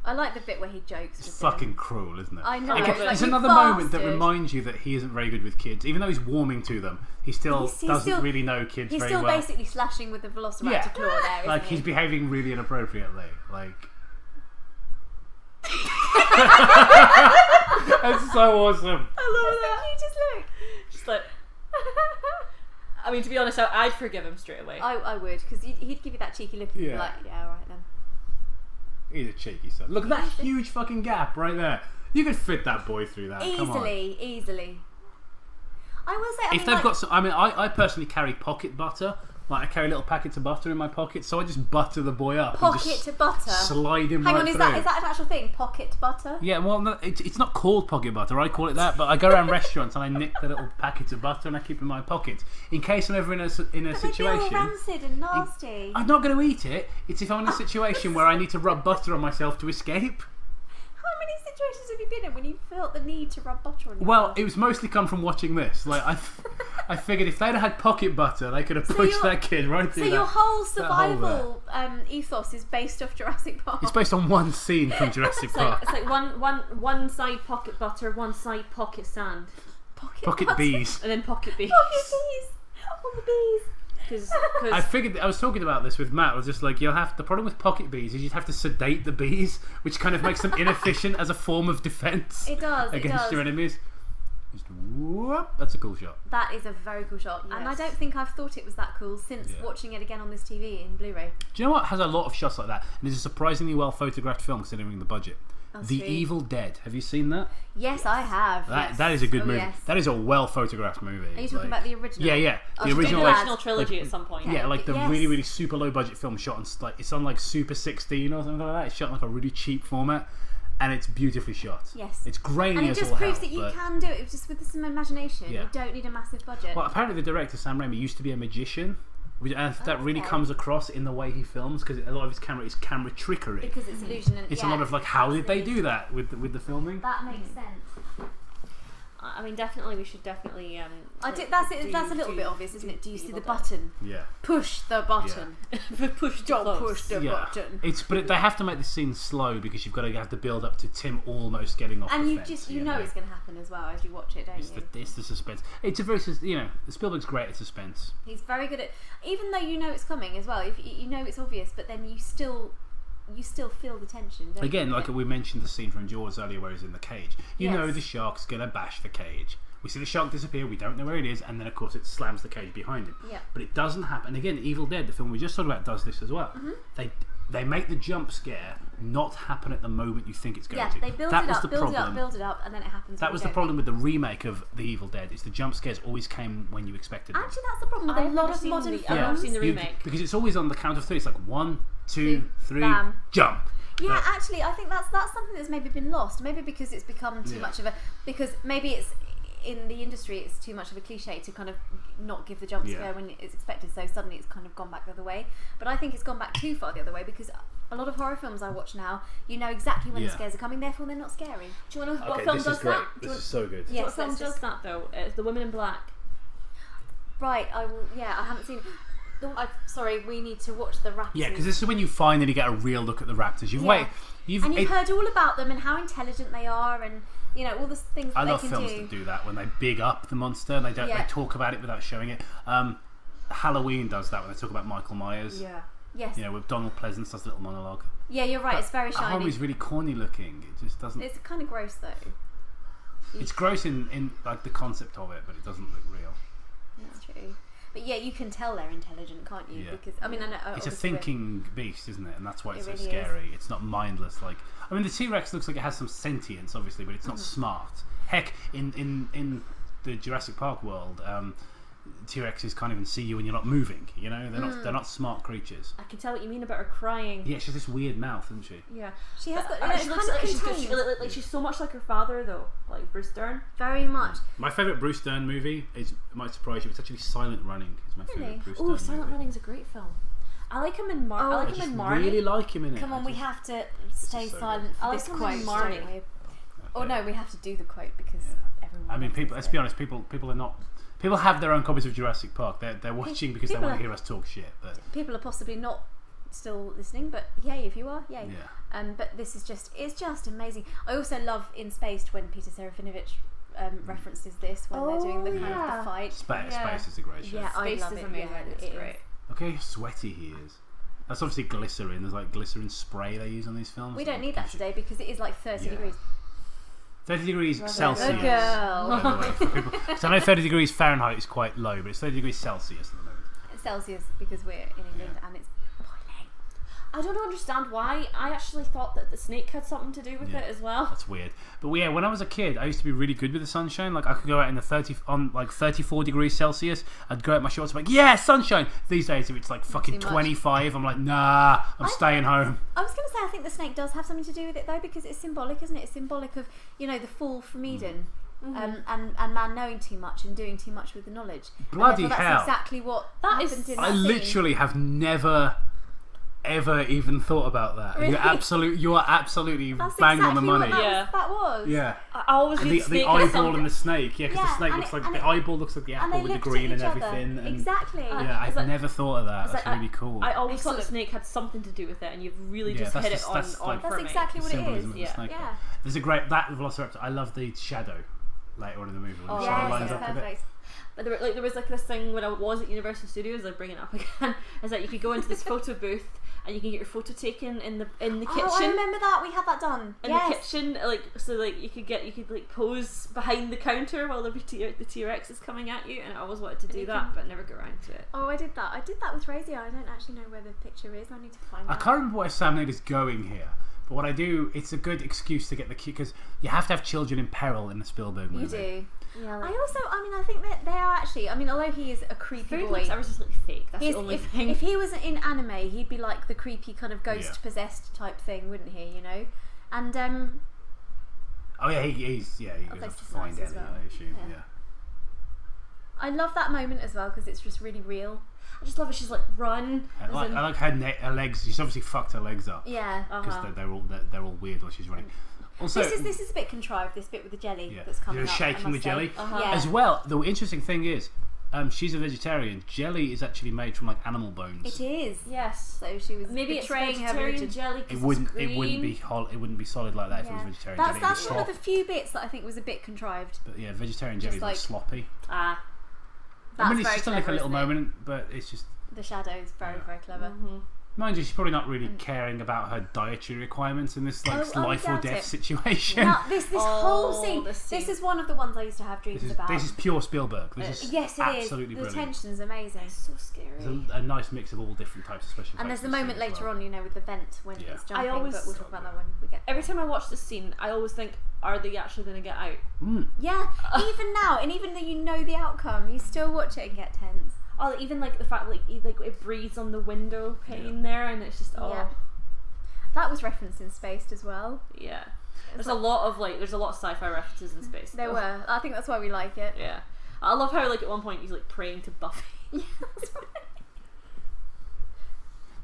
I like the bit where he jokes. It's with fucking them. cruel, isn't it? I know. Okay, it's like, there's you another moment that bastard. reminds you that he isn't very good with kids. Even though he's warming to them, he still He's doesn't still- really know kids He's very still well. basically slashing with the velociraptor Yeah. claw there, isn't Like he? he's behaving really inappropriately. Like that's so awesome. I love that. You just look. Just like, I mean, to be honest, I'd forgive him straight away. I would, because he'd give you that cheeky look and you'd be Yeah. like, yeah, alright then. He's a cheeky son. Look at that huge fucking gap right there. You could fit that boy through that. Come on. Easily. I will say, If they've got some, I personally carry pocket butter. Like I carry little packets of butter in my pocket, so I just butter the boy up. and pocket just to butter. slide him Hang right on, is through. that an actual thing? Pocket butter? Yeah, well, no, it's not called pocket butter. I call it that, but I go around restaurants and I nick the little packets of butter and I keep them in my pockets in case I'm ever in a But they'd be all situation. rancid and nasty. I'm not going to eat it. It's if I'm in a situation where I need to rub butter on myself to escape. How many situations have you been in when you felt the need to rub butter on yourself? Well, it was mostly come from watching this. Like I figured if they'd had pocket butter, they could have pushed your- that kid right through So that. your whole that hole there. survival ethos is based off Jurassic Park. It's based on one scene from Jurassic It's like, Park. it's like one side pocket butter, one side pocket sand, Pocket butter. bees. and then pocket bees. Pocket bees. All the bees. Because I figured I was talking about this with Matt. I was just like, the problem with pocket bees is you'd have to sedate the bees, which kind of makes them inefficient as a form of defense It does. against your enemies. Just whoop, that's a cool shot. That is a very cool shot, and I Yes. don't think I've thought it was that cool since Yeah. watching it again on this TV in Blu-ray. Do you know what has a lot of shots like that? And it's a surprisingly well photographed film considering the budget. That's The true. Evil Dead. Have you seen that? Yes, I have. That is a good movie. Yes. That is a well photographed movie. Are you talking about the original? Yeah. Oh, The so the original. Lad. original trilogy at some point. Yeah, like the Yes. really, really super low budget film shot on it's on like Super 16 or something like that. It's shot in like a really cheap format, and it's beautifully shot. Yes. It's grainy And it as just all proves hell, that you but- can do it just with some imagination. Yeah. You don't need a massive budget. Well, apparently the director Sam Raimi used to be a magician, and that really okay. comes across in the way he films because a lot of his camera is camera trickery. Because it's illusion and It's yeah, a lot of like, how did they absolutely. do that with the filming? That makes sense. I mean, definitely, we should definitely. That's a little bit obvious, isn't it? Do you see the button? Yeah. Push the button. push the button. But they have to make the scene slow because you've got to have to build up to Tim almost getting off. And the you fence, just know it's going to happen as well as you watch it, don't you? It's the suspense. It's a very Spielberg's great at suspense. He's very good at, even though you know it's coming as well. If you know it's obvious, but then you still feel the tension. Don't Again, you? like we mentioned the scene from Jaws earlier where he's in the cage. You Yes. know the shark's gonna bash the cage. We see the shark disappear, we don't know where it is, and then of course it slams the cage behind him. Yeah. But it doesn't happen. And again, Evil Dead, the film we just talked about, does this as well. Mm-hmm. They make the jump scare not happen at the moment you think it's going to. they build it up, build it up, and then it happens. That was the problem with the remake of The Evil Dead, is the jump scares always came when you expected them. Actually, that's the problem with a lot of modern films. I've never seen the remake. Because it's always on the count of three. It's like 1, 2, 3, bam. jump. Yeah, But- actually, I think that's something that's maybe been lost. Maybe because it's become too much of a... Because maybe it's... In the industry, it's too much of a cliche to kind of not give the jump scare when it's expected, so suddenly it's kind of gone back the other way. But I think it's gone back too far the other way, because a lot of horror films I watch now, you know exactly when the scares are coming, therefore they're not scary. Do you want to know what film does that? This is so good. Yes, What film does that though? It's The Women in Black. Right, I will. Yeah, I haven't seen it. Sorry, we need to watch the raptors. Yeah, because this is when you finally get a real look at the raptors. You've heard all about them and how intelligent they are, and you know all the things that I they love can films do. that do that when they big up the monster and they don't. They talk about it without showing it. Halloween does that when they talk about Michael Myers. Yeah. Yes. You know, with Donald Pleasance does a little monologue. Yeah, you're right. It's very shiny. Halloween's really corny looking. It just doesn't. It's kind of gross though. It's gross in like the concept of it, but it doesn't look real. That's true. But yeah, you can tell they're intelligent, can't you? Yeah. Because I mean, I know It's a thinking beast, isn't it? And that's why it's so really scary. It's not mindless. Like, I mean, the T-Rex looks like it has some sentience, obviously, but it's not smart. Heck, in the Jurassic Park world, T-Rexes can't even see you when you're not moving. You know, they're not smart creatures. I can tell what you mean about her crying. Yeah, she has this weird mouth, isn't she? Yeah, she has got. She It's looks kind of like contained. she's so much like her father though, like Bruce Dern. Very much. My favourite Bruce Dern movie is, it might surprise you, it's actually Silent Running. It's my Really? favourite Bruce Oh, Dern Silent movie. Running's a great film. I like him in Marnie. I like I him just in Marnie. really like him in it. Come on, we have to stay is so silent I for like this him in quote, Marnie. don't we? Oh no, we have to do the quote because everyone. I mean, knows people. this Let's be honest. People are not. People have their own copies of Jurassic Park. They're watching because they people want to are- hear us talk shit. But People are possibly not still listening, but yay if you are, yay. yeah. But this is it's just amazing. I also love In Spaced when Peter Serafinovich references this when they're doing the kind of the fight. Space is a great show. Yeah, I Space love is it. amazing. Yeah, It's it is. great. Look how sweaty he is. That's obviously glycerin. There's like glycerin spray they use on these films. We don't need that today because it is like 30 degrees. 30 degrees Celsius. Good girl. By the way, for people. So I know 30 degrees Fahrenheit is quite low, but it's 30 degrees Celsius at the moment. Celsius because we're in England and it's boiling. I don't understand why. I actually thought that the snake had something to do with it as well. That's weird. But yeah, when I was a kid, I used to be really good with the sunshine. Like I could go out in the 34 degrees Celsius. I'd go out in my shorts and be like, yeah, sunshine. These days, if it's like fucking too much. 25, I'm like, nah, I'm staying home. I was going to say I think the snake does have something to do with it though because it's symbolic, isn't it? It's symbolic of the fall from Eden. And man knowing too much and doing too much with the knowledge. Bloody and that's hell. exactly what happened in that I scene. literally have never ever even thought about that. Really? You are absolutely That's bang on the exactly money. What that was. Yeah. I always And knew the snake had eyeball something. and the snake, yeah, because Yeah, the snake and looks it- like and the it- eyeball looks like the And apple they with the looked green at and each other. everything. And Exactly. yeah, I've like- never thought of that. It's That's like, really cool. I always thought the Excellent. snake had something to do with it, and you've really Yeah, just that's hit it just- on that's like- for That's me. exactly what it Symbolism is. of the Yeah. snake. Yeah. There's a great that Velociraptor. I love the shadow later on in the movie when the Yes, shadow lines it's up with it. perfect. But there was like this thing when I was at Universal Studios. I bring it up again. Is that you could go into this photo booth and you can get your photo taken in the kitchen. Oh, I remember that. We had that done. In the kitchen, you could pose behind the counter while the T-Rex is coming at you, and I always wanted to do that, but never got around to it. Oh, I did that. I did that with Rosie. I don't actually know where the picture is. I need to find I out. can't remember where Sam Neill is going here, but what I do, it's a good excuse to get the kid because you have to have children in peril in the Spielberg movie. You do. Yeah, I think that they are actually. I mean, although he is a creepy Food boy, looks ever just like fake. That's the only thing. if he was in anime, he'd be like the creepy kind of ghost Yeah. possessed type thing, wouldn't he? You know, and Oh yeah, he goes place to is find nice as Ellie, well. I assume. Yeah. Yeah. I love that moment as well because it's just really real. I just love it. She's like run. I like her legs. She's obviously fucked her legs up Yeah. because they're all weird while she's running. Also, this is a bit contrived. This bit with the jelly that's coming up. Shaking the jelly. Yeah. As well, the interesting thing is, she's a vegetarian. Jelly is actually made from like animal bones. It is. Yes. So she was maybe betraying it's her vegetarian religion. jelly. It wouldn't be solid like that if it was vegetarian jelly. That's one of the few bits that I think was a bit contrived. But yeah, vegetarian jelly is like sloppy. That's I mean, it's very just clever, like a little isn't it? moment, but it's just The shadow is very clever. mind you, she's probably not really caring about her dietary requirements in this like life or death situation. Now, this whole scene, this is one of the ones I used to have dreams about. This is pure Spielberg. This is yes, it absolutely is. brilliant. The tension's amazing. It's so scary. There's a nice mix of all different types of special effects. And there's the moment later on, with the vent when it's jumping, but we'll talk about that when we get Every time I watch this scene, I always think, are they actually going to get out? Yeah, even now, and even though you know the outcome, you still watch it and get tense. Oh, even like the fact it breathes on the window pane there, and it's just That was referenced in Spaced as well. Yeah, there's a lot of sci-fi references in Space. There were. I think that's why we like it. Yeah, I love how at one point he's praying to Buffy. Yeah, that's right.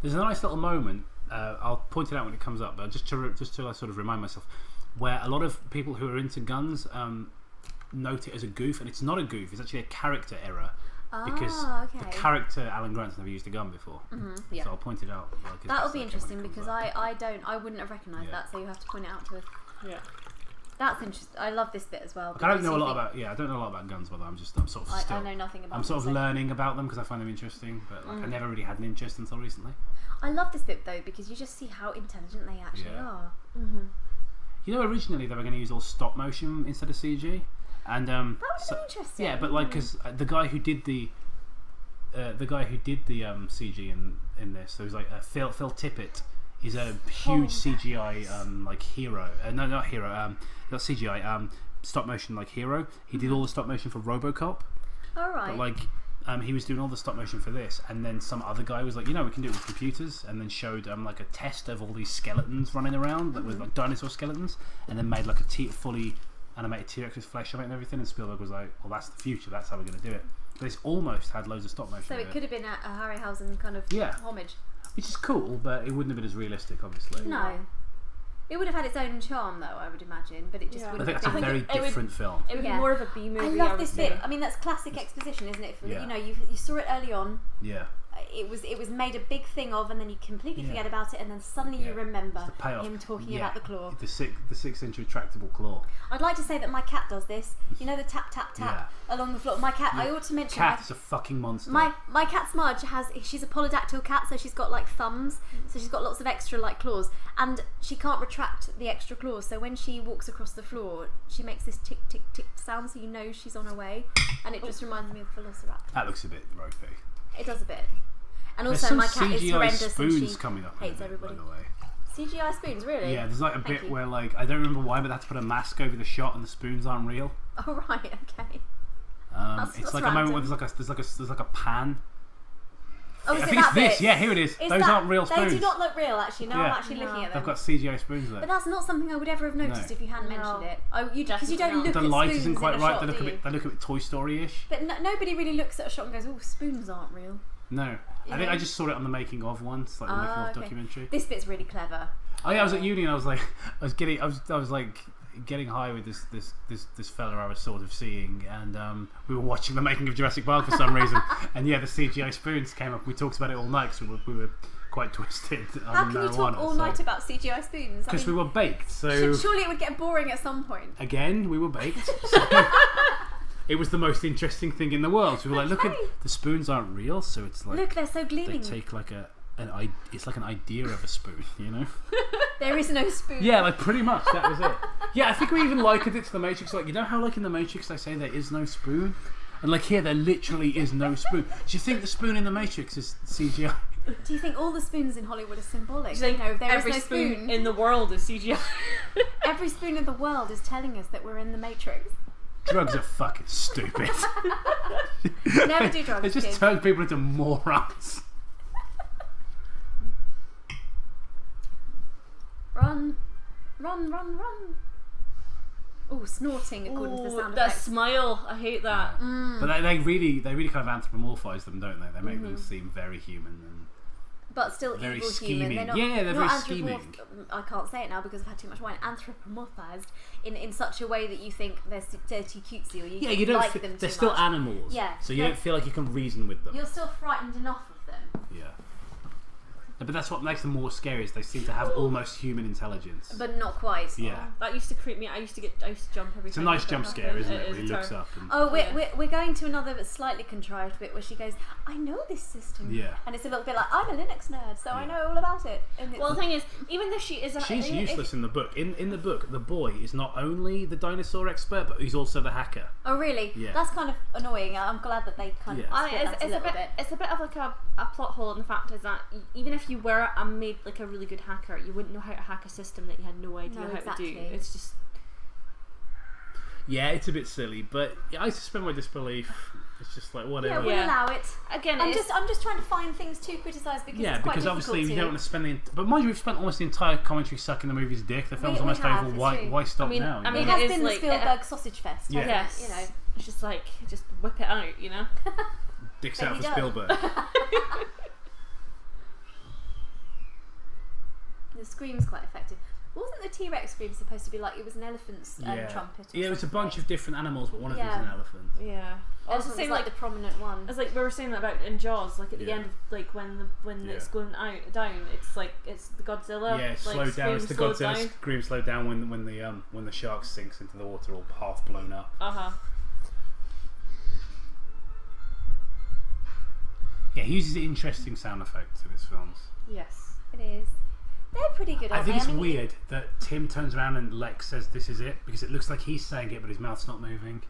There's a nice little moment. I'll point it out when it comes up, but just to sort of remind myself, where a lot of people who are into guns note it as a goof, and it's not a goof. It's actually a character error. Because the character Alan Grant's never used a gun before, so I'll point it out. That'll be interesting because I wouldn't have recognised that, so you have to point it out to us. Yeah, that's interesting. I love this bit as well. I don't know a lot about I don't know a lot about guns, but I'm sort of still. I know nothing about. I'm sort of learning about them because I find them interesting, but I never really had an interest until recently. I love this bit though because you just see how intelligent they actually are. Originally they were going to use all stop motion instead of CG. And that was interesting. Yeah, but because the guy who did the CG in this, so it was like Phil Tippett is a huge CGI hero. No, not hero. Not CGI. Stop motion hero. He did all the stop motion for RoboCop. All right. But he was doing all the stop motion for this, and then some other guy was like, we can do it with computers, and then showed a test of all these skeletons running around that was like dinosaur skeletons, and then made fully animated T-Rex with flesh on it and everything, and Spielberg was like, well, that's the future, that's how we're going to do it. But it's almost had loads of stop motion. So it could have been a Harryhausen kind of homage. Which is cool, but it wouldn't have been as realistic, obviously. No. It would have had its own charm, though, I would imagine, but it just wouldn't have been. I think it's a very different film. It would be more of a B movie. I love this bit. I mean, that's classic exposition, isn't it? You saw it early on. Yeah. It was made a big thing of, and then you completely forget about it, and then suddenly you remember him talking about the claw. The 6-inch retractable claw. I'd like to say that my cat does this. You know the tap tap tap along the floor. My cat. I ought to mention. Cat's a fucking monster. My cat Smudge she's a polydactyl cat, so she's got thumbs, so she's got lots of extra claws, and she can't retract the extra claws. So when she walks across the floor, she makes this tick tick tick sound, so you know she's on her way, and it just reminds me of Velociraptor. That looks a bit ropey. It does a bit. And also, my cat is horrendous spoons and she coming up hates everybody. By the way. CGI spoons, really? Yeah, there's a bit where I don't remember why, but they have to put a mask over the shot and the spoons aren't real. Oh right, okay. It's like a moment where there's like a pan. Oh, is I it think that it's this. bit? Yeah, here it is. Those aren't real spoons. They do not look real, actually. Now I'm actually looking at them. They've got CGI spoons there. But that's not something I would ever have noticed if you hadn't mentioned it. Because you don't look at spoons the light isn't quite in a right. shot, They look a bit Toy Story-ish. But nobody really looks at a shot and goes, "Oh, spoons aren't real." No, I think I just saw it on the making of once, the making of documentary. This bit's really clever. Oh yeah, I was at uni and I was getting high with this fella I was sort of seeing, and we were watching the making of Jurassic Park for some reason, and the CGI spoons came up. We talked about it all night because we were quite twisted. How can you talk all night about CGI spoons? Because we were baked. So surely it would get boring at some point. Again, we were baked. So it was the most interesting thing in the world. So we were like, look at the spoons aren't real, so it's like look, they're so gleaming. They take it's like an idea of a spoon, There is no spoon. Yeah, pretty much that was it. Yeah, I think we even likened it to the Matrix. How in the Matrix they say there is no spoon, and here there literally is no spoon. Do you think the spoon in the Matrix is CGI? Do you think all the spoons in Hollywood are symbolic? Do you think there every is no spoon in the world is CGI? Every spoon in the world is telling us that we're in the Matrix. Drugs are fucking stupid. Never do drugs. They just turn people into morons. Run. Oh, snorting according to the sound that effects. smile, I hate that. But they really kind of anthropomorphise them, don't they? They make them seem very human. but still very evil scheming. human. They're not, They're very not scheming. I can't say it now because I've had too much wine. Anthropomorphized in such a way that you think they're dirty cutesy, or you don't like them too they're still much. animals. Yeah, so you don't feel like you can reason with them. You're still frightened enough of them. Yeah. No, but that's what makes them more scary. Is they seem to have almost human intelligence. But not quite. Yeah. That used to creep me. I used to jump every time. It's a nice jump scare, isn't it? Is Where he looks up. And Oh, we're going to another slightly contrived bit where she goes, I know this system. Yeah. And it's a little bit like, I'm a Linux nerd, so I know all about it. And Well, the thing is, even though she is she's useless in the book. In the book, the boy is not only the dinosaur expert, but he's also the hacker. Oh, really? Yeah. That's kind of annoying. I'm glad that they kind of split that a little bit. It's a bit of like a plot hole, and the fact is that even if you were made like a really good hacker, you wouldn't know how to hack a system that you had no idea how to do. It's just it's a bit silly, but I suspend my disbelief. It's just like whatever. Yeah, we'll allow it. Again, I'm just trying to find things to criticise because it's quite because obviously difficult you don't want to spend the. But mind you, we've spent almost the entire commentary sucking the movie's dick. The film's almost have, over. it's Why true. stop now? I mean, it has is been the like, Spielberg sausage fest. Yeah. Yes. You know, it's just like just whip it out. You know. Dicks There out you for go. Spielberg. The scream's quite effective. Wasn't the T-Rex scream supposed to be like it was an elephant's trumpet? Yeah, it was a bunch of different animals, but one of them is Yeah. an elephant. Yeah. I was Elephant saying was like the prominent one. It's like we were saying about in Jaws, like at the Yeah. end of like when it's going down, it's like it's the Godzilla. Yeah, like, slow down. It's the slowed Godzilla down. scream slow down when the shark sinks into the water, all half blown up. Yeah, he uses interesting sound effects in his films. Yes. It is. They're pretty good. I think it's weird that Tim turns around and Lex says this is it because it looks like he's saying it, but his mouth's not moving.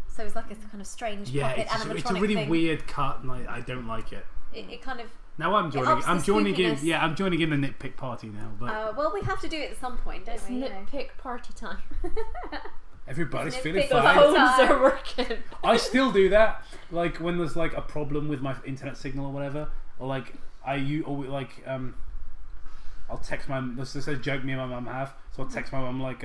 So it's like a kind of strange puppet animatronic it's a really thing. weird cut, and I don't like it. It kind of. Now I'm joining. ups the I'm joining in. spookiness. Yeah, I'm joining in the nitpick party now. But Well, we have to do it at some point, don't It's we? nitpick party time. everybody's nitpick feeling the fine. whole Phones time. are working. I still do that. Like when there's like a problem with my internet signal or whatever, or like I'll text my. This is a joke me and my mum have. So I'll text my mum like,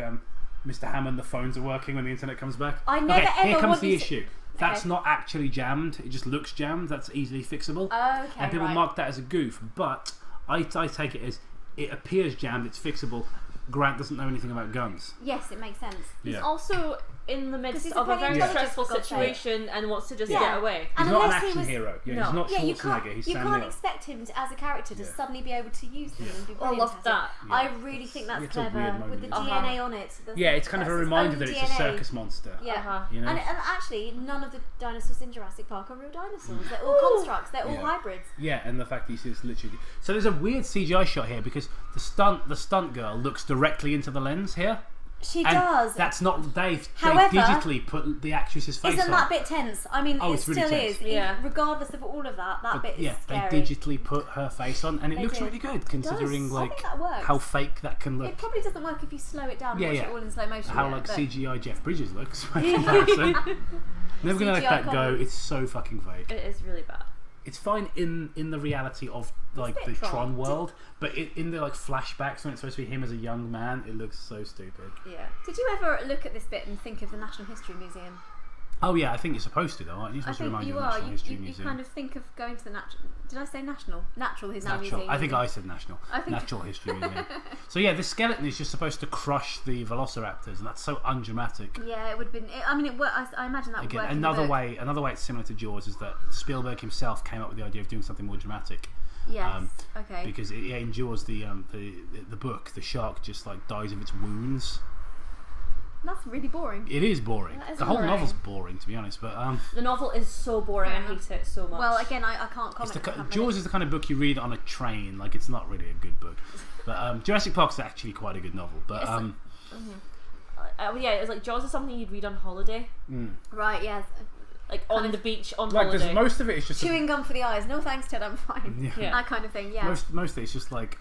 Mr. Hammond, the phones are working when the internet comes back. I never ever here comes want the you issue. That's not actually jammed. It just looks jammed. That's easily fixable. Oh, okay, and people right. mark that as a goof. But I take it as it appears jammed. It's fixable. Grant doesn't know anything about guns. Yes, it makes sense. He's Yeah. also in the midst he's of a very very intelligent, stressful for God's sake. situation and wants to just Yeah. get away. He's And not an unless he action was- hero. Yeah, No. he's not Yeah, you Schwarzenegger. can't. He's You Sam can't Neill. expect him to, as a character to Yeah. suddenly be able to use them and be I brilliant love at that. it. Yeah. I really think that's It's a weird clever moment, with the isn't it? DNA on it. Yeah, it's kind of a That's its reminder own that it's a DNA. circus monster. Yeah. You know? And actually, none of the dinosaurs in Jurassic Park are real dinosaurs. They're all constructs. They're all Yeah. hybrids. Yeah, and the fact that you see it's literally. So there's a weird CGI shot here because the stunt girl looks directly into the lens here. She And does. That's not they However, digitally put the actress's face Isn't on. that bit tense? I mean, Oh, it it's really still tense. is. Yeah. Regardless of all of that, that bit Yeah, is they scary. digitally put her face on, and it They looks did. really good considering does. I like think that works. how fake that can look. It probably doesn't work if you slow it down and Yeah, watch yeah. it all in slow motion. How yet, like but CGI Jeff Bridges looks by comparison. Never gonna let CGI that go. comedy. It's so fucking fake. It is really bad. It's fine in the reality of like a the bit Tron Tron. world, but in the like flashbacks when it's supposed to be him as a young man, it looks so stupid. Yeah. Did you ever look at this bit and think of the National History Museum? Oh yeah, I think you're supposed to though, aren't you? You're I supposed to think remind you of the are. National You, History you Museum. kind of think of going to the natural. Did I say national? Natural History Natural. Museum. I think I said national. I think- Natural History Museum. So yeah, the skeleton is just supposed to crush the velociraptors, and that's so undramatic. Yeah, it would have been. I mean, I imagine that would Again, work. in the book. another way it's similar to Jaws is that Spielberg himself came up with the idea of doing something more dramatic. Yes. Okay. Because in Jaws, the book, the shark just like dies of its wounds. That's really boring. It is boring. That is The whole boring. novel's boring, to be honest. But The novel is so boring. I Fair hate it so much. Well, again, I can't it's comment. the, I haven't read Jaws it. is the kind of book you read on a train. Like it's not really a good book. But Jurassic Park's actually quite a good novel. But yeah, it's like Jaws is something you'd read on holiday, Right. Yes. like on of- the beach on like holiday. there's most of it is just Chewing gum for the eyes. No thanks, Ted. I'm fine. Yeah. Yeah. That kind of thing. Yeah. most of it's just like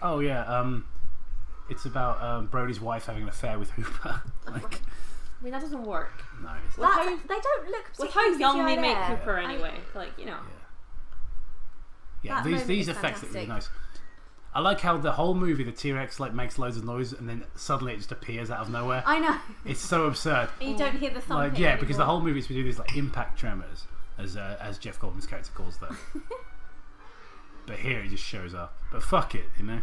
it's about Brody's wife having an affair with Hooper. Like I mean, that doesn't work. no, it's Well, That- how- they don't look With how particularly young they CGI make there. Cooper anyway, like you know. yeah. That These moment these is effects are really fantastic. nice. I like how the whole movie the T-Rex like makes loads of noise and then suddenly it just appears out of nowhere. I know. It's so absurd. And you don't hear the thumping. Like yeah, because the anymore. whole movie is to do these like impact tremors, as Jeff Goldblum's character calls them. But here it just shows up. But fuck it, you know.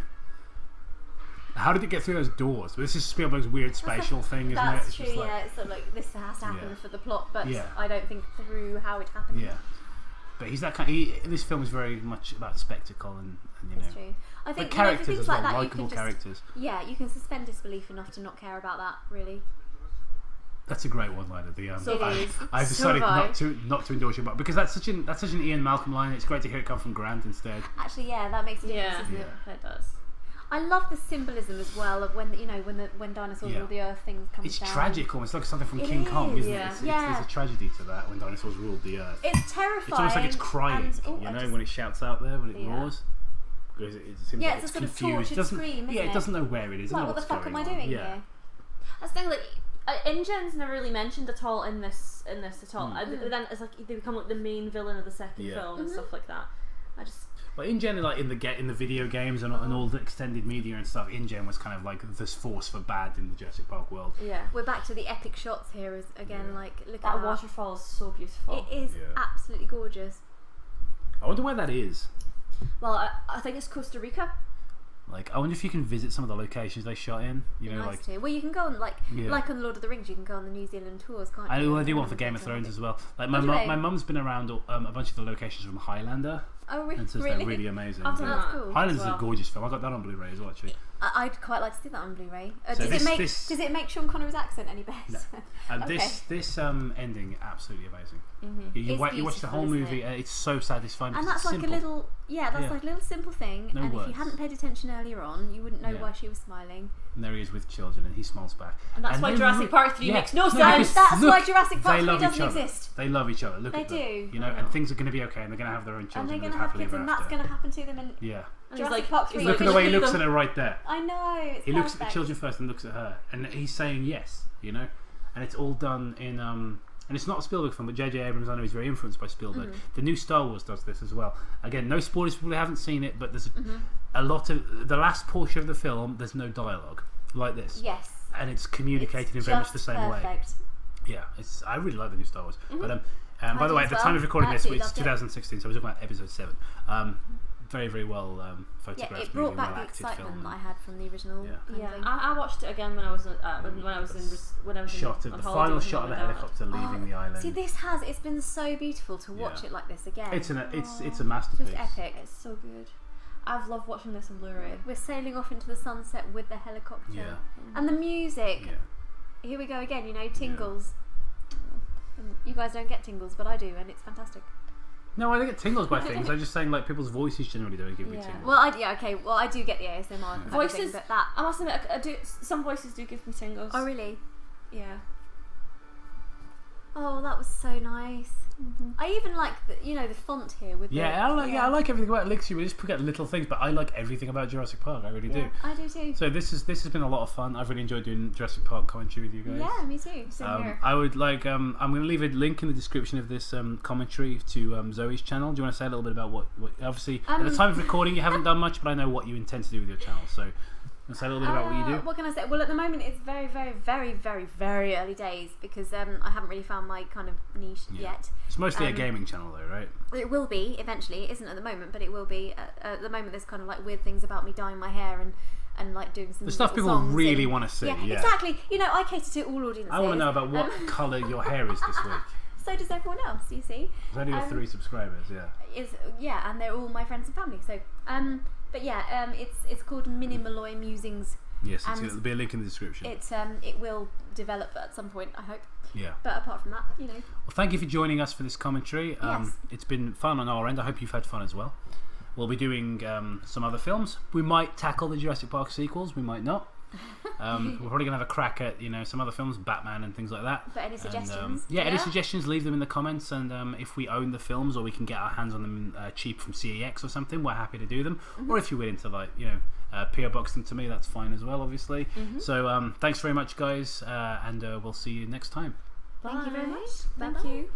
How did it get through those doors? This is Spielberg's weird spatial thing, isn't it? That's It's true. just like, Yeah, it's like this has to happen Yeah. for the plot, but Yeah. I don't think through how it happened. yeah. But he's that kind. This film is very much about spectacle and you It's know. true. I think But for characters things as like well, that, you likeable can just, characters. yeah, you can suspend disbelief enough to not care about that. Really. That's a great one-liner. So it is. I've So decided have I. not to endorse your book because that's such an Ian Malcolm line. It's great to hear it come from Grant instead. Actually, yeah, that makes a difference, Yeah, doesn't it? it does. I love the symbolism as well of when when dinosaurs Yeah. rule the earth, things come It's down. tragic, almost like something from It King Kong, isn't yeah. it? Yeah. There's a tragedy to that when dinosaurs ruled the earth. It's terrifying. It's almost like it's crying, and, when it shouts out there, when it Yeah. roars. Because it seems Yeah, like it's a it's sort of confused. tortured It doesn't, scream, isn't yeah, it it? doesn't know where it is. like, It what the doesn't know fuck what's am I going on. doing Yeah. here? That's the thing, like, InGen's never really mentioned at all in this at all. Then it's like they become like the main villain of the second Yeah. film and stuff like that. I just But InGen, like in the video games and all the extended media and stuff, InGen was kind of like this force for bad in the Jurassic Park world. yeah. We're back to the epic shots here as again. Yeah. Like look That at waterfall is so beautiful. It is Yeah. absolutely gorgeous. I wonder where that is. Well, I think it's Costa Rica. Like, I wonder if you can visit some of the locations they shot in. You know, Nice like too. Well, you can go on like Yeah. like on Lord of the Rings. You can go on the New Zealand tours, can't I you? do want for Game of Thrones as well. Like Oh, do they? my mum's been around a bunch of the locations from Highlander, Oh, and says really? they're really amazing. I've done Yeah. That's that. cool. Highlander's as well. a gorgeous film. I got that on Blu-ray as well, actually. I'd quite like to see that on Blu-ray. So Does it make Sean Connery's accent any better? No. And Okay. this ending absolutely amazing. You It's watch the beautiful, whole isn't movie. it? It's so satisfying. And because that's it's like simple. a little, Yeah. like a little simple thing. No and words. if you hadn't paid attention earlier on, you wouldn't know Yeah. why she was smiling. And there he is with children, and he smiles back. And that's why then Jurassic Park 3 makes no sense. because That's look, why Jurassic Park they 3 love each doesn't other. exist. They love each other. Look They at them. do. You know, and things are going to be okay, and they're going to have their own And children. they're and going to live have happily kids, ever and that's after. going to happen to them. And Yeah. And Jurassic he's Park like, 3 Look at the way he looks them. at her right there. I know. It's He looks at the perfect. children first and looks at her, and he's saying yes, you know, and it's all done in and it's not a Spielberg film, but J.J. Abrams, I know, he's very influenced by Spielberg. The new Star Wars does this as well. Again, no spoilers for people who haven't seen it, but there's a lot of the last portion of the film. There's no dialogue like this, Yes. and it's communicated It's in very much just the same way. perfect. Yeah, I really like the new Star Wars. But by the way, at the as time well. of recording this, Absolutely it's loved it. 2016, so we're talking about episode 7. Very, very well Yeah, photographed, it brought movie, back the well-acted excitement film. that I had from the original. Yeah. kind of Yeah, thing. I watched it again when I was Shot of on the holiday final with shot of Mum the and Dad. helicopter leaving the island. See, it's been so beautiful to watch Yeah. it like this again. It's a masterpiece. just epic. It's so good. I've loved watching this on Blu-ray. We're sailing off into the sunset with the helicopter. Yeah. And the music. Yeah. Here we go again, tingles. And you guys don't get tingles, but I do, and it's fantastic. No, I don't get tingles by things. I'm just saying, like, people's voices generally don't give me Yeah. tingles. Well, I do get the ASMR kind of Voices, thing, but that. I must admit, some voices do give me tingles. Oh really? Yeah. Oh, that was so nice. I even like the font here with Yeah, I like everything about Elixir. We just forget little things, but I like everything about Jurassic Park. I really do. I do too. So this has been a lot of fun. I've really enjoyed doing Jurassic Park commentary with you guys. Yeah, me too. Same here. I would like. I'm going to leave a link in the description of this commentary to Zoe's channel. Do you want to say a little bit about what obviously at the time of recording you haven't done much, but I know what you intend to do with your channel. So. Say a little bit about what you do. What can I say? Well, at the moment it's very, very, very, very, very early days because I haven't really found my kind of niche yet. It's mostly a gaming channel, though, right? It will be eventually. It isn't at the moment, but it will be. At the moment, there's kind of like weird things about me dyeing my hair and like doing some The stuff people songs really and- want to see. Yeah, exactly. I cater to all audiences. I want to know about what colour your hair is this week. So does everyone else. You see. There's only got 3 subscribers. Yeah. And they're all my friends and family. So but yeah, it's called Mini Malloy Musings. Yes, And there'll be a link in the description. It will develop at some point, I hope. Yeah. But apart from that, Well, thank you for joining us for this commentary. Yes. It's been fun on our end. I hope you've had fun as well. We'll be doing some other films. We might tackle the Jurassic Park sequels. We might not. We're probably going to have a crack at some other films, Batman and things like that. But any suggestions? Any suggestions, leave them in the comments. And if we own the films or we can get our hands on them cheap from CEX or something, we're happy to do them. Or if you're willing to PO box them to me, that's fine as well, obviously. So thanks very much, guys, and we'll see you next time. Thank you very much. Thank Bye-bye. you.